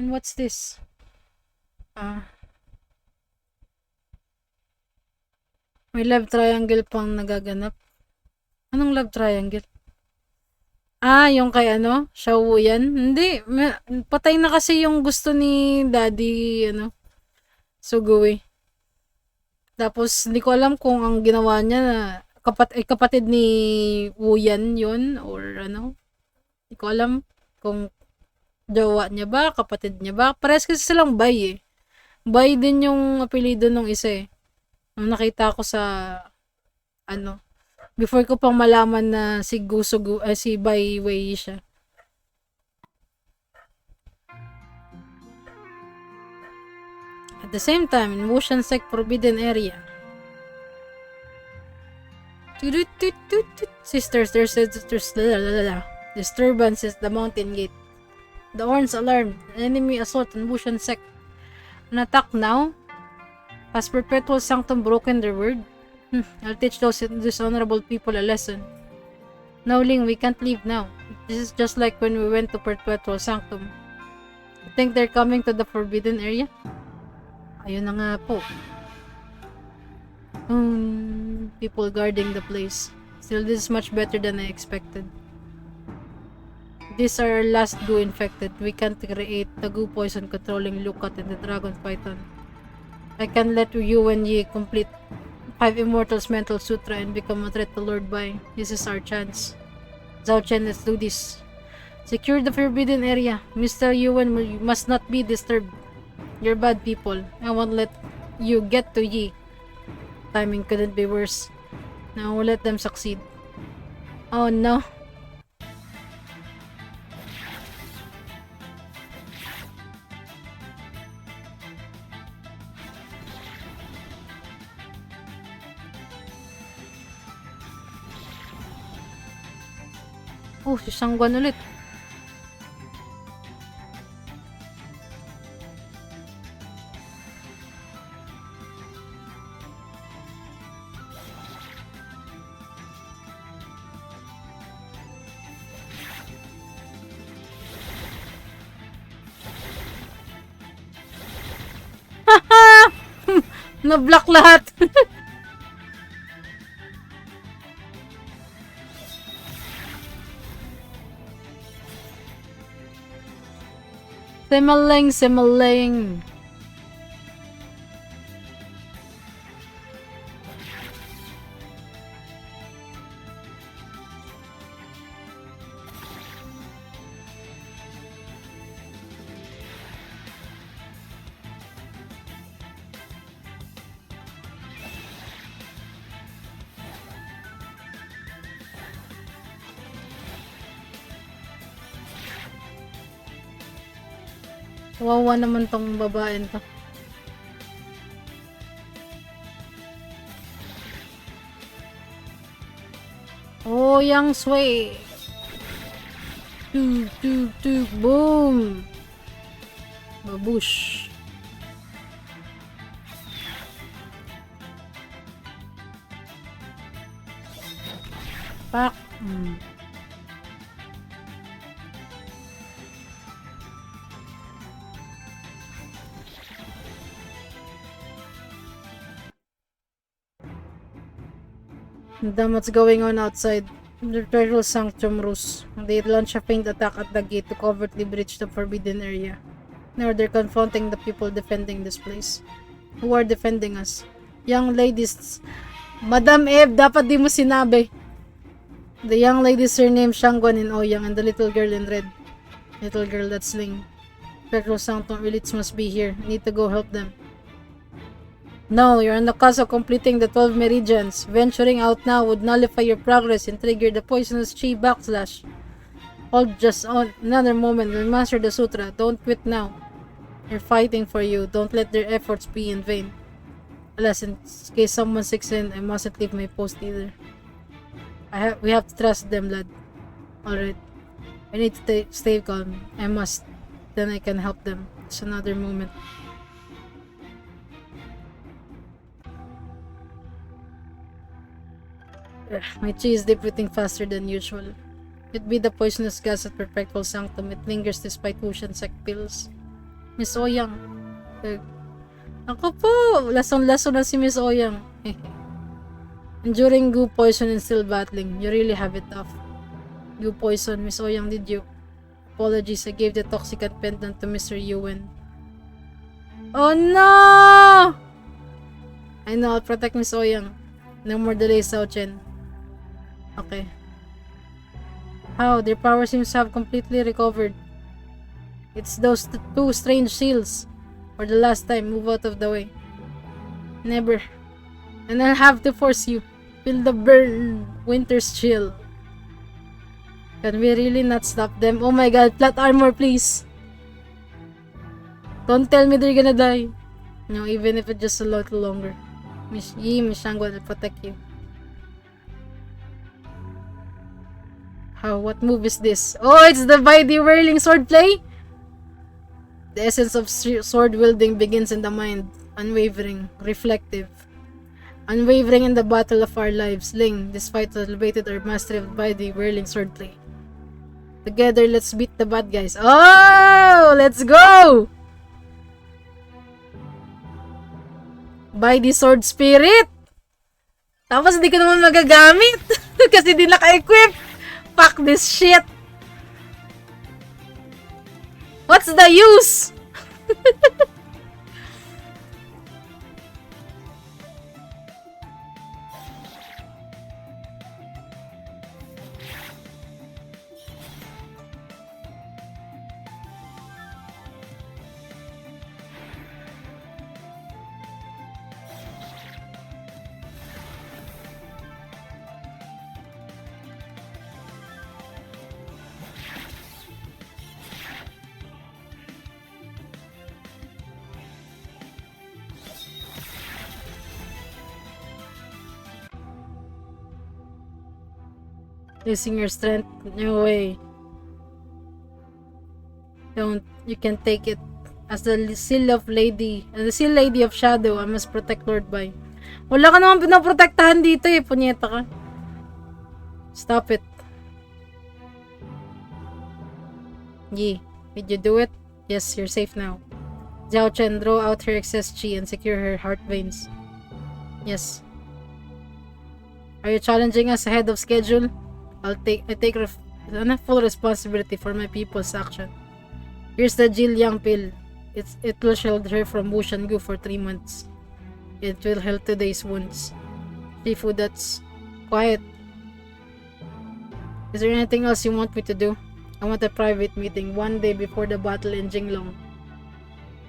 Speaker 1: And what's this? May love triangle pang nagaganap. Anong love triangle? Yung kay ano? Xiao yan? Hindi. Patay na kasi yung gusto ni daddy, Sugui. Tapos, hindi ko alam kung ang ginawa niya na kapatid ni Wuyan yun or ano. Hindi ko alam kung jowa niya ba, kapatid niya ba. Parehas kasi silang Bai eh. Bai din yung apelido nung isa eh. Nung nakita ko sa before ko pang malaman na si si Bai Wei siya. At the same time, in motion sec forbidden area. Sisters, there's disturbance at the mountain gate. The horns alarm. Enemy assault on motion sec. An attack now? Has perpetual sanctum broken their word? I'll teach those dishonorable people a lesson. No, Ling, we can't leave now. This is just like when we went to perpetual sanctum. You think they're coming to the forbidden area? Ayun na nga po. People guarding the place. Still, this is much better than I expected. These are our last goo infected. We can't create the goo poison controlling Lukat and the dragon python. I can let you and Yi complete 5 Immortals Mental Sutra and become a threat to Lord Bai. This is our chance. Zhao Chen, let's do this. Secure the forbidden area. Mr. Yuan must not be disturbed. You're bad people. I won't let you get to Yi. Timing couldn't be worse. Now we'll let them succeed. Oh no. Oh, si Shangguan ulit. Na-block lahat. Simaling, simaling. Wawa naman tong babaeng to. Oh, yang sway. Boom. Babush. Pak. Damn, what's going on outside? The turtle sanctum ruse. They launch a faint attack at the gate to covertly breach the forbidden area. Now they're confronting the people defending this place. Who are defending us? Young ladies. Madam Eve, dapat di mo sinabi. The young ladies are named Shangguan and Ouyang and the little girl in red. Little girl, that's Ling. Turtle sanctum elites must be here. I need to go help them. No, you're on the cusp of completing the 12 meridians. Venturing out now would nullify your progress and trigger the poisonous chi backslash. Hold just on another moment and master the sutra. Don't quit now. They're fighting for you. Don't let their efforts be in vain. Alas, in case someone sticks in, I mustn't leave my post either. We have to trust them, lad. Alright. I need to stay calm. I must. Then I can help them. Just another moment. My chi is depleting faster than usual. It be the poisonous gas at perpetual sanctum. It lingers despite ocean sec pills. Miss Ouyang. Ako po! Lasong-laso na si Miss Ouyang. Enduring goo poison and still battling. You really have it tough. Goo poison, Miss Ouyang, did you? Apologies, I gave the toxicant pendant to Mr. Yuan. Oh no! I know, I'll protect Miss Ouyang. No more delays, Zhao Chen. Okay. How? Their power seems to have completely recovered. It's those two strange seals. For the last time, move out of the way. Never. And I'll have to force you. Feel the burn. Winter's chill. Can we really not stop them? Oh my god, plot armor please. Don't tell me they're gonna die. No, even if it's just a little longer. Miss Shangguan will protect you. How? What move is this? Oh, it's the by the whirling swordplay? The essence of sword wielding begins in the mind. Unwavering, reflective. Unwavering in the battle of our lives. Ling, this fight elevated our mastery by the whirling swordplay. Together, let's beat the bad guys. Oh! Let's go! By the sword spirit! Tapos hindi ko naman magagamit. Kasi di naka-equip. Fuck this shit. What's the use? Losing your strength? No way. Don't. You can take it. As the seal lady of shadow, I must protect Lord Bai. Wala ka naman pinaprotektahan dito eh. Punyeta ka. Stop it. Yi, did you do it? Yes, you're safe now. Zhao Chen, draw out her excess chi and secure her heart veins. Yes. Are you challenging us ahead of schedule? I take full responsibility for my people's action. Here's the Jil Yang pill. It will shield her from Wu Shangu for 3 months. It will heal today's wounds. Shifu, that's quiet. Is there anything else you want me to do? I want a private meeting 1 day before the battle in Jinglong.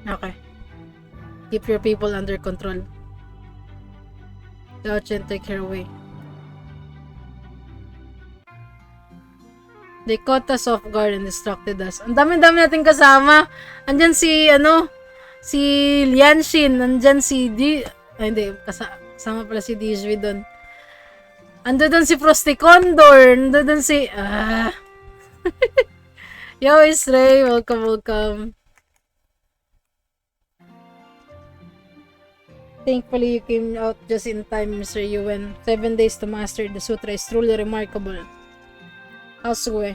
Speaker 1: Okay. Keep your people under control. Zhao Chen, take her away. They caught us off guard and distracted us. Ang dami-dami natin kasama. Andyan si, si Lianshin. Andyan si hindi, kasama pala si Dijwi doon. Ando doon si Frosty Condor. Ando doon si, Yo, Israel. Welcome, welcome. Thankfully, you came out just in time, Mr. Yuen. 7 days to master the sutra is truly remarkable. Elsewhere.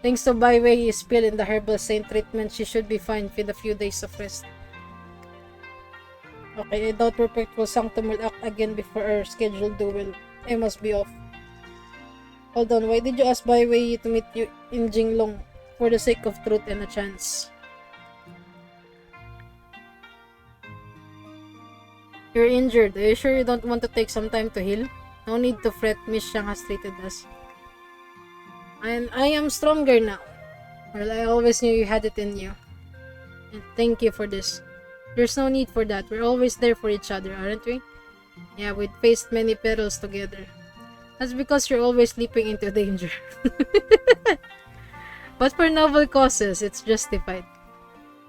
Speaker 1: Thanks to Bai Wei is pill in the herbal saint treatment, she should be fine with a few days of rest. Okay, I doubt Perpetual Sanctum will act again before our scheduled duel. I must be off. Hold on, why did you ask Bai Wei to meet you in Jinglong? For the sake of truth and a chance. You're injured. Are you sure you don't want to take some time to heal? No need to fret, Miss Xiang has treated us. And I am stronger now. Well, I always knew you had it in you. And thank you for this. There's no need for that. We're always there for each other, aren't we? Yeah, we've faced many perils together. That's because you're always leaping into danger. But for noble causes, it's justified.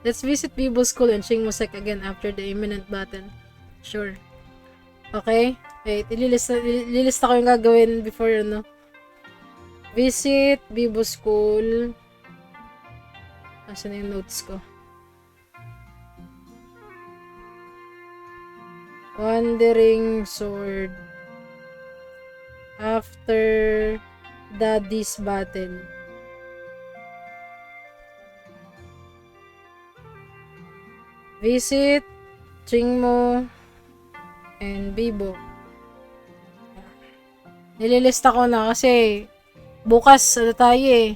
Speaker 1: Let's visit Bibo School and Shingmusek again after the imminent battle. Sure. Okay? Wait, ililista ko yung gagawin before, Visit Bibo School. Asan na yung notes ko? Wandering Sword. After Daddy's battle. Visit Chingmo and Bibo. Nililista ko na kasi bukas tayo eh.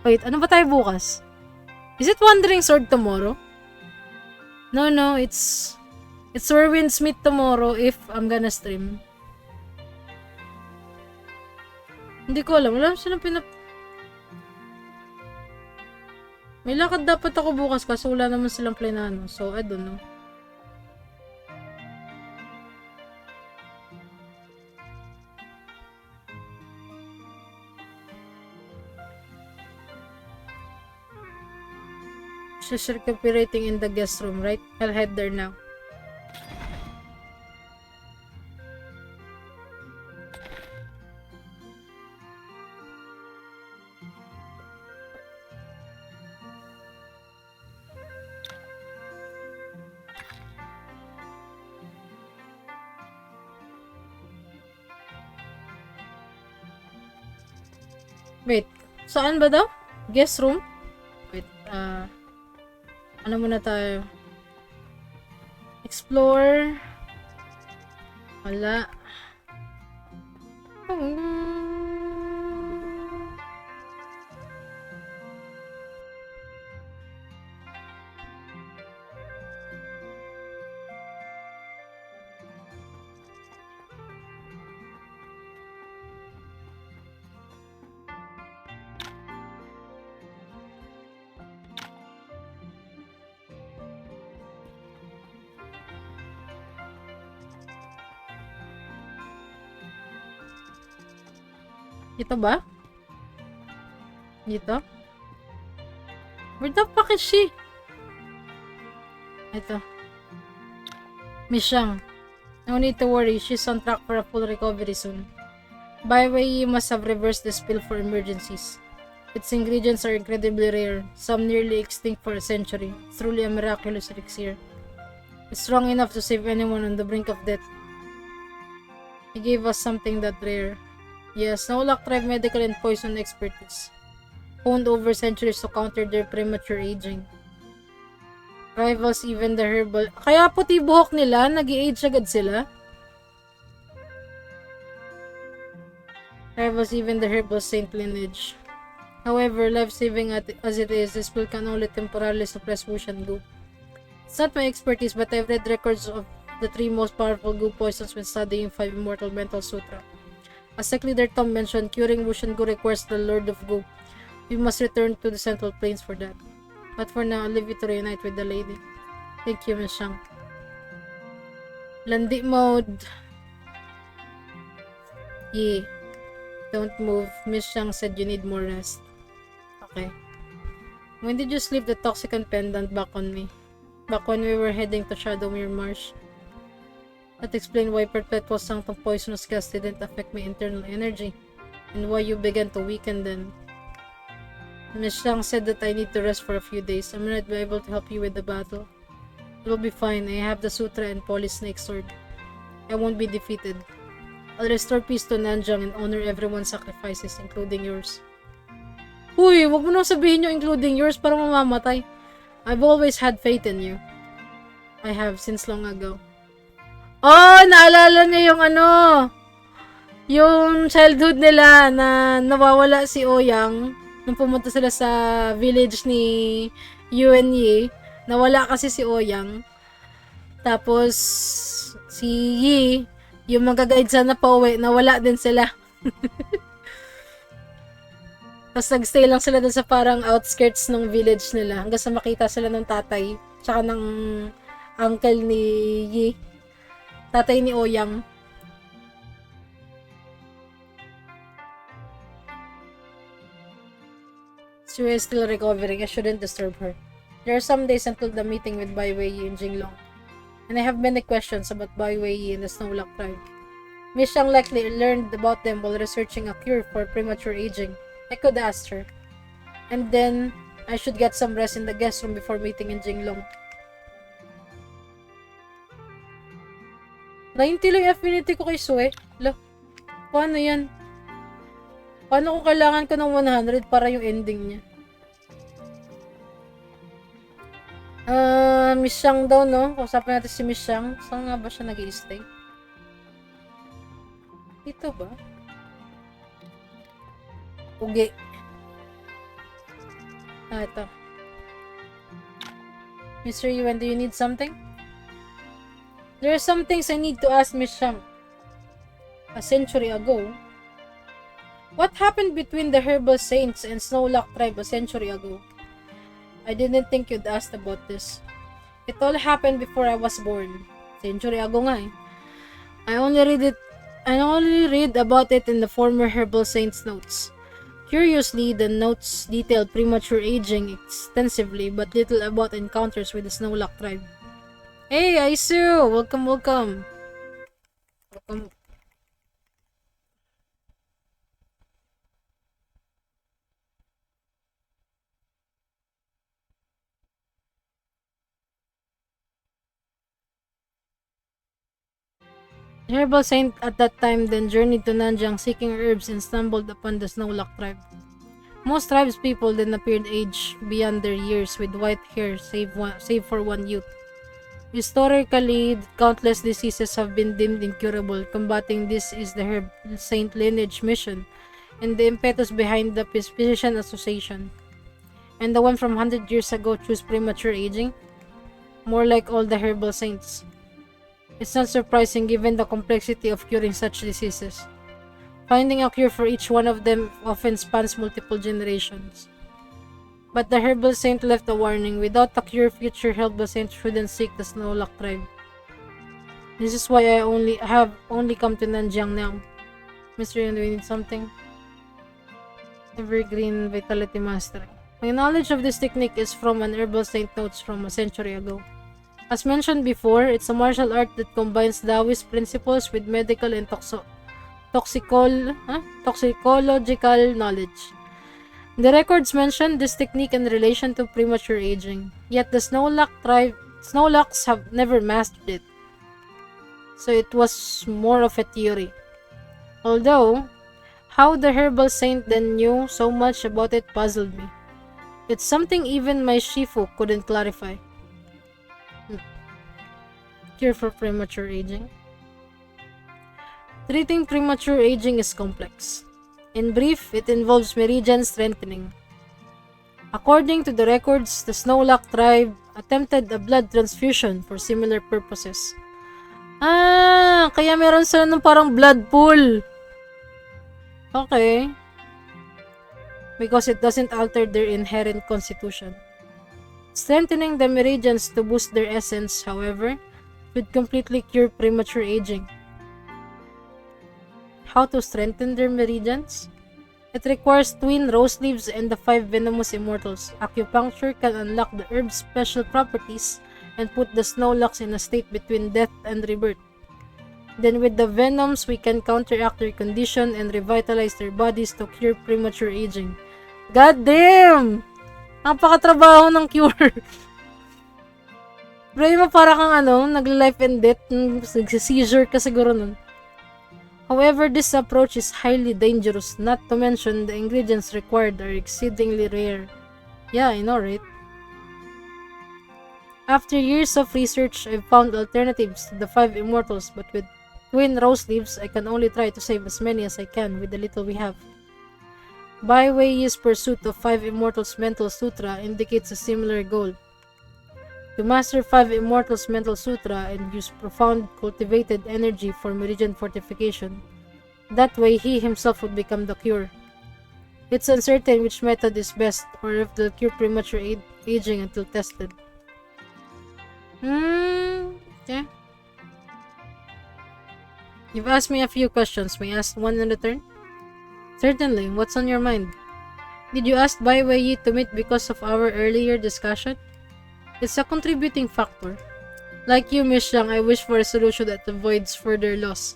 Speaker 1: Wait, ano ba tayo bukas? Is it Wandering Sword tomorrow? No, it's Whirlwind's Meet tomorrow if I'm gonna stream. Hindi ko alam. Wala siya may lakad dapat ako bukas kasi wala naman silang planano. So, I don't know. She's recuperating in the guest room, right? I'll head there now. Wait, saan ba daw? Guest room? Wait, ano muna tayo? Explore. Wala. Ito ba? Dito? Where the fuck is she? Ito. Miss Shang. No need to worry. She's on track for a full recovery soon. By the way, you must have reversed the spill for emergencies. Its ingredients are incredibly rare, some nearly extinct for a century. It's truly a miraculous elixir. It's strong enough to save anyone on the brink of death. He gave us something that rare. Yes, Nolak tribe medical and poison expertise, honed over centuries to counter their premature aging. Rivals even the herbal... Kaya puti buhok nila, nag-i-age agad sila. Rivals even the herbal saint lineage. However, life-saving as it is, this pill can only temporarily suppress Wush and Gu. It's not my expertise, but I've read records of the 3 most powerful Gu poisons when studying 5 Immortal Mental Sutra. As Sec Leader Tom mentioned, curing Wush and Gu requires the Lord of Gu. We must return to the Central Plains for that. But for now, I'll leave you to reunite with the lady. Thank you, Miss Shang. Landi mode. Yeah. Don't move. Miss Shang said you need more rest. Okay. When did you sleep the toxicant pendant back on me? Back when we were heading to Shadowmere Marsh. That explained why Perpetual Sanctum poisonous gas didn't affect my internal energy, and why you began to weaken then. Miss Shang said that I need to rest for a few days. I might be able to help you with the battle. It will be fine. I have the Sutra and Polysnake Sword. I won't be defeated. I'll restore peace to Nanjiang and honor everyone's sacrifices, including yours. Uy, wag mo nang sabihin yung including yours para mamamatay. I've always had faith in you. I have, since long ago. Oh, naalala niya yung yung childhood nila na nawawala si Ouyang nung pumunta sila sa village ni Yuan-Yi. Nawala kasi si Ouyang. Tapos, si Yi, yung mag-guide sana pa uwi, nawala din sila. Tapos nagstay lang sila dun sa parang outskirts ng village nila hanggang sa makita sila ng tatay tsaka ng uncle ni Yi. Tatay ni Ouyang. She is still recovering. I shouldn't disturb her. There are some days until the meeting with Bai Weiyi and Jinglong, and I have many questions about Bai Weiyi and the Snowlock tribe. Miss Shang likely learned about them while researching a cure for premature aging. I could ask her. And then, I should get some rest in the guest room before meeting in Jinglong. 90 lang yung affinity ko kay Sue. Lo, paano yan? Paano kung kailangan ko ng 100 para yung ending niya? Miss Shang daw, no? Kausapin natin si Miss Shang. Saan nga ba siya nag-i-stay? Dito ba? Ugi. Ito. Mr. Yuan, do you need something? There are some things I need to ask Miss Shang. A century ago, what happened between the Herbal Saints and Snowlock tribe a century ago? I didn't think you'd asked about this. It all happened before I was born. Century ago nga eh. I only read about it in the former Herbal Saints notes. Curiously, the notes detailed premature aging extensively, but little about encounters with the Snowlock tribe. Hey, Aisu! Welcome, welcome. Welcome. The Herbal Saint at that time then journeyed to Nanjiang seeking herbs and stumbled upon the Snowlock tribe. Most tribes people then appeared aged beyond their years with white hair save for one youth. Historically, countless diseases have been deemed incurable. Combating this is the herb saint lineage mission and the impetus behind the physician association. And the one from 100 years ago chose premature aging? More like all the herbal saints. It's not surprising given the complexity of curing such diseases. Finding a cure for each one of them often spans multiple generations. But the herbal saint left a warning. Without a cure, future herbal saints shouldn't seek the Snowlock tribe. This is why I have only come to Nanjiang now. Mr. Yun, do we need something? Evergreen Vitality Mastery. My knowledge of this technique is from an herbal saint notes from a century ago. As mentioned before, it's a martial art that combines Taoist principles with medical and toxicological knowledge. The records mention this technique in relation to premature aging, yet the Snowlocks have never mastered it. So it was more of a theory. Although, how the herbal saint then knew so much about it puzzled me. It's something even my Shifu couldn't clarify. Cure for premature aging. Treating premature aging is complex. In brief, it involves meridian strengthening. According to the records, the Snowlock tribe attempted a blood transfusion for similar purposes. Kaya meron sila ng parang blood pool. Okay. Because it doesn't alter their inherent constitution. Strengthening the meridians to boost their essence, however, would completely cure premature aging. How to strengthen their meridians? It requires twin rose leaves and the 5 venomous immortals. Acupuncture can unlock the herb's special properties and put the Snowlocks in a state between death and rebirth. Then with the venoms, we can counteract their condition and revitalize their bodies to cure premature aging. God damn! Napakatrabaho ng cure. Bro, mo para kang nag-life and death, nag-seizure ka siguro nun. However, this approach is highly dangerous, not to mention the ingredients required are exceedingly rare. Yeah, I know, right? After years of research, I've found alternatives to the 5 immortals, but with twin rose leaves, I can only try to save as many as I can with the little we have. Bai Wei's pursuit of 5 immortals mental sutra indicates a similar goal. To master 5 immortals mental sutra and use profound cultivated energy for meridian fortification. That way, he himself would become the cure. It's uncertain which method is best or if they'll cure premature aging until tested. Okay. You've asked me a few questions. May I ask one in return? Certainly. What's on your mind? Did you ask Bai Wei to meet because of our earlier discussion? It's a contributing factor. Like you, Miss Zhang, I wish for a solution that avoids further loss.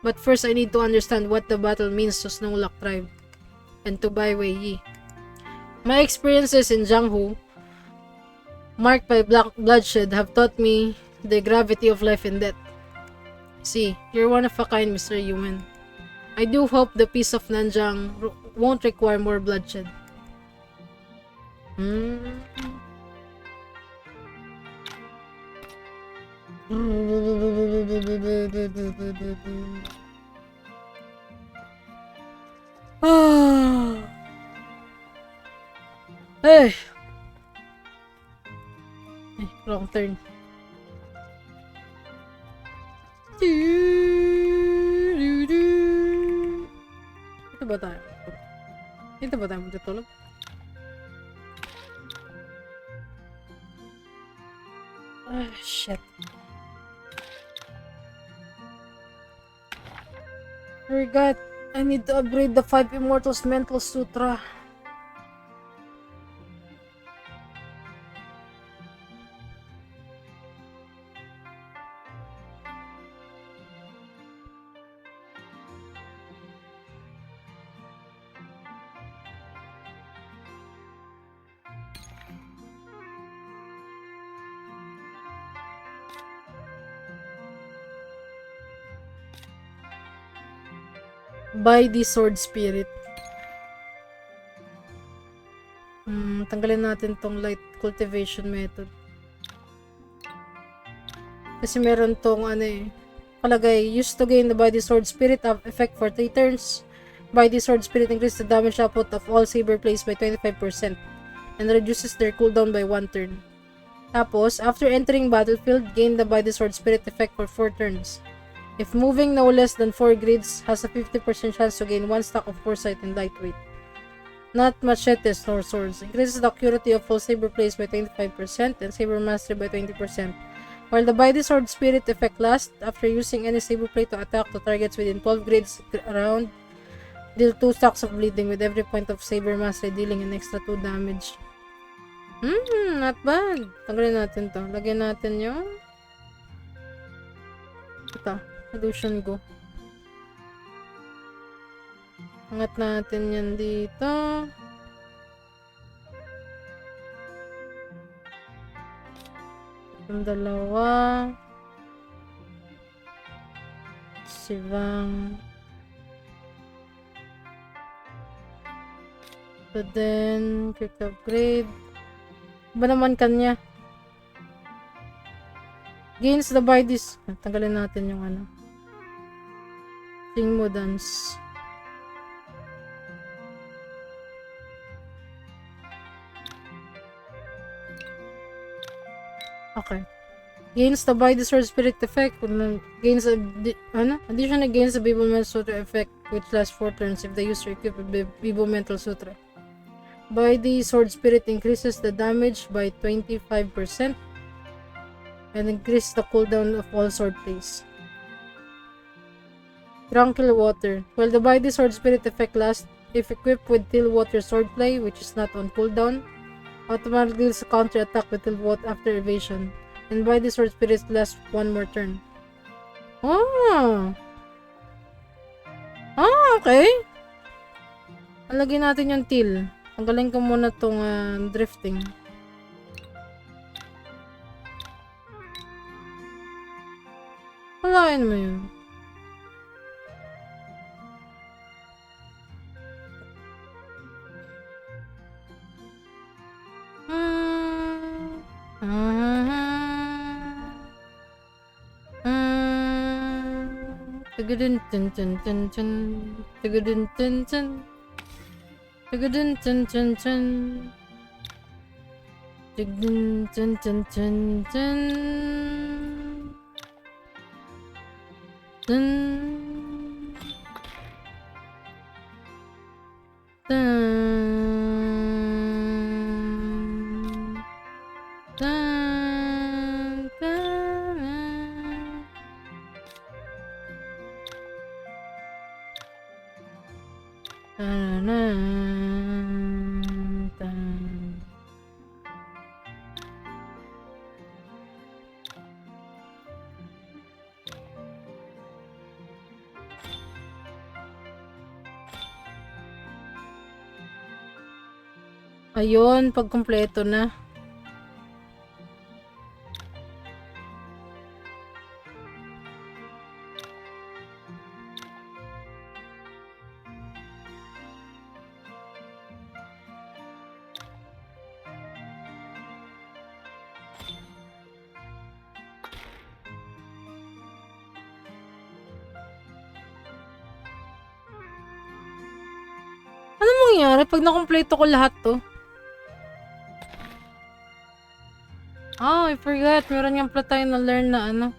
Speaker 1: But first, I need to understand what the battle means to Snowlock tribe and to Bai Wei. My experiences in Jianghu, marked by bloodshed, have taught me the gravity of life and death. See, you're one of a kind, Mr. Yuan. I do hope the peace of Nanjiang won't require more bloodshed. Hey! Wrong turn. Ito ba tayo? Ito ba tayo matutulog? Shit. Forgot. I need to upgrade the 5 Immortals Mental Sutra. By the Sword Spirit. Tanggalin natin tong light cultivation method. Kasi meron tong palagay, used to gain the body sword spirit effect for 3 turns. Body sword spirit increases the damage output of all saber plays by 25% and reduces their cooldown by 1 turn. Tapos, after entering battlefield, gain the body sword spirit effect for 4 turns. If moving no less than 4 grids, has a 50% chance to gain 1 stack of foresight and lightweight. Not machetes nor swords. Increases the accuracy of all saber plays by 25% and saber mastery by 20%. While the body sword spirit effect lasts, after using any saber blade to attack the targets within 12 grids around, deal 2 stacks of bleeding with every point of saber mastery, dealing an extra 2 damage. Not bad. Tanggalin natin to. Lagyan natin yung ito, illusion go. Angat natin yan dito. Itong dalawa. Sivang. So then, quick upgrade. Ba naman kanya? Gains the bodies. Tanggalin natin yung Sing mo dance. Okay. Gains the body sword spirit effect. Gains additionally gains the Bible Mental Sutra effect, which lasts 4 turns if the user equips the Bible Mental Sutra. Body sword spirit increases the damage by 25% and increases the cooldown of all sword plays. Tranquil water. While the body sword spirit effect lasts, if equipped with Till Water swordplay, which is not on cooldown, automatically deals a counter attack with Till Water after evasion. And body sword spirit lasts 1 more turn. Okay. Alagyan natin yung Till. Tanggalin ko muna tong drifting. Walain mo yun. Tagadun tun tun tun tun. Tagadun tun tun. Tagadun tun tun tun. Tagadun tun tun tun tun. Dun. Dun. Dun. Dun. Dun. Dun. Ayun, pag kumpleto na. Ano mangyayari pag nakumpleto ko lahat to? Oh, I forgot. Meron nga pala tayo na learn na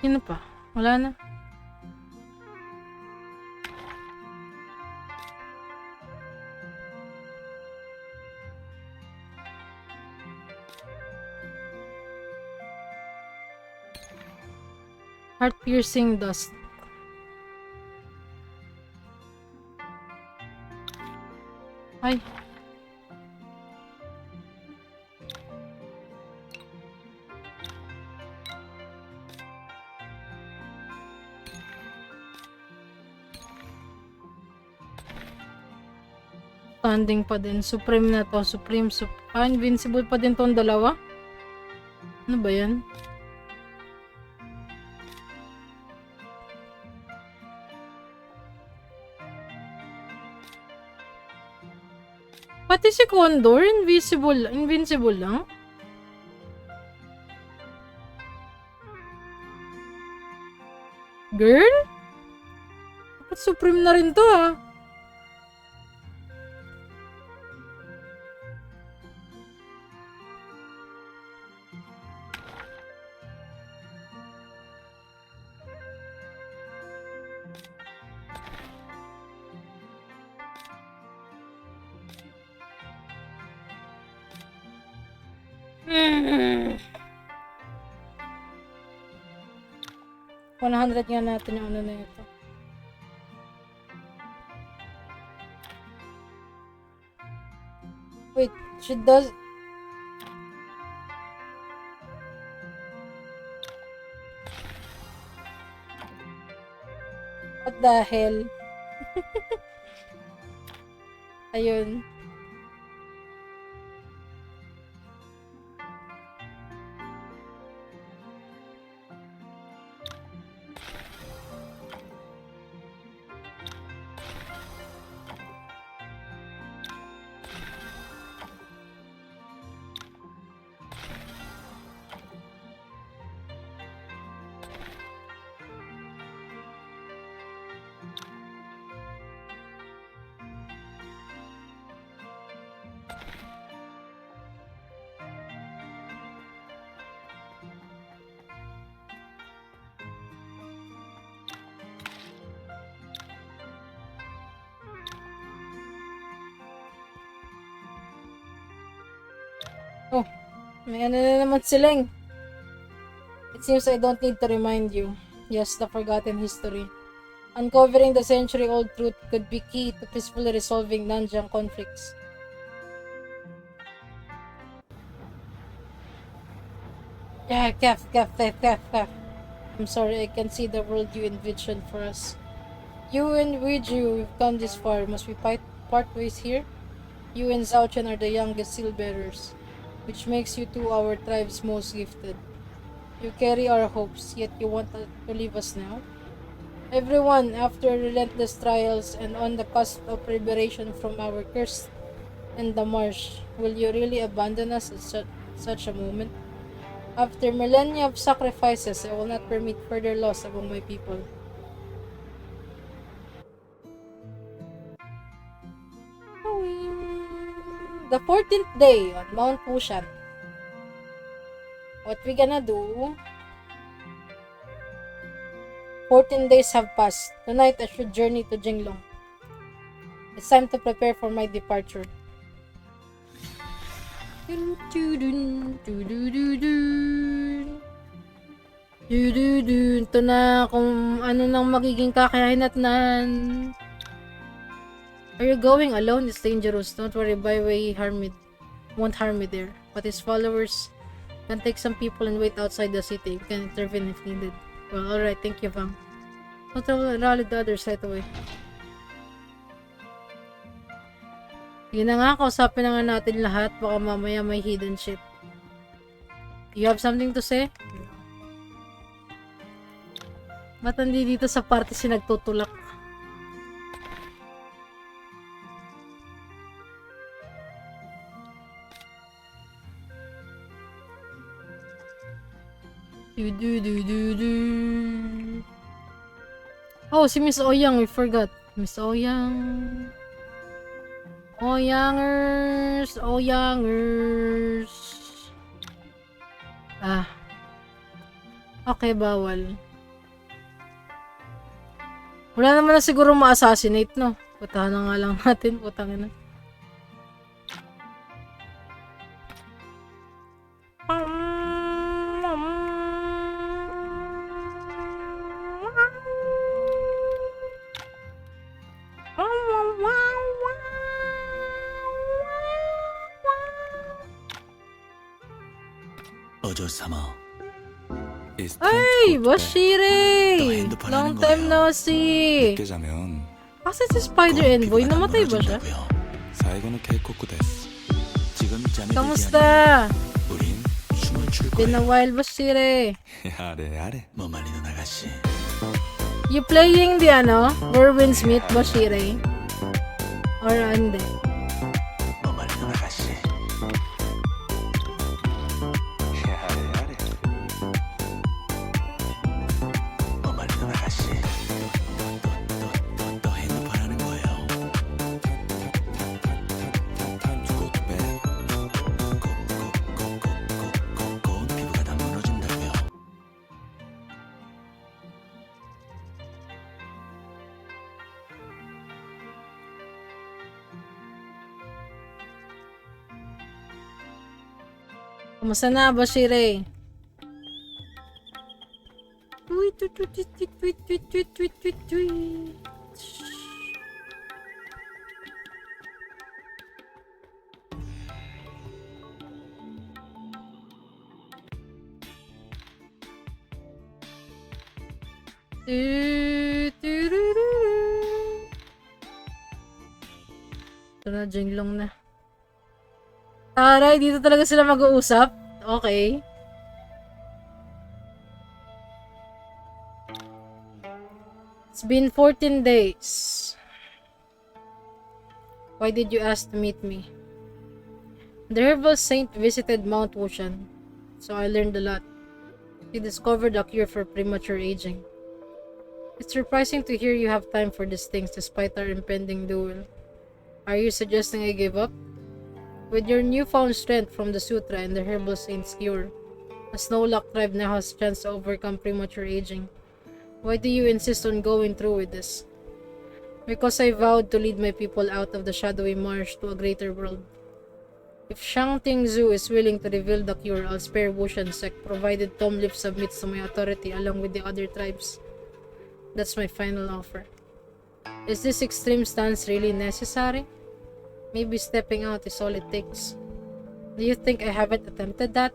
Speaker 1: Sino pa? Wala na. Heart-piercing dust. Ay. expanding pa din. Supreme na to. Invincible pa din tong dalawa? Ano ba yan? Pati si Condor, invincible lang? Girl? Dapat supreme na rin to ah. Mm. 100 nga natin yung ano na ito. Wait, she does... What the hell? Ayun. Oh, may ano na naman silang. It seems I don't need to remind you. Yes, the forgotten history. Uncovering the century-old truth could be key to peacefully resolving Nanjiang conflicts. Yeah, Kef. I'm sorry, I can't see the world you envisioned for us. You and Weiju, we've come this far. Must we part ways here? You and Zhaochen are the youngest seal-bearers, which makes you two our tribe's most gifted. You carry our hopes, yet you want to leave us now? Everyone, after relentless trials and on the cusp of liberation from our curse and the marsh, will you really abandon us at such a moment? After millennia of sacrifices, I will not permit further loss among my people. The 14th day on Mount Wushan. What we gonna do? 14 days have passed. Tonight I should journey to Jinglong. It's time to prepare for my departure. Ito na kung ano nang magiging kakayahin natin. Are you going alone? It's dangerous. Don't worry, Byway won't harm me there. But his followers can take some people and wait outside the city. You can intervene if needed. Well, alright. Thank you, Vam. Don't rally the others right away. Yun na nga, kausapin na nga natin lahat. Baka mamaya may hidden shit. You have something to say? Ba't hindi dito sa party si nagtutulak? Oh, si Miss Oyang, we forgot. Miss Oyang. Oyangers. Ah. Okay, bawal. Wala naman na siguro ma-assassinate, no? Putahan na nga lang natin. Putangin na. Ay, Bashire! Long time no see! Kasi si Spider Envoy, namatay ba siya? Kamusta? Been a while, Bashire. You playing the Whirlwindsmith, Bashire? Or hindi? Kumusta na, Bashire? Tweet, tweet, tweet, tweet, tweet, tweet, tweet, tweet, tweet, tweet. Ito na, jinglong na. Taray, dito talaga sila mag-uusap? Okay. It's been 14 days. Why did you ask to meet me? The herbal saint visited Mount Ocean, so I learned a lot. He discovered a cure for premature aging. It's surprising to hear you have time for these things despite our impending duel. Are you suggesting I give up? With your newfound strength from the sutra and the herbal saint's cure, the Snowlock tribe now has a chance to overcome premature aging. Why do you insist on going through with this? Because I vowed to lead my people out of the shadowy marsh to a greater world. If Shang Tingzu is willing to reveal the cure, I'll spare Wushan sect, provided Tom Lip submits to my authority along with the other tribes. That's my final offer. Is this extreme stance really necessary? Maybe stepping out is all it takes. Do you think I haven't attempted that?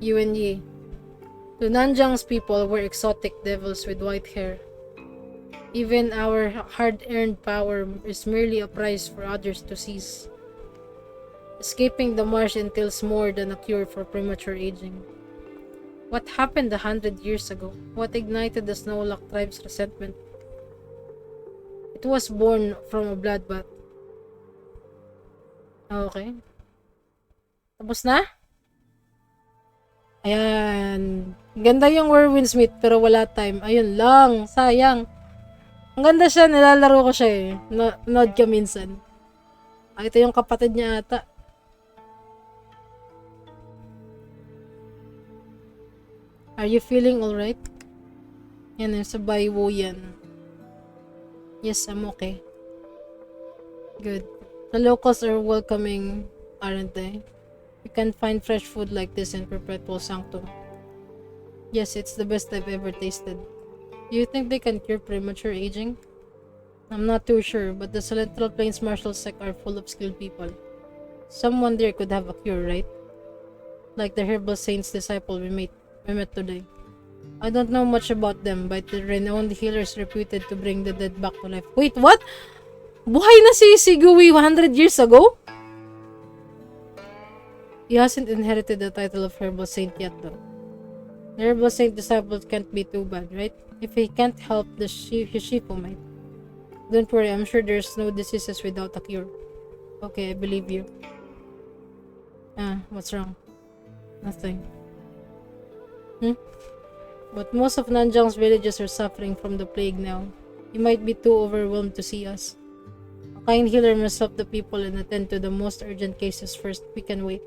Speaker 1: Yuan Yi. To Nanjiang's people, we're exotic devils with white hair. Even our hard-earned power is merely a prize for others to seize. Escaping the marsh entails more than a cure for premature aging. What happened 100 years ago? What ignited the Snowlock tribe's resentment? It was born from a bloodbath. Okay. Tapos na? Ayan. Ganda yung Whirlwindsmith pero wala time. Ayun lang. Sayang. Ang ganda siya. Nilalaro ko siya eh. Nod ka minsan. Ito yung kapatid niya ata. Are you feeling alright? Yan yung sa Baiwo yan. Yes, I'm okay. Good. The locals are welcoming, aren't they? You can find fresh food like this in Perpetual Sanctum. Yes, it's the best I've ever tasted. Do you think they can cure premature aging? I'm not too sure, but the Central Plains Martial Sect are full of skilled people. Someone there could have a cure, right? Like the herbal saint's disciple we met today. I don't know much about them, but the renowned healers reputed to bring the dead back to life. Wait, what? Buhay na si Sigui 100 years ago? He hasn't inherited the title of Herbal Saint yet, though. The Herbal Saint disciple can't be too bad, right? If he can't help, the Hishifu might. Don't worry, I'm sure there's no diseases without a cure. Okay, I believe you. What's wrong? Nothing. But most of Nanjiang's villages are suffering from the plague now. You might be too overwhelmed to see us. A kind healer must help the people and attend to the most urgent cases first. We can wait.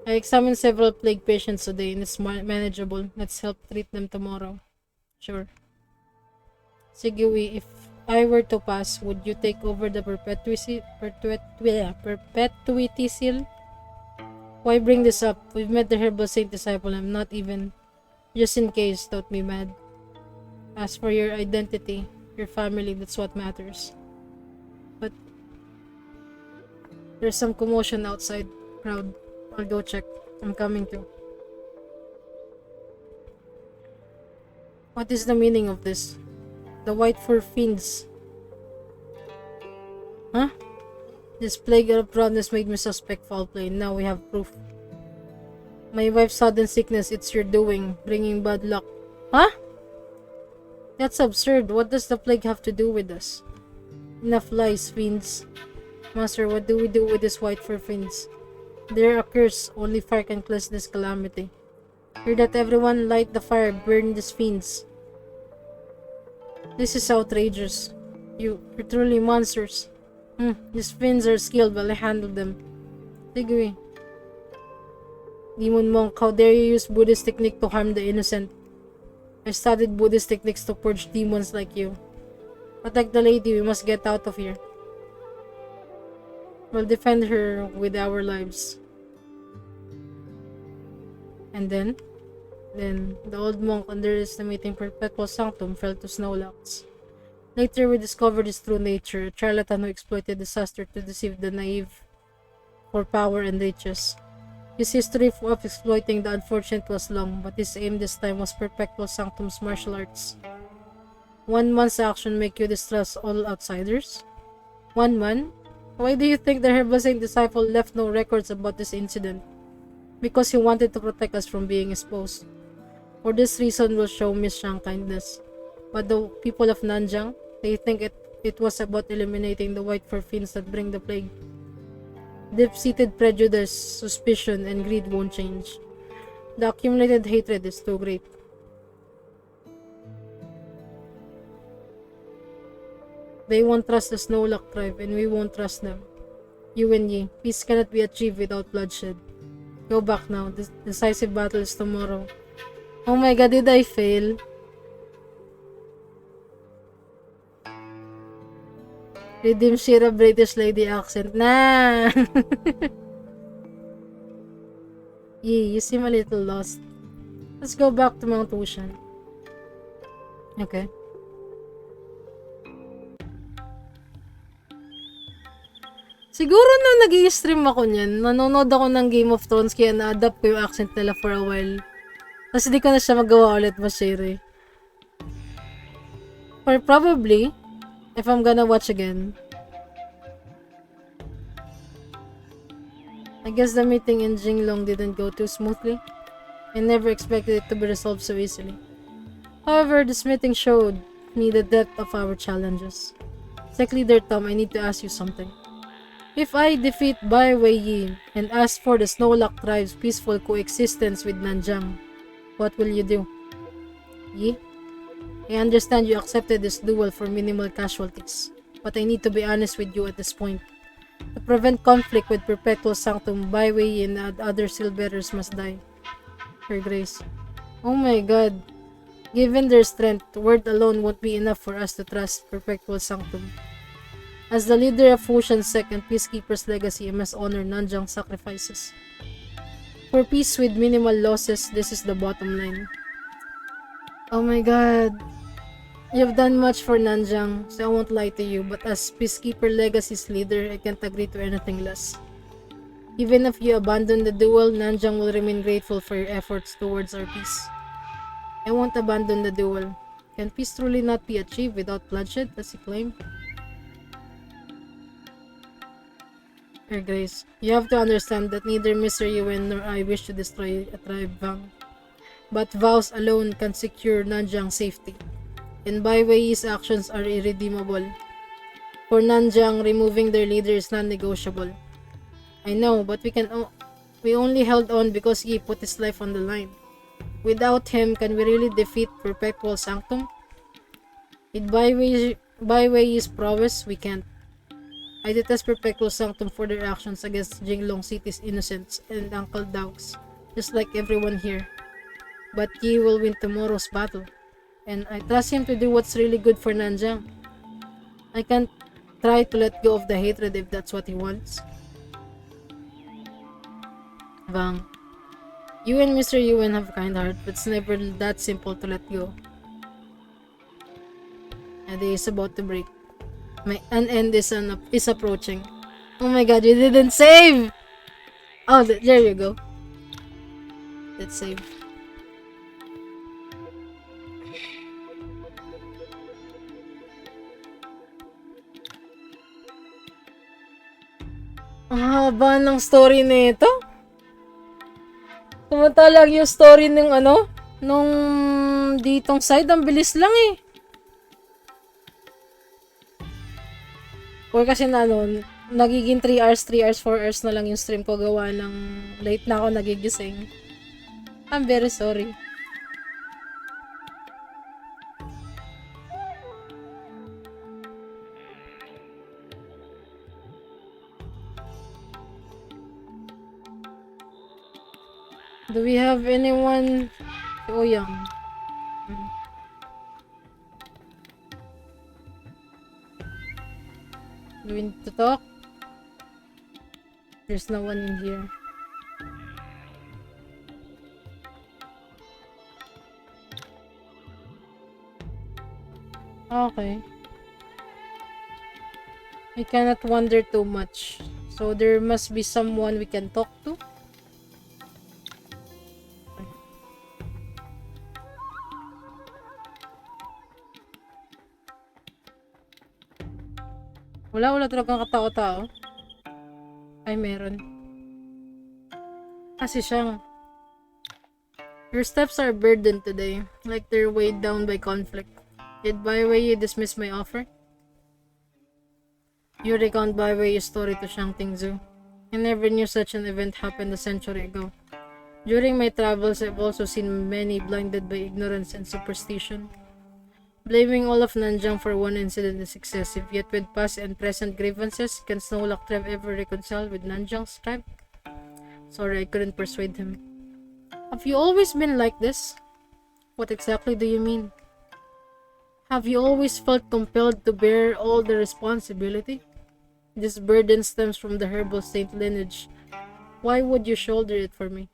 Speaker 1: I examined several plague patients today and it's manageable. Let's help treat them tomorrow. Sure. Sigui, if I were to pass, would you take over the perpetuity seal? Why bring this up? We've met the Herbal Saint disciple. I'm not even... Just in case, don't be mad. As for your identity, your family, that's what matters. But there's some commotion outside. Crowd. I'll go check. I'm coming too. What is the meaning of this? The white fur fiends. This plague of proudness made me suspect foul play. Now we have proof. My wife's sudden sickness, it's your doing, bringing bad luck. Huh? That's absurd. What does the plague have to do with us? Enough lies, fiends. Master, what do we do with these white fur fiends? They're a curse. Only fire can cleanse this calamity. Hear that, everyone, light the fire, burn these fiends. This is outrageous. You're truly monsters. These fiends are skilled, but I handle them. Take away. Demon monk, how dare you use Buddhist technique to harm the innocent? I studied Buddhist techniques to purge demons like you. Protect the lady, we must get out of here. We'll defend her with our lives. And then the old monk, underestimating perpetual sanctum, fell to Snowlocks. Later we discovered his true nature, a charlatan who exploited disaster to deceive the naive for power and riches. His history of exploiting the unfortunate was long, but his aim this time was perpetual sanctum's martial arts. One man's action make you distrust all outsiders? One man? Why do you think the Herbal disciple left no records about this incident? Because he wanted to protect us from being exposed. For this reason, we'll show Miss Shang kindness. But the people of Nanjiang, they think it was about eliminating the white fur fiends that bring the plague. Deep-seated prejudice, suspicion, and greed won't change. The accumulated hatred is too great. They won't trust the Snowlock tribe, and we won't trust them. You and Yi, peace cannot be achieved without bloodshed. Go back now. The decisive battle is tomorrow. Oh my god, did I fail? Redeem Shira British lady accent. Nah! Yi, you seem a little lost. Let's go back to Mount Ocean. Okay. Siguro nung nag-i-stream ako niyan, nanonood ako ng Game of Thrones kaya na-adapt ko yung accent nila for a while. Tapos hindi ko na siya magawa ulit masyari. Or probably, if I'm gonna watch again. I guess the meeting in Jinglong didn't go too smoothly. I never expected it to be resolved so easily. However, this meeting showed me the depth of our challenges. Sec Leader Tom, I need to ask you something. If I defeat Bai Weiyi and ask for the Snowlock tribe's peaceful coexistence with Nanjiang, what will you do? Yi? I understand you accepted this duel for minimal casualties, but I need to be honest with you at this point. To prevent conflict with Perpetual Sanctum, Bai Weiyi and other Sealbearers must die. Your Grace. Oh my god. Given their strength, word alone won't be enough for us to trust Perpetual Sanctum. As the leader of Fushan's second Peacekeeper's legacy, I must honor Nanjiang's sacrifices. For peace with minimal losses, this is the bottom line. Oh my god. You've done much for Nanjiang, so I won't lie to you, but as Peacekeeper Legacy's leader, I can't agree to anything less. Even if you abandon the duel, Nanjiang will remain grateful for your efforts towards our peace. I won't abandon the duel. Can peace truly not be achieved without bloodshed, as he claimed? Your Grace, you have to understand that neither Mr. Yuen nor I wish to destroy a tribe, Vang. But vows alone can secure Nanjiang's safety, and Bai Weiyi's actions are irredeemable. For Nanjiang, removing their leader is non-negotiable. I know, but we only held on because Yi put his life on the line. Without him, can we really defeat Perpetual Sanctum? With Bai Weiyi's prowess, we can't. I detest Perpetual Sanctum for their actions against Jinglong City's innocents and Uncle Dogs, just like everyone here. But Yi will win tomorrow's battle, and I trust him to do what's really good for Nanjiang. I can't try to let go of the hatred if that's what he wants. Vang, you and Mr. Yuen have a kind heart, but it's never that simple to let go. A day is about to break. An end is approaching. Oh my god, you didn't save! Oh, there you go. Let's save. Ang haba ng story nito. Samantalang yung story ng nung ditong side, ang bilis lang eh. Or kasi nagiging 3 hours, 4 hours na lang yung stream ko gawa ng late na ako nagigising. I'm very sorry. Do we have anyone? Oh, young. Do we need to talk? There's no one in here. Okay. I cannot wander too much. So there must be someone we can talk to. Wala talagang katao-tao. Ay, meron. Kasi siyang your steps are burdened today, like they're weighed down by conflict. Did Byway dismiss my offer? You recount Byways story to Shang Tingzu. I never knew such an event happened a century ago. During my travels, I've also seen many blinded by ignorance and superstition. Blaming all of Nanjiang for one incident is excessive, yet with past and present grievances, can Snowlock tribe ever reconcile with Nanjiang's tribe? Sorry, I couldn't persuade him. Have you always been like this? What exactly do you mean? Have you always felt compelled to bear all the responsibility? This burden stems from the herbal saint lineage. Why would you shoulder it for me?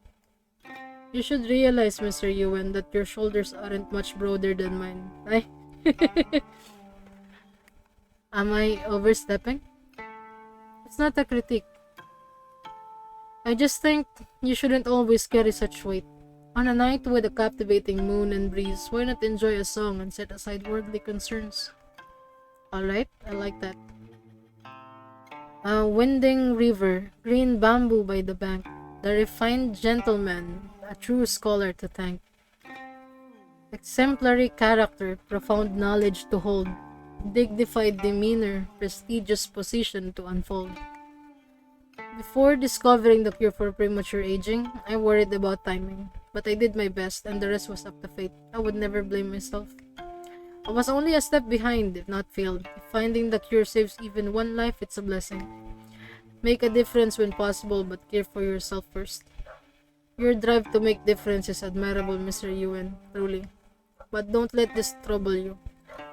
Speaker 1: You should realize, Mr. Yuan, that your shoulders aren't much broader than mine. Am I overstepping? It's not a critique. I just think you shouldn't always carry such weight. On a night with a captivating moon and breeze, why not enjoy a song and set aside worldly concerns? Alright, I like that. A winding river, green bamboo by the bank, the refined gentleman, a true scholar to thank. Exemplary character, profound knowledge to hold, dignified demeanor, prestigious position to unfold. Before discovering the cure for premature aging, I worried about timing, but I did my best and the rest was up to fate. I would never blame myself. I was only a step behind, if not failed. If finding the cure saves even one life, it's a blessing. Make a difference when possible, but care for yourself first. Your drive to make difference is admirable, Mr. Yuan, truly. But don't let this trouble you.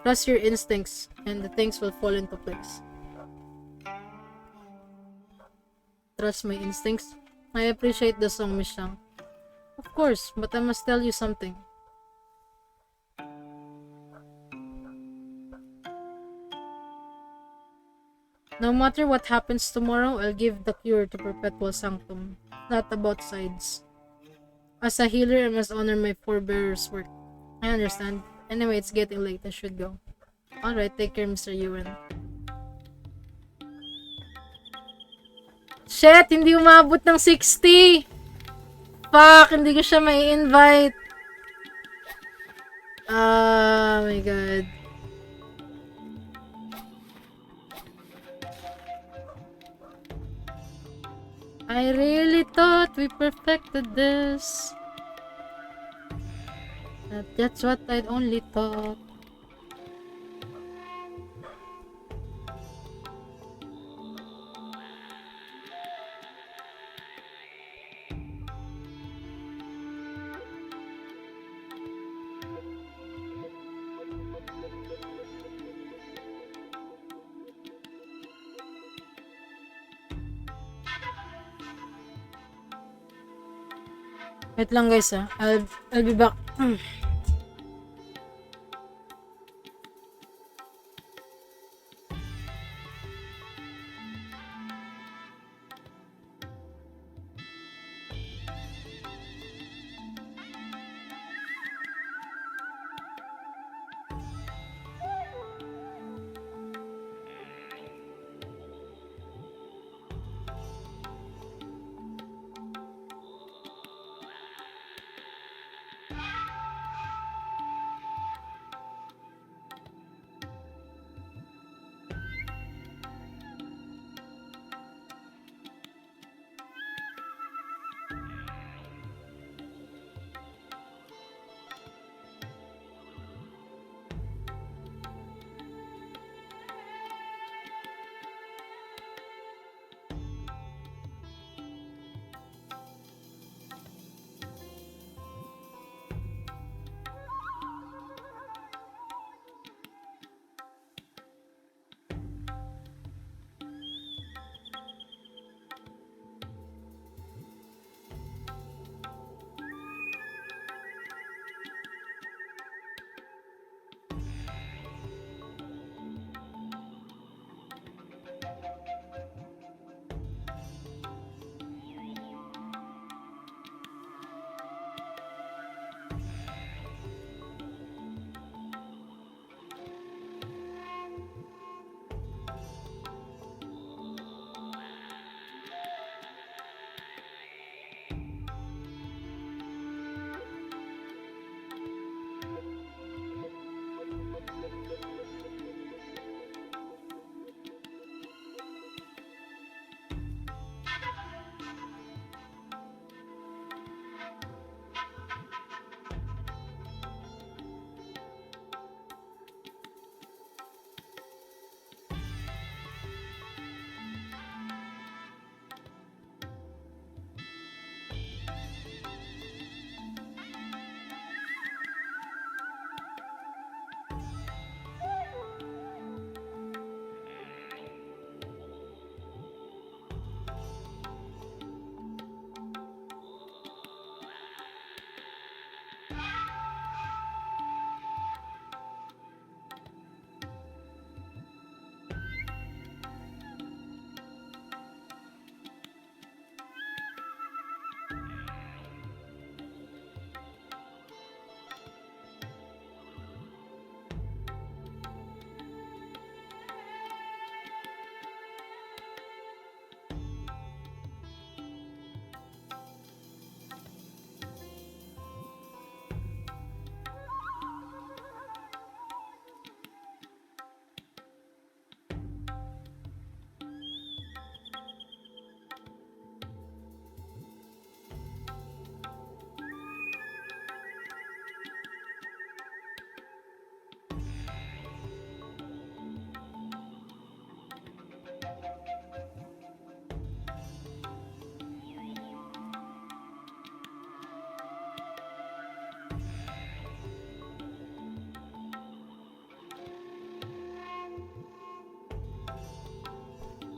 Speaker 1: Trust your instincts, and the things will fall into place. Trust my instincts? I appreciate the song, Miss Shang. Of course, but I must tell you something. No matter what happens tomorrow, I'll give the cure to Perpetual Sanctum. Not about sides. As a healer, I must honor my forebearers' work. I understand. Anyway, it's getting late. I should go. Alright, take care, Mr. Yuan. Shit! Hindi umabot ng 60! Fuck! Hindi ko siya may invite. Ah, my god. I really thought we perfected this. That's what I'd only thought. Wait lang guys I'll be back.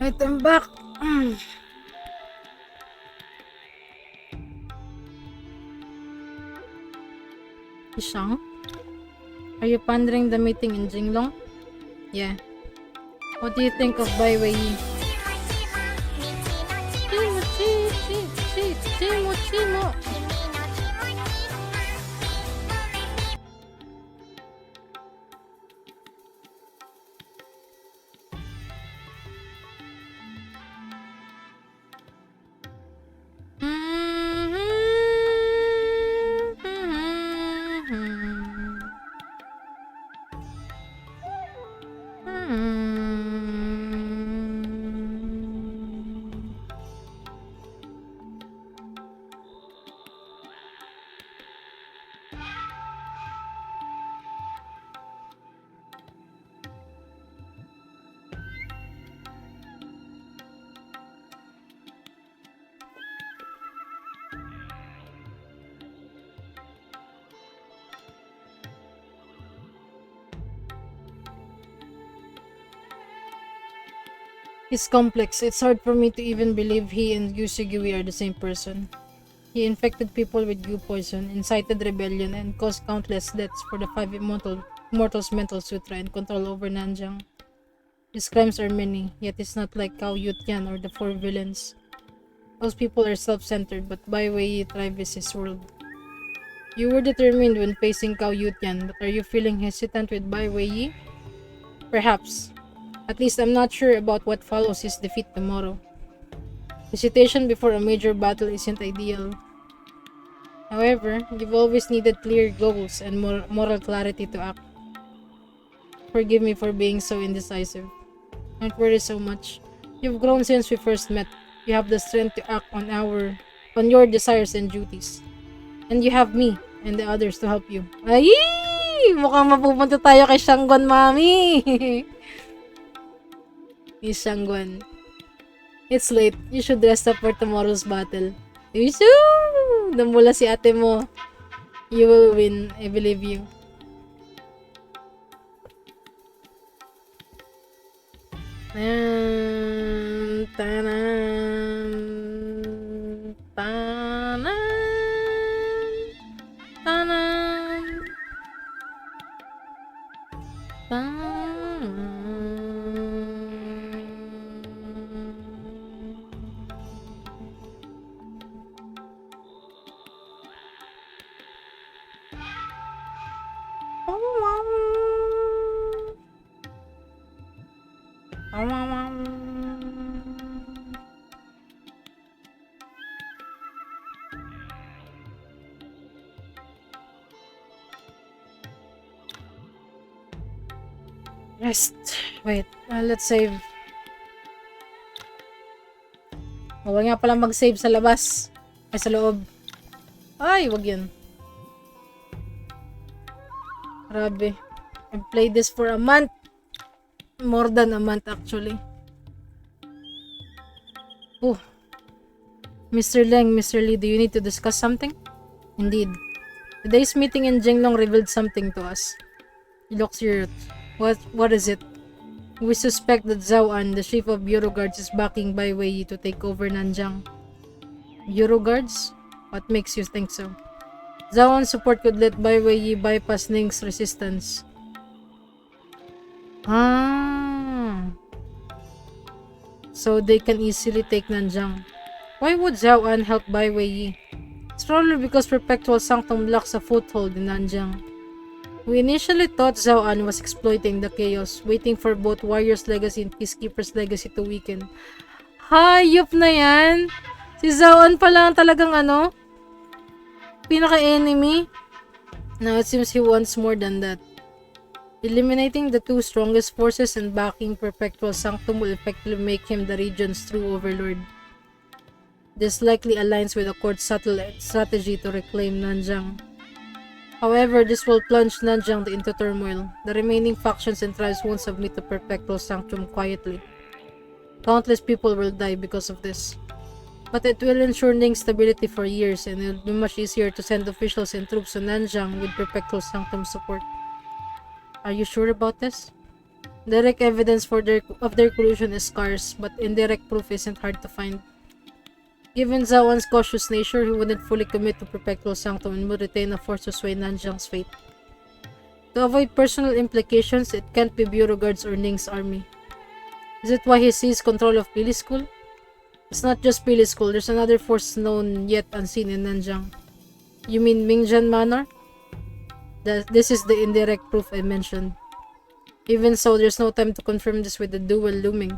Speaker 1: Right, I'm back. Isang? Are you pondering the meeting in Jinglong? Yeah. What do you think of Bai Wei Yi? Chimo. He's complex. It's hard for me to even believe he and Yusugui are the same person. He infected people with goo poison, incited rebellion, and caused countless deaths for the five immortals' mental sutra and control over Nanjiang. His crimes are many, yet it's not like Cao Yutian or the four villains. Those people are self-centered, but Bai Wei thrives his world. You were determined when facing Cao Yutian, but are you feeling hesitant with Bai Wei? Perhaps. At least I'm not sure about what follows his defeat tomorrow. Hesitation before a major battle isn't ideal. However, you've always needed clear goals and moral clarity to act. Forgive me for being so indecisive. Don't worry so much. You've grown since we first met. You have the strength to act on your desires and duties. And you have me and the others to help you. Ay! Mukhang mapupunta tayo kay Shangguan, Mami! Miss Shangguan. It's late. You should rest up for tomorrow's battle. Yusu! Namula si ate mo. You will win. I believe you. Tanan. Rest. Wait, let's save. Huwag nga pala mag-save sa labas. Ay, sa loob. Ay, wag yun. Grabe. I've played this for a month. More than a month, actually. Oh. Mr. Leng, Mr. Lee, do you need to discuss something? Indeed. Today's meeting in Jinglong revealed something to us. He looks serious. What is it? We suspect that Zhao An, the chief of Bureau Guards, is backing Bai Wei to take over Nanjiang. Bureau Guards? What makes you think so? Zhao An's support could let Bai Wei bypass Ning's resistance. So they can easily take Nanjiang. Why would Zhao An help Bai Wei? It's probably because Perpetual Sanctum lacks a foothold in Nanjiang. We initially thought Zhao An was exploiting the chaos, waiting for both Warrior's Legacy and Peacekeeper's Legacy to weaken. Hayop na yan! Si Zhao An pala ang talagang pinaka-enemy. Now it seems he wants more than that. Eliminating the two strongest forces and backing Perpetual Sanctum will effectively make him the region's true overlord. This likely aligns with the court's subtle strategy to reclaim Nanjiang. However, this will plunge Nanjiang into turmoil. The remaining factions and tribes won't submit to Perpetual Sanctum quietly. Countless people will die because of this. But it will ensure Ning's stability for years, and it will be much easier to send officials and troops to Nanjiang with Perpetual Sanctum support. Are you sure about this? Direct evidence of their collusion is scarce, but indirect proof isn't hard to find. Given Zawan's cautious nature, he wouldn't fully commit to Perpetual Sanctum and would retain a force to sway Nanjiang's fate. To avoid personal implications, it can't be Bureau Guards or Ning's army. Is it why he seized control of Pili School? It's not just Pili School, there's another force known yet unseen in Nanjiang. You mean Mingjian Manor? This is the indirect proof I mentioned. Even so, there's no time to confirm this with the duel looming.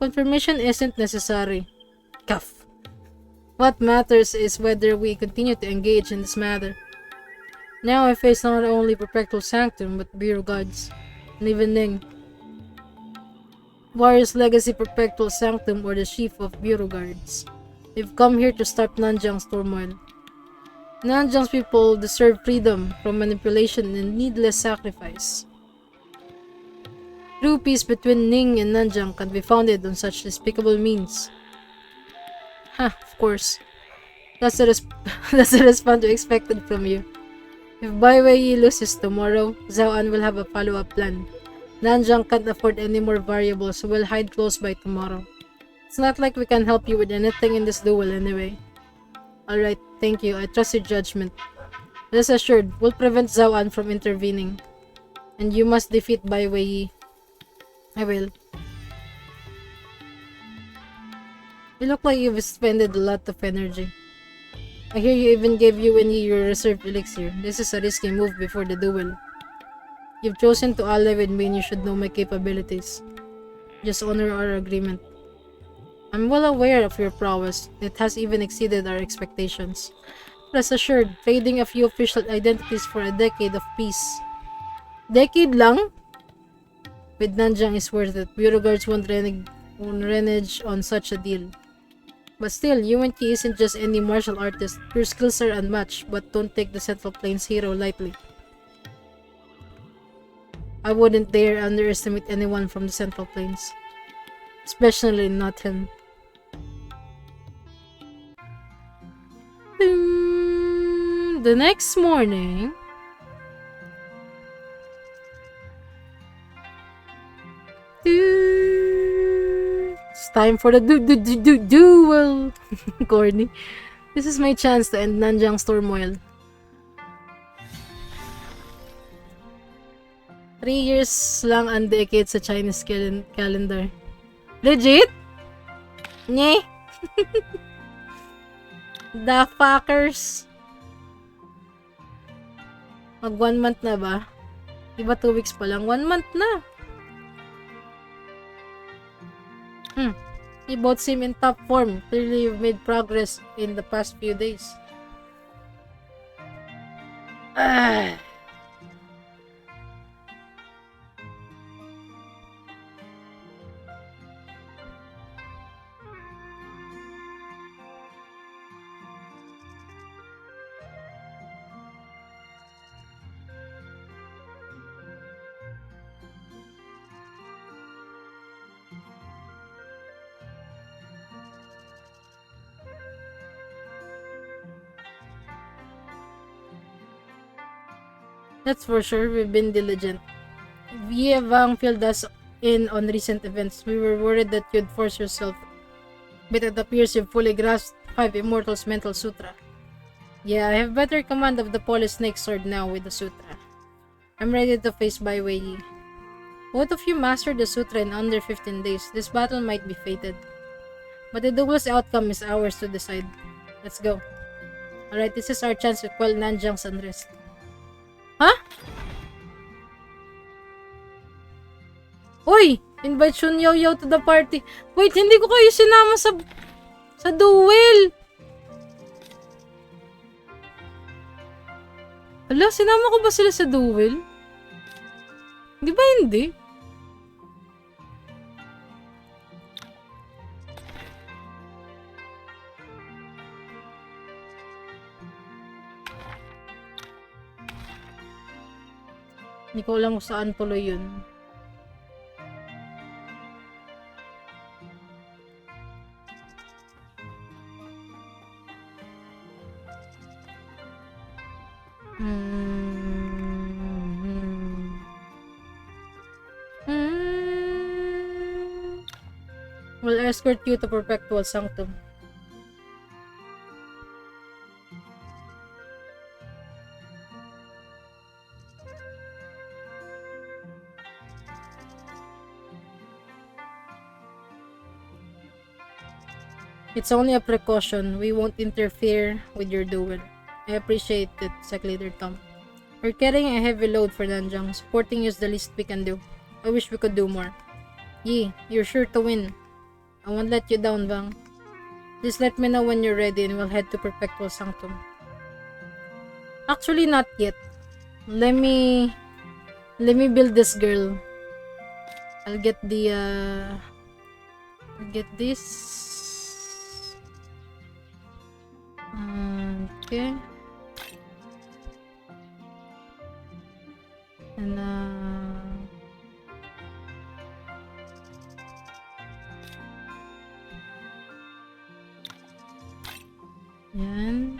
Speaker 1: Confirmation isn't necessary. Cuff. What matters is whether we continue to engage in this matter. Now I face not only Perpetual Sanctum, but Bureau Guards, and even Ning. Warrior's Legacy Perpetual Sanctum or the Chief of Bureau Guards. We've come here to stop Nanjiang's turmoil. Nanjiang's people deserve freedom from manipulation and needless sacrifice. True peace between Ning and Nanjiang can be founded on such despicable means. Of course. That's the response we expected from you. If Bai Weiyi loses tomorrow, Zhao An will have a follow-up plan. Nanjiang can't afford any more variables, so we'll hide close by tomorrow. It's not like we can help you with anything in this duel anyway. Alright, thank you. I trust your judgment. Rest assured, we'll prevent Zhao An from intervening. And you must defeat Bai Weiyi. I will. You look like you've expended a lot of energy. I hear you even gave Yuan-Yi your reserve elixir. This is a risky move before the duel. You've chosen to ally with me and you should know my capabilities. Just honor our agreement. I'm well aware of your prowess. It has even exceeded our expectations. Rest assured, trading a few official identities for a decade of peace. Decade lang? With Nanjiang is worth it. Bureau Guards won't renege on such a deal. But still, Yuan-Yi isn't just any martial artist. Your skills are unmatched, but don't take the Central Plains hero lightly. I wouldn't dare underestimate anyone from the Central Plains. Especially not him. The next morning... It's time for the duel! Corny. This is my chance to end Nanjiang's turmoil. 3 years lang ang decade sa Chinese calendar. Legit? Nye? The fuckers. Mag 1 month na ba? Diba 2 weeks pa lang? 1 month na. You both seem in top form. Clearly you've made progress in the past few days. That's for sure, we've been diligent. Vie Vang filled us in on recent events. We were worried that you'd force yourself, but it appears you've fully grasped 5 Immortals' mental sutra. Yeah, I have better command of the Police Snake Sword now with the sutra. I'm ready to face Bai Weiyi. Both of you mastered the sutra in under 15 days. This battle might be fated. But the duel's outcome is ours to decide. Let's go. Alright, this is our chance to quell Nanjiang's unrest. Huh? Uy! Invite Shun Yao Yao to the party. Wait, hindi ko kayo sinama sa duel. Hala, sinama ko ba sila sa duel? Di ba hindi? Hindi ko alam kung saan tuloy yun. I'll escort you to Perpetual Sanctum. It's only a precaution. We won't interfere with your duel. I appreciate it, Sec Leader Tom. We're carrying a heavy load for Nanjang. Supporting you is the least we can do. I wish we could do more. Yi, you're sure to win. I won't let you down, Bang. Please let me know when you're ready and we'll head to Perpetual Sanctum. Actually, not yet. Let me build this girl. I'll get the I'll get this. Okay. And yan.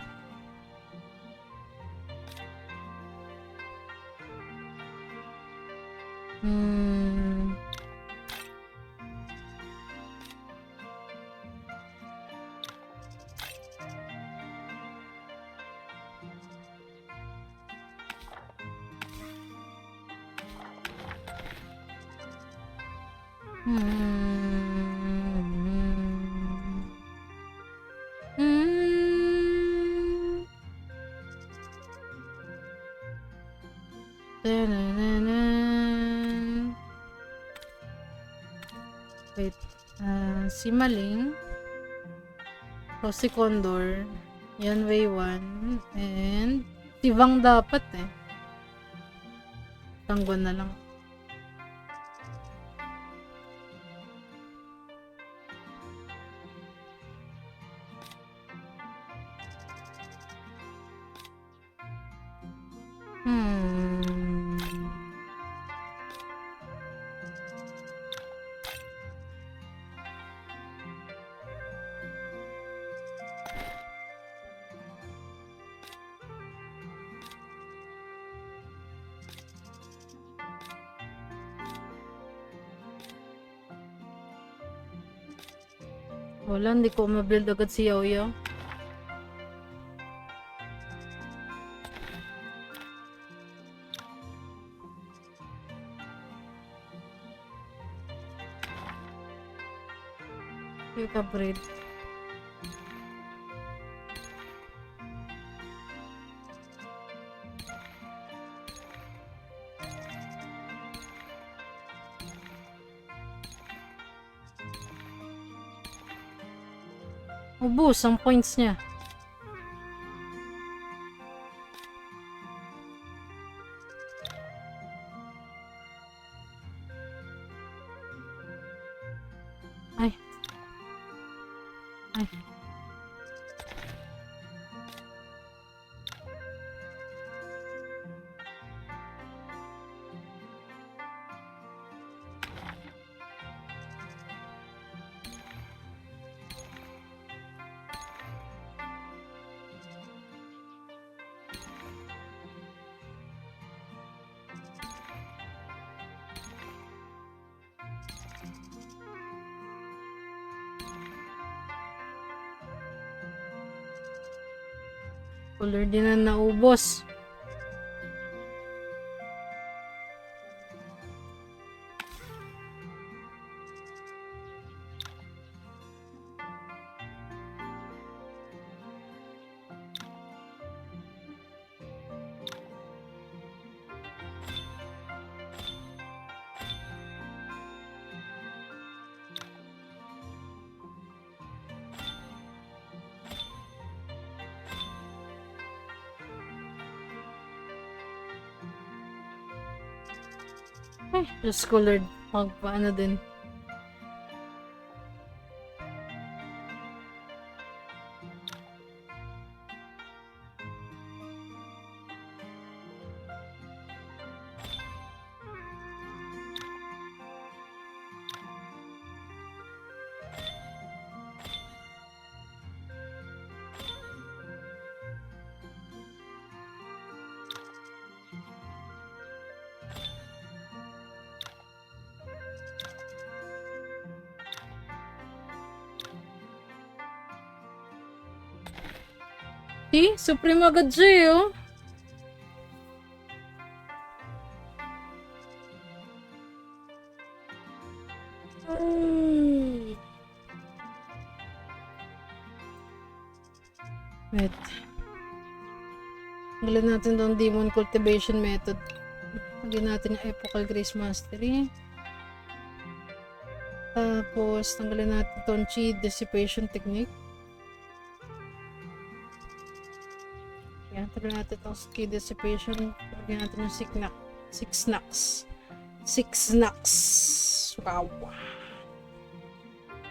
Speaker 1: Wait, si Maling, o si Condor, yan Way 1, and si Vang dapat eh. Tangguan na lang. Wala, hindi ko ma-build agad si Yao Yao. Quick upgrade. Ubus ang points niya. Ay. Ay. Color din na naubos. Ay, just colored. Magpaano din. See? Supreme agad siya eh, oh. Wait. Tanggalin natin itong Demon Cultivation Method. Tanggalin natin yung Epochal Grace Mastery. Tapos, tanggalin natin itong Chi Dissipation Technique. Yan, tanggalin natin itong Chi Dissipation. Tanggalin natin yung Six Snacks. Wow.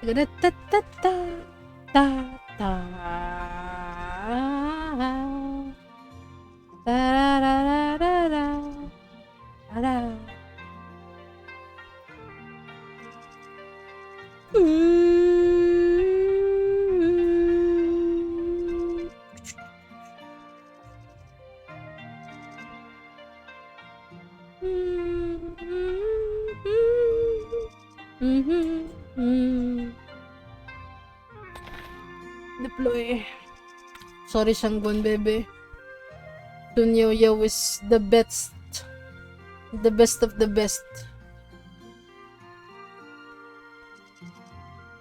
Speaker 1: Ta-ta-ta-ta-ta. Deploy. Sorry, Shanggon, bebe. Tunyo is the best. The best of the best.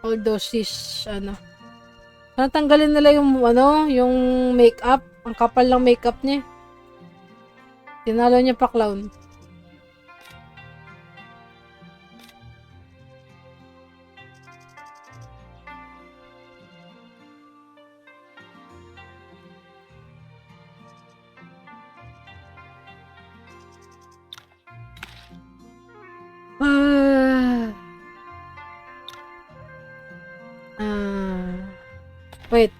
Speaker 1: Although she's, natanggalin nila yung, yung makeup. Ang kapal lang makeup niya. Tinalo niya pa, clown. Wait.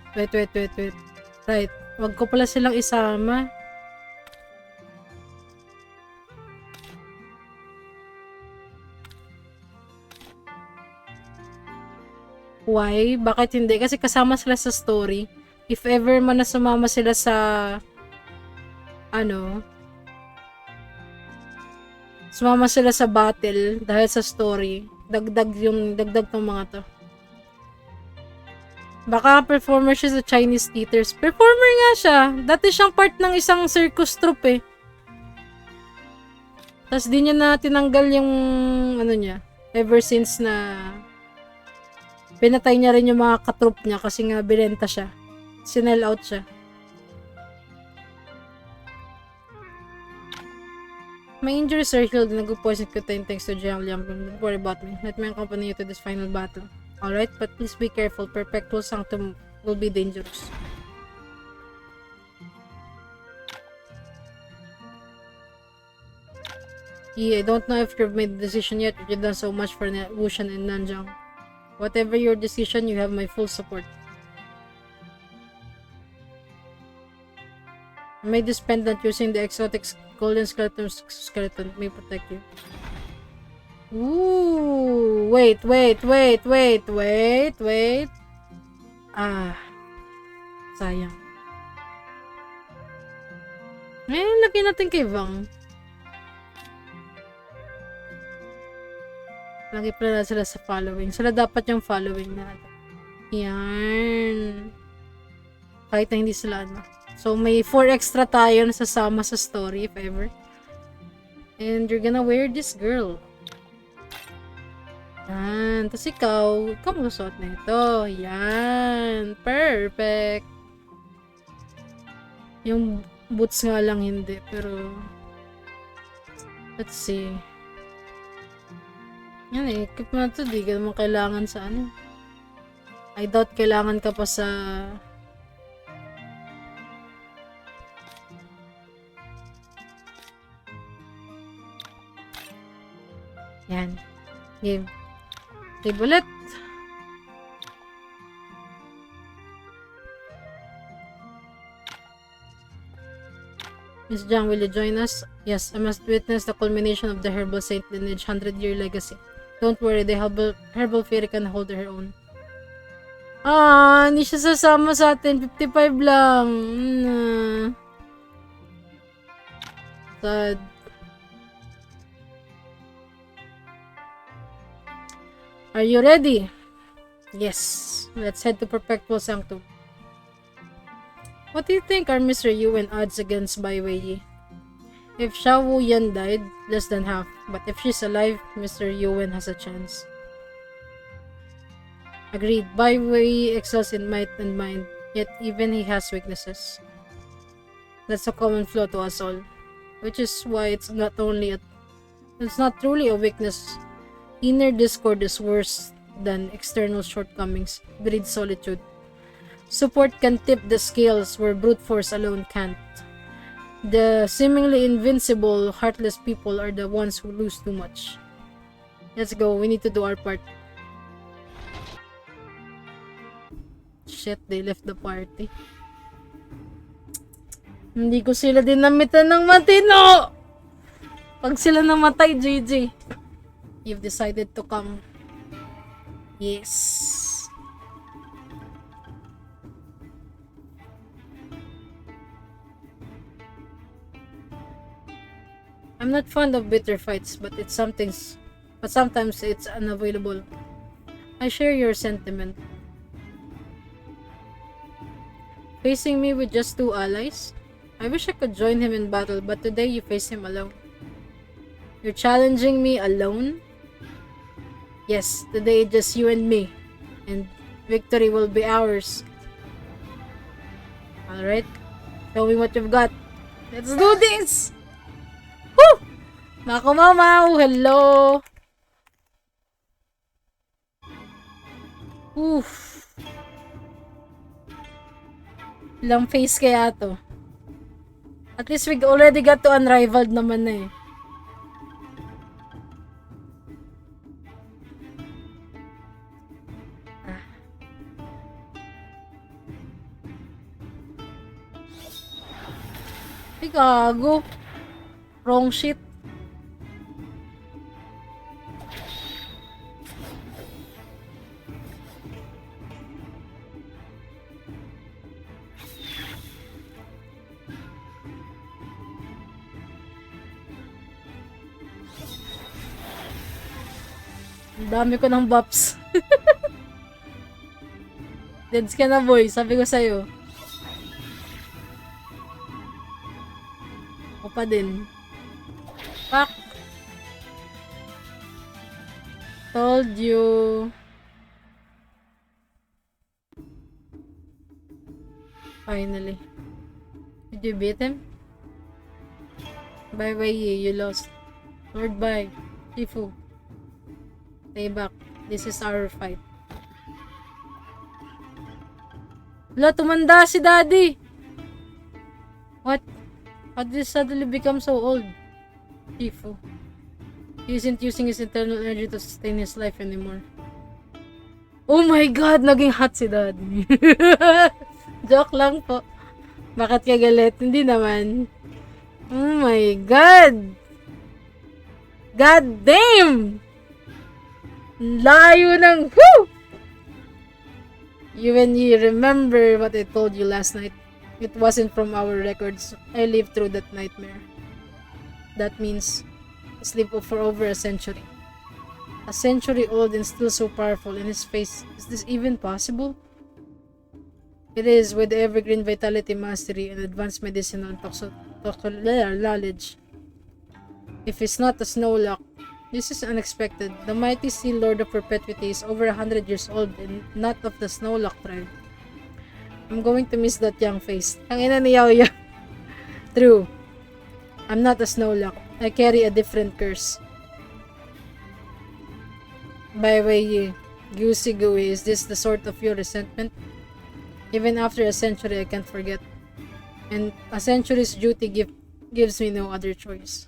Speaker 1: Right. Wag ko pala silang isama. Why? Bakit hindi? Kasi kasama sila sa story. If ever man na sumama sila sa sumama sila sa battle dahil sa story, dagdag tong mga to. Baka performer siya sa Chinese theaters. Performer nga siya. Dati siyang part ng isang circus troupe eh. Tapos di niya na tinanggal yung niya. Ever since na pinatay niya rin yung mga katroupe niya kasi nga binenta siya. Sinell out siya. My injuries are healed and a good poison contained thanks to Jiang Liang. Don't worry about me. Let me accompany you to this final battle. Alright, but please be careful. Perpetual Sanctum will be dangerous. I don't know if you've made the decision yet, but you've done so much for Wushan and Nanjiang. Whatever your decision, you have my full support. I made this pendant using the exotic golden skeleton may protect you. Ooh, wait. Sayang. Laki natin kay Vang. Lagi pala sila sa following. Sila dapat yung following natin. Yan. Kahit na hindi sila So, may 4 extra tayo na sasama sa story, if ever. And you're gonna wear this, girl. Yan. Tapos ikaw magsusuot na ito. Yan. Perfect. Yung boots nga lang hindi. Pero, let's see. Yan eh. Keep mo na ito. Di ka naman kailangan sa I doubt kailangan ka pa sa yan. Game. Save ulit. Miss Jiang, will you join us? Yes, I must witness the culmination of the Herbal Saint lineage 100-year legacy. Don't worry, the Herbal Fairy can hold her own. Hindi siya sasama sa atin. 55 lang. Sad. Are you ready? Yes. Let's head to Perpetual Sanctum. What do you think are Mr. Yuan odds against Bai Weiyi? If Xiao Wu Yan died, less than half. But if she's alive, Mr. Yuan has a chance. Agreed. Bai Weiyi excels in might and mind, yet even he has weaknesses. That's a common flaw to us all. Which is why it's not truly a weakness. Inner discord is worse than external shortcomings. Breeds solitude. Support can tip the scales where brute force alone can't. The seemingly invincible, heartless people are the ones who lose too much. Let's go, we need to do our part. Shit, they left the party. Hindi ko sila dinamitan ng matino! Pag sila namatay, GG. You've decided to come. Yes. I'm not fond of bitter fights, but sometimes it's unavoidable. I share your sentiment. Facing me with just 2 allies? I wish I could join him in battle, but today you face him alone. You're challenging me alone? Yes, today just you and me. And victory will be ours. Alright, show me what you've got. Let's do this! Woo! Nako mamaw, hello! Oof. Ilang face kaya to? At least we already got to unrivaled naman na eh. Ay, gago. Wrong shit. Ang dami ko ng buffs. Deads ka na boy, sabi ko sa'yo. Ako pa din. Fuck. Told you. Finally. Did you beat him? Bye bye, you lost. Lord bye. Shifu. Stay back. This is our fight. Wala, tumanda si Daddy. What? How did he suddenly become so old? Shifu. He isn't using his internal energy to sustain his life anymore. Oh my God! Naging hot si Daddy. Joke lang po. Bakit ka galit? Hindi naman. Oh my God! God damn! Layo ng whoo! When you remember what I told you last night, it wasn't from our records. I lived through that nightmare. That means I sleep for over a century. A century old and still so powerful in his face. Is this even possible? It is, with the evergreen vitality mastery and advanced medicinal knowledge. If it's not a snowlock, this is unexpected. The mighty Sea Lord of Perpetuity is over 100 years old and not of the Snowlock tribe. I'm going to miss that young face. Ang ina ni Yao Yao. True. I'm not a Snowlock. I carry a different curse. By the way, Goosey Gooey, is this the sort of your resentment? Even after a century, I can't forget. And a century's duty gives me no other choice.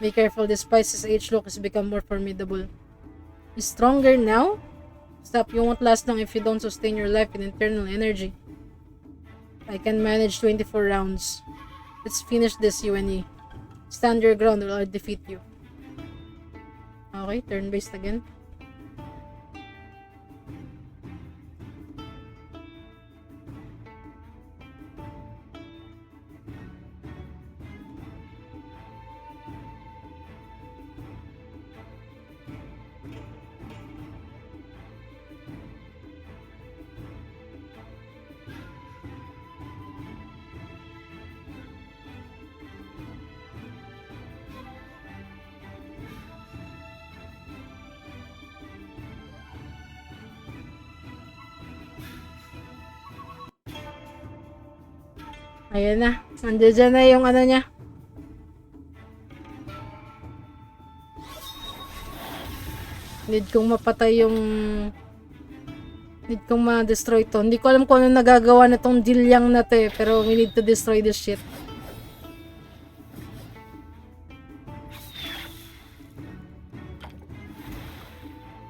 Speaker 1: Be careful, despite his age, look has become more formidable. He's stronger now? Stop, you won't last long if you don't sustain your life in internal energy. I can manage 24 rounds. Let's finish this, you and me. Stand your ground or I'll defeat you. Okay, turn-based again. Ayan na. Nandiyan na yung ano niya. Need kong mapatay yung... Need kong ma-destroy to. Hindi ko alam kung ano nagagawa na tong dilyang na to eh. Pero we need to destroy this shit.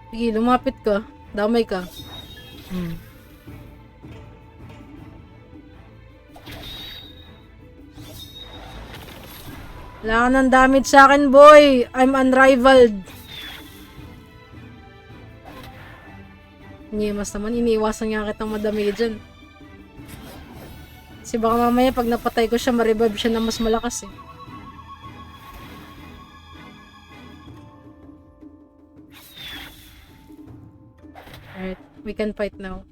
Speaker 1: Sige, lumapit ka. Damay ka. Wala ka ng damage sa akin, boy. I'm unrivaled. Mas naman, iniiwasan nga kitang madami dyan. Kasi baka mamaya pag napatay ko siya, ma-revive siya na mas malakas eh. Alright, we can fight now.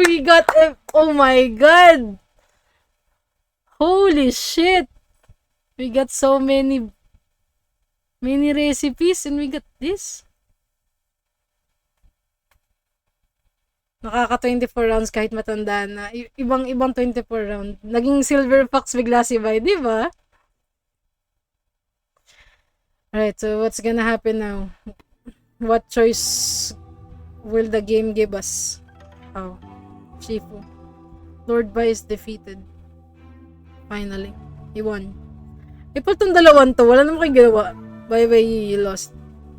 Speaker 1: We got it. Oh my god. Holy shit. We got so many recipes and we got this. Nakaka 24 rounds kahit matanda na. Ibang 24 round. Naging silver fox bigla si Vi, di ba? Alright, so what's gonna happen now? What choice will the game give us? Oh, Shifu. Lord Bai is defeated. Finally. He won. Ipal tong dalawan to. Wala naman kayo ginawa. Bye-bye, you lost.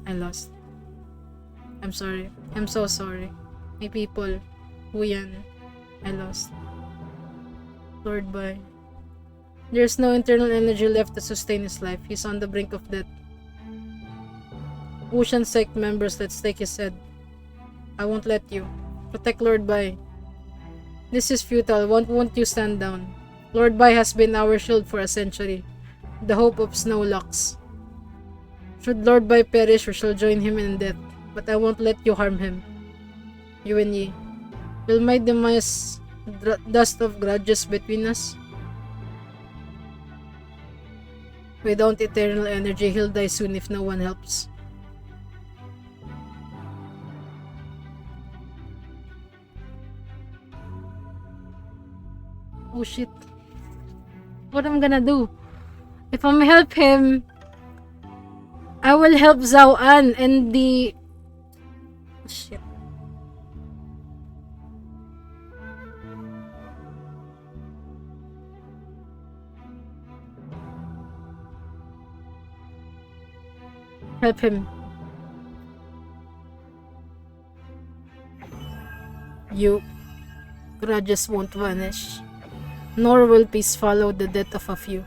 Speaker 1: I lost. I'm sorry. I'm so sorry. My people. Huyan. I lost. Lord Bai. There's no internal energy left to sustain his life. He's on the brink of death. Ocean sect members, let's take his head. I won't let you. Protect Lord Bai. This is futile. Won't you stand down? Lord Bai has been our shield for a century. The hope of Snowlocks. Should Lord Bai perish, we shall join him in death. But I won't let you harm him. You and Yi. Will my demise dust of grudges between us? Without eternal energy, he'll die soon if no one helps. Oh shit. What am I gonna do? If I'm help him, I will help Zhao An and the... Shit. Help him. You grudges won't vanish, nor will peace follow the death of a few.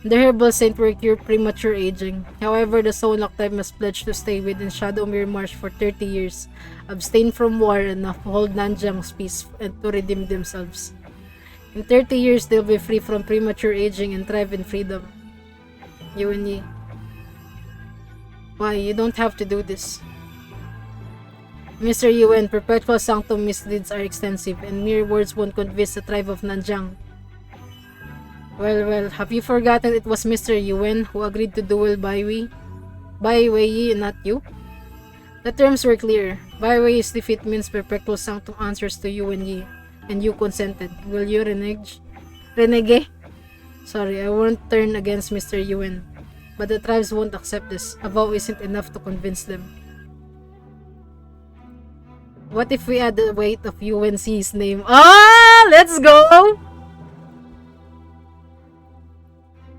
Speaker 1: The herbal saint will cure premature aging. However, the Soullock tribe must pledge to stay within Shadowmere Marsh for 30 years, abstain from war, and uphold Nanjiang's peace and to redeem themselves. In 30 years, they'll be free from premature aging and thrive in freedom. You and Yi. Why, you don't have to do this. Mr. Yuan, perpetual sanctum misdeeds are extensive, and mere words won't convince the tribe of Nanjiang. Well, have you forgotten it was Mr. Yuan who agreed to duel Bai Wei Yi, not you? The terms were clear. Bai Wei's defeat means perpetual sanctum answers to Yuan Yi, and you consented. Will you renege? Sorry, I won't turn against Mr. Yuan. But the tribes won't accept this. A vow isn't enough to convince them. What if we add the weight of UNC's name? Ah, let's go!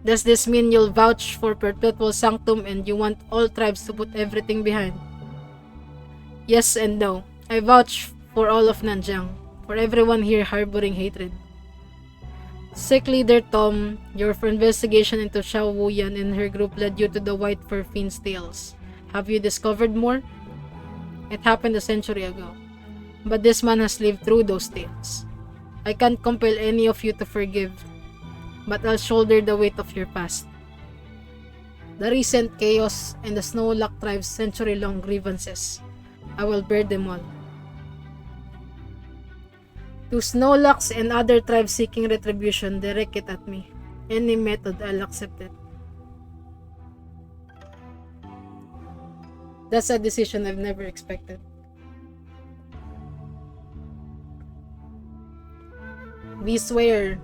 Speaker 1: Does this mean you'll vouch for perpetual sanctum and you want all tribes to put everything behind? Yes and no. I vouch for all of Nanjiang, for everyone here harboring hatred. Sect leader Tom, your investigation into Xiao Wuyan and her group led you to the White Fur Fiend's tales. Have you discovered more? It happened a century ago, but this man has lived through those tales. I can't compel any of you to forgive. but I'll shoulder the weight of your past. The recent chaos and the Snowlock tribe's century-long grievances. I will bear them all. To Snowlocks and other tribes seeking retribution, direct it at me. Any method, I'll accept it. That's a decision I've never expected. We swear,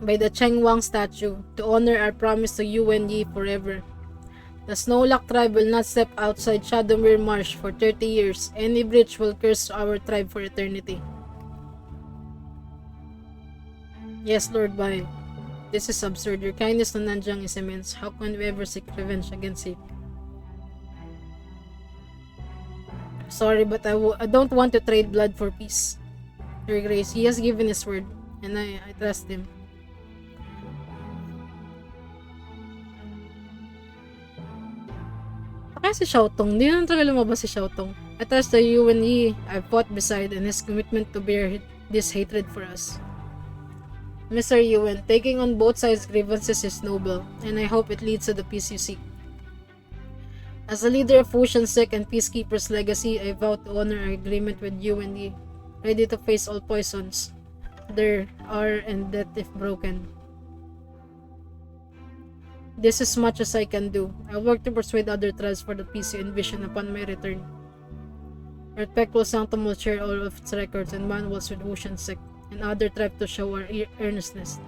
Speaker 1: by the Chengwang statue, to honor our promise to you and Yi forever. The Snowlock tribe will not step outside Shadowmere Marsh for 30 years. Any breach will curse our tribe for eternity. Yes, Lord Bai. This is absurd. Your kindness to Nanjiang is immense. How can we ever seek revenge against it? Sorry, but I don't want to trade blood for peace. Your Grace, he has given his word, and I trust him. Kaya si Xiaotong, hindi naman talaga lumabas si Xiaotong. I trust the Yuan Yi I fought beside and his commitment to bear this hatred for us. Mr. Yuan, taking on both sides' grievances is noble, and I hope it leads to the peace you seek. As a leader of Ocean Sec and Peacekeeper's legacy, I vow to honor our agreement with Yuan Yi, ready to face all poisons there are and death if broken. This is much as I can do. I'll work to persuade other tribes for the peace you envision upon my return. Respectful Sanctum will share all of its records and manuals with Ocean Sec and other tribes to show our earnestness.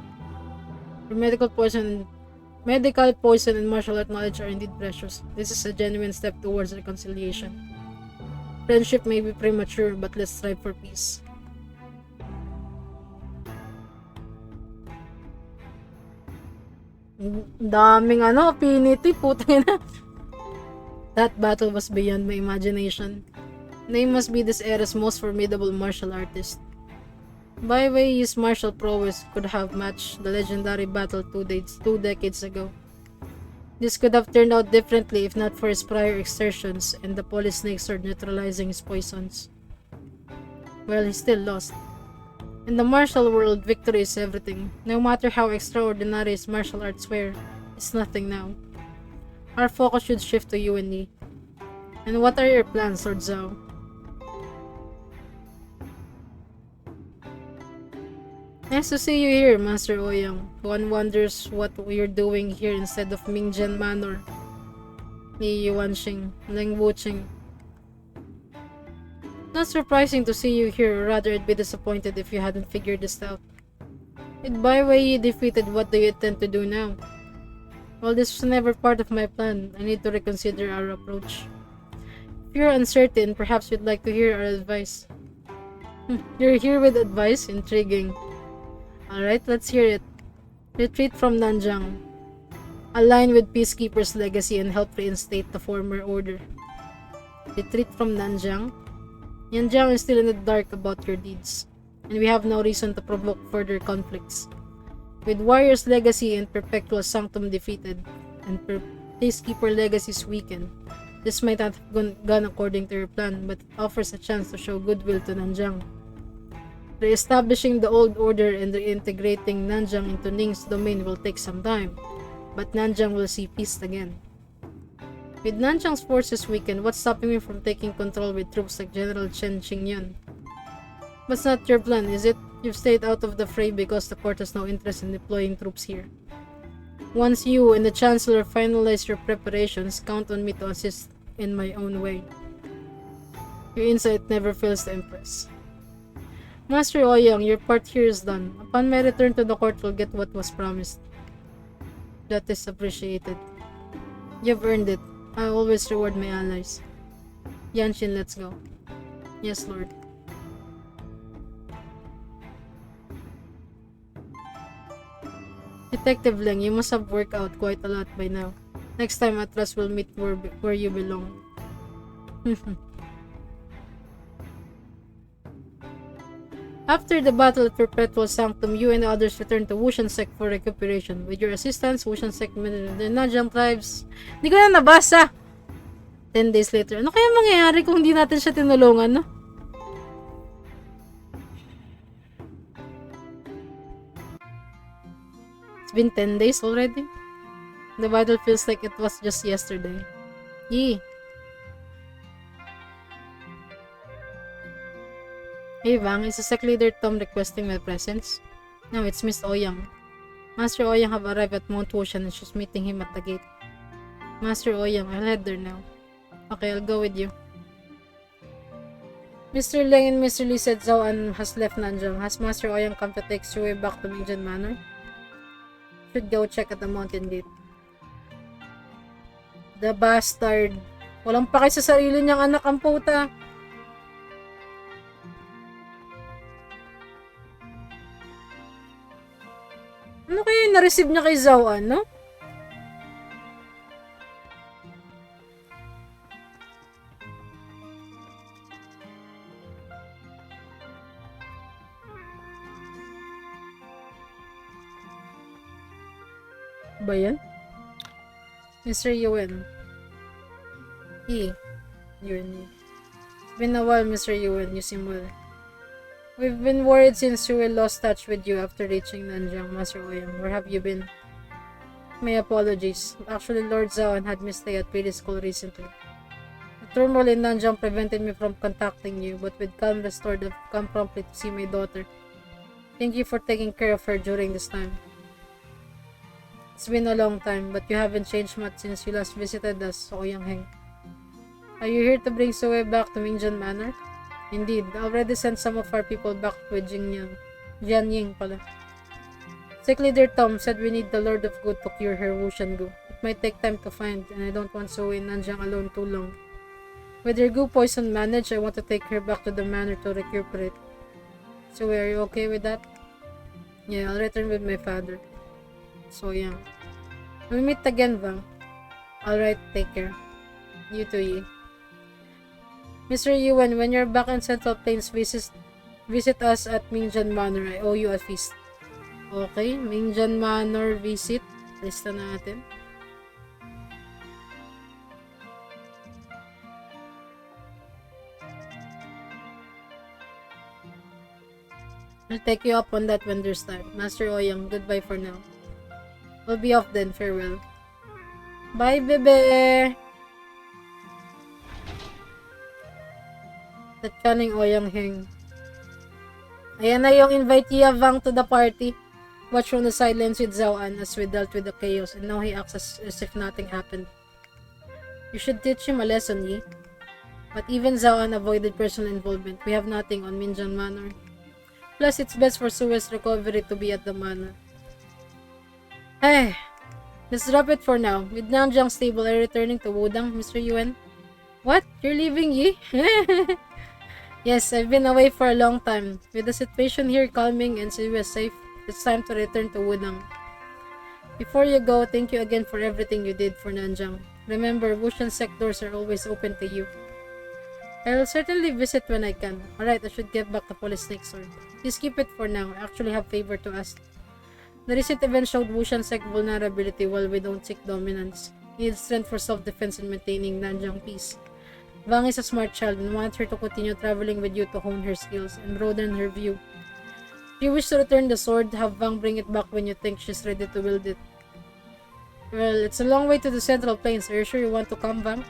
Speaker 1: For medical poison and martial art knowledge are indeed precious. This is a genuine step towards reconciliation. Friendship may be premature, but let's strive for peace. Daming affinity, putang ina. That battle was beyond my imagination. They must be this era's most formidable martial artist. By the way, his martial prowess could have matched the legendary battle 2 decades ago. This could have turned out differently if not for his prior exertions and the Polysnake sword neutralizing his poisons. Well, he still lost. In the martial world, victory is everything. No matter how extraordinary his martial arts were, it's nothing now. Our focus should shift to you and me. And what are your plans, Lord Zhao? Nice to see you here, Master Ouyang. One wonders what you're doing here instead of Mingjian Manor. Li Yuanxing, Leng Wuqing. Not surprising to see you here, or rather I'd be disappointed if you hadn't figured this out. With Bai Wei defeated, what do you intend to do now? Well, this was never part of my plan. I need to reconsider our approach. If you're uncertain, perhaps you'd like to hear our advice. You're here with advice? Intriguing. Alright, let's hear it. Retreat from Nanjiang. Align with Peacekeeper's legacy and help reinstate the former order. Retreat from Nanjiang? Nanjiang is still in the dark about your deeds, and we have no reason to provoke further conflicts. With Warrior's legacy and Perpetual Sanctum defeated, and Peacekeeper legacies weakened, this might not have gone according to your plan, but it offers a chance to show goodwill to Nanjiang. Re-establishing the old order and reintegrating Nanjiang into Ning's domain will take some time, but Nanjiang will see peace again. With Nanjiang's forces weakened, what's stopping me from taking control with troops like General Chen Qingyuan? That's not your plan, is it? You've stayed out of the fray because the court has no interest in deploying troops here. Once you and the Chancellor finalize your preparations, count on me to assist in my own way. Your insight never fails to impress. Master Ouyang, your part here is done. Upon my return to the court, we'll get what was promised. That is appreciated. You've earned it. I always reward my allies. Yanshin, let's go. Yes, Lord. Detective Leng, you must have worked out quite a lot by now. Next time, I trust we'll meet where you belong. After the battle at Perpetual Sanctum, you and the others returned to Wushan Sect for recuperation. With your assistance, Wushan Sect met the Nanjiang tribes. Hindi ko na nabasa! 10 days later. Ano kaya mangyayari kung hindi natin siya tinulungan, no? It's been 10 days already. The battle feels like it was just yesterday. Yee. Hey Vang, is the sec leader Tom requesting my presence? No, it's Miss Oyang. Master Oyang have arrived at Mount Ocean and she's meeting him at the gate. Master Oyang, I'll head there now. Okay, I'll go with you. Mr. Leng and Mr. Lee said Zhao An has left Nanjing. Has Master Oyang come to take Shui back to Mingjian Manor? Should go check at the mountain gate. The bastard. Walang paki sa sarili niyang anak ang puta. Ano kaya yung na-receive niya kay Zhao An, no? Ba yan? Mr. Yuen. Yuen. It's been a while, Mr. Yuen. You seem well. We've been worried since we lost touch with you after reaching Nanjing, Master Oyang. Where have you been? My apologies. Actually, Lord Zhaoan had me stay at Pili School recently. The turmoil in Nanjing prevented me from contacting you, but with calm restored, I've come promptly to see my daughter. Thank you for taking care of her during this time. It's been a long time, but you haven't changed much since you last visited us, Oyang Heng. Are you here to bring Sue back to Mingjian Manor? Indeed, I already sent some of our people back with Jianying pala. Sec Leader Tom said we need the Lord of Good to cure her Wushan Gu. It might take time to find, and I don't want Sue in Nanjing alone too long. With her Gu poison managed, I want to take her back to the manor to recuperate. Sue, are you okay with that? Yeah, I'll return with my father. So yeah. We'll meet again, Vang. Alright, take care. You too, Yi. Mr. Yuan, when you're back in Central Plains, visit us at Mingjian Manor. I owe you a feast. Okay, Mingjian Manor visit. Lista natin. I'll take you up on that when there's time. Master Oyang, goodbye for now. We'll be off then. Farewell. Bye, bebe! That cunning Oyang Heng. Ayan na yung invite Vang to the party. Watch from the sidelines with Zhao An as we dealt with the chaos, and now he acts as if nothing happened. You should teach him a lesson, Yi. But even Zhao An avoided personal involvement. We have nothing on Mingjian Manor. Plus, it's best for Sue's recovery to be at the manor. Hey, let's drop it for now. With Nanjing stable, are you returning to Wudang, Mr. Yuan? What? You're leaving, Yi? Yes, I've been away for a long time. With the situation here calming and Sue safe, it's time to return to Wudang. Before you go, thank you again for everything you did for Nanjing. Remember, Wushan sectors are always open to you. I'll certainly visit when I can. Alright, I should get back to Police Snake Sword. Please keep it for now. I actually have favor to ask. The recent event showed Wushan sect vulnerability while we don't seek dominance. Need strength for self-defense and maintaining Nanjing peace. Vang is a smart child and wants her to continue traveling with you to hone her skills and broaden her view. If you wish to return the sword, have Vang bring it back when you think she's ready to wield it. Well, it's a long way to the Central Plains. Are you sure you want to come, Vang?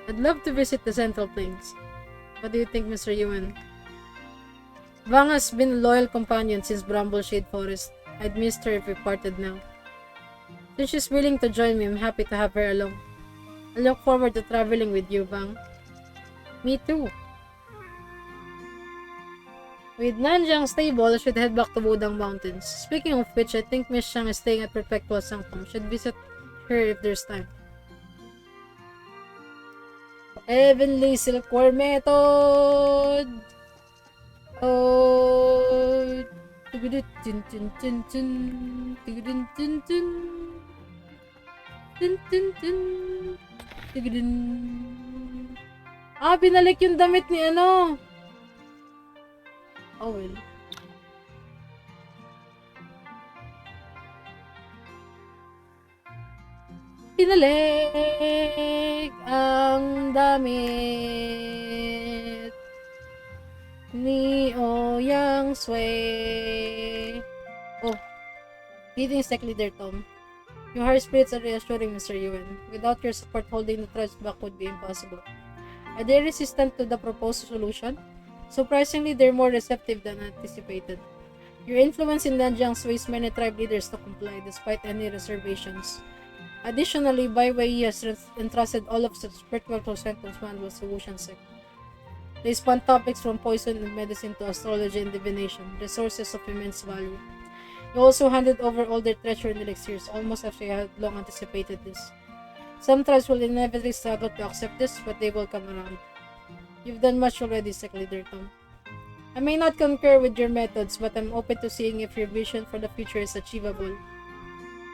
Speaker 1: I'd love to visit the Central Plains. What do you think, Mr. Yuan? Vang has been a loyal companion since Brambleshade Forest. I'd miss her if we parted now. Since she's willing to join me, I'm happy to have her along. I look forward to traveling with you, Vang. Me too. With Nanjing stable, I should head back to Wudang Mountains. Speaking of which, I think Miss Shang is staying at Perpetual Sanctum. Should visit her if there's time. Heavenly Silkworm Method! Oh... Ah, binalik yung damit ni ano. Oh well. Binalik ang damit ni Oyang Sui. Oh. Greetings, Tech Leader Tom. Your higher spirits are reassuring, Mr. Yuen. Without your support, holding the tribes back would be impossible. Are they resistant to the proposed solution? Surprisingly, they're more receptive than anticipated. Your influence in Nanjiang sways many tribe leaders to comply despite any reservations. Additionally, Bai Wei has entrusted all of such spiritual consultants manual solution set. They span topics from poison and medicine to astrology and divination, resources of immense value. You also handed over all their treasure and elixirs, almost as you had long anticipated this. Some tribes will inevitably struggle to accept this, but they will come around. You've done much already, Sec Leader Tom. I may not concur with your methods, but I'm open to seeing if your vision for the future is achievable.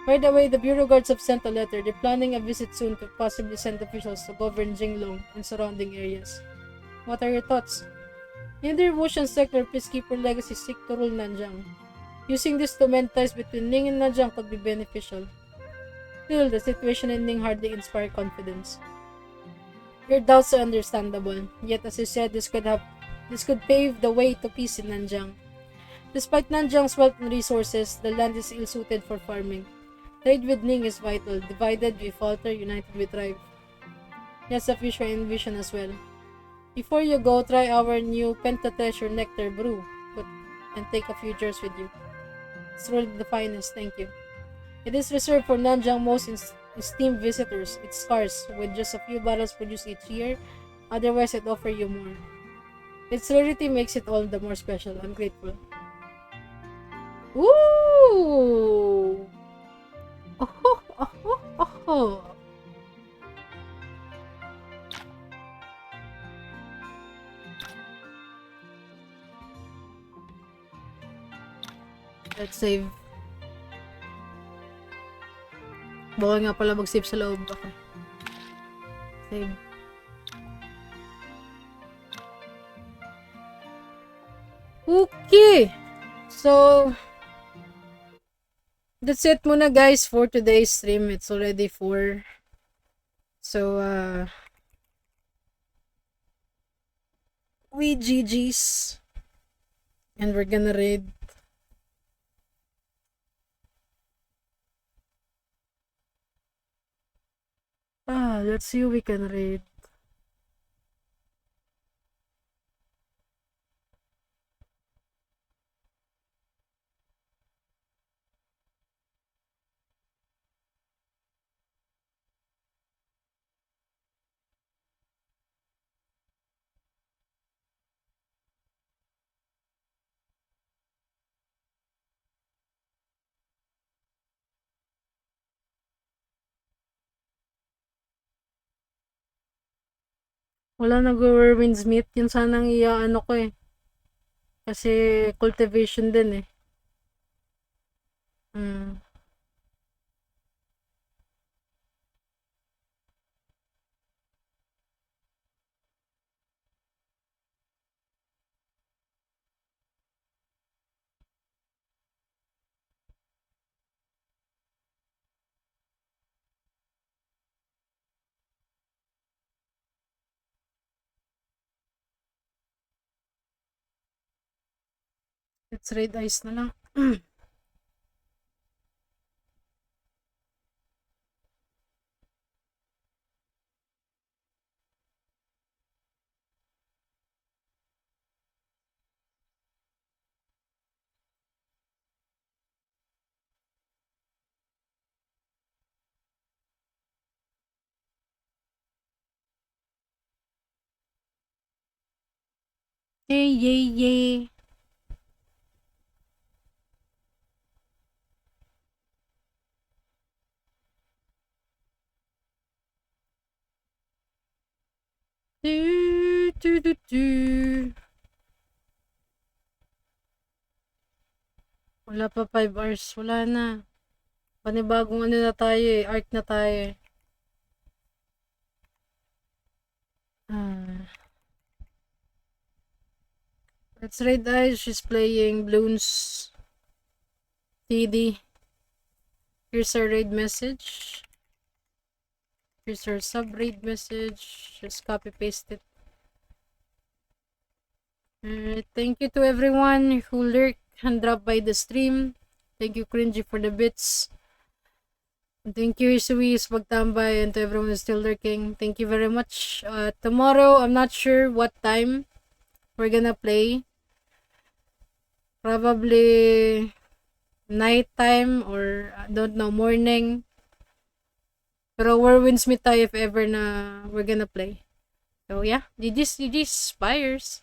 Speaker 1: By the way, the Bureau Guards have sent a letter. They're planning a visit soon to possibly send officials to govern Jinglong and surrounding areas. What are your thoughts? Neither Wuxian sect nor Peacekeeper Legacy seek to rule Nanjiang. Using this to mend ties between Ning and Nanjiang could be beneficial. Still, the situation in Ning hardly inspires confidence. Your doubts are understandable, yet as you said, this could pave the way to peace in Nanjiang. Despite Nanjiang's wealth and resources, the land is ill-suited for farming. Trade with Ning is vital. Divided we falter, united we thrive. That's a future I envision as well. Before you go, try our new Pentatreasure Nectar brew and take a few jars with you. It's really the finest, thank you. It is reserved for Nanjiang most esteemed visitors. It's scarce, with just a few bottles produced each year. Otherwise, I'd offer you more. Its rarity makes it all the more special. I'm grateful. Ooh! Oh, oh, oh, oh, oh. Let's save. Bawal nga pala mag-save sa loob. Okay. Save. Okay! So, that's it muna guys for today's stream. It's already 4. So, we GG's. And we're gonna raid. Let's see who we can raid. Wala nag-Werwin's Meat. Yun sanang ano ko eh. Kasi cultivation din eh. Let's raid ice na lang. Yay, yay, yay. Wala pa 5 hours. Wala na. Panibagong ano na tayo eh. Arc na tayo eh. Let's raid ice. She's playing Bloons TD. Here's our raid message. Here's our sub-raid message. Just copy paste it. Thank you to everyone who lurked and dropped by the stream. Thank you, Cringy, for the bits. Thank you, Isuis, pagtambay, and to everyone who's still lurking. Thank you very much. Tomorrow, I'm not sure what time we're gonna play. Probably nighttime or I don't know, morning. Pero where wins me tayo if ever na we're gonna play. So yeah, GG's, GG's, Spires.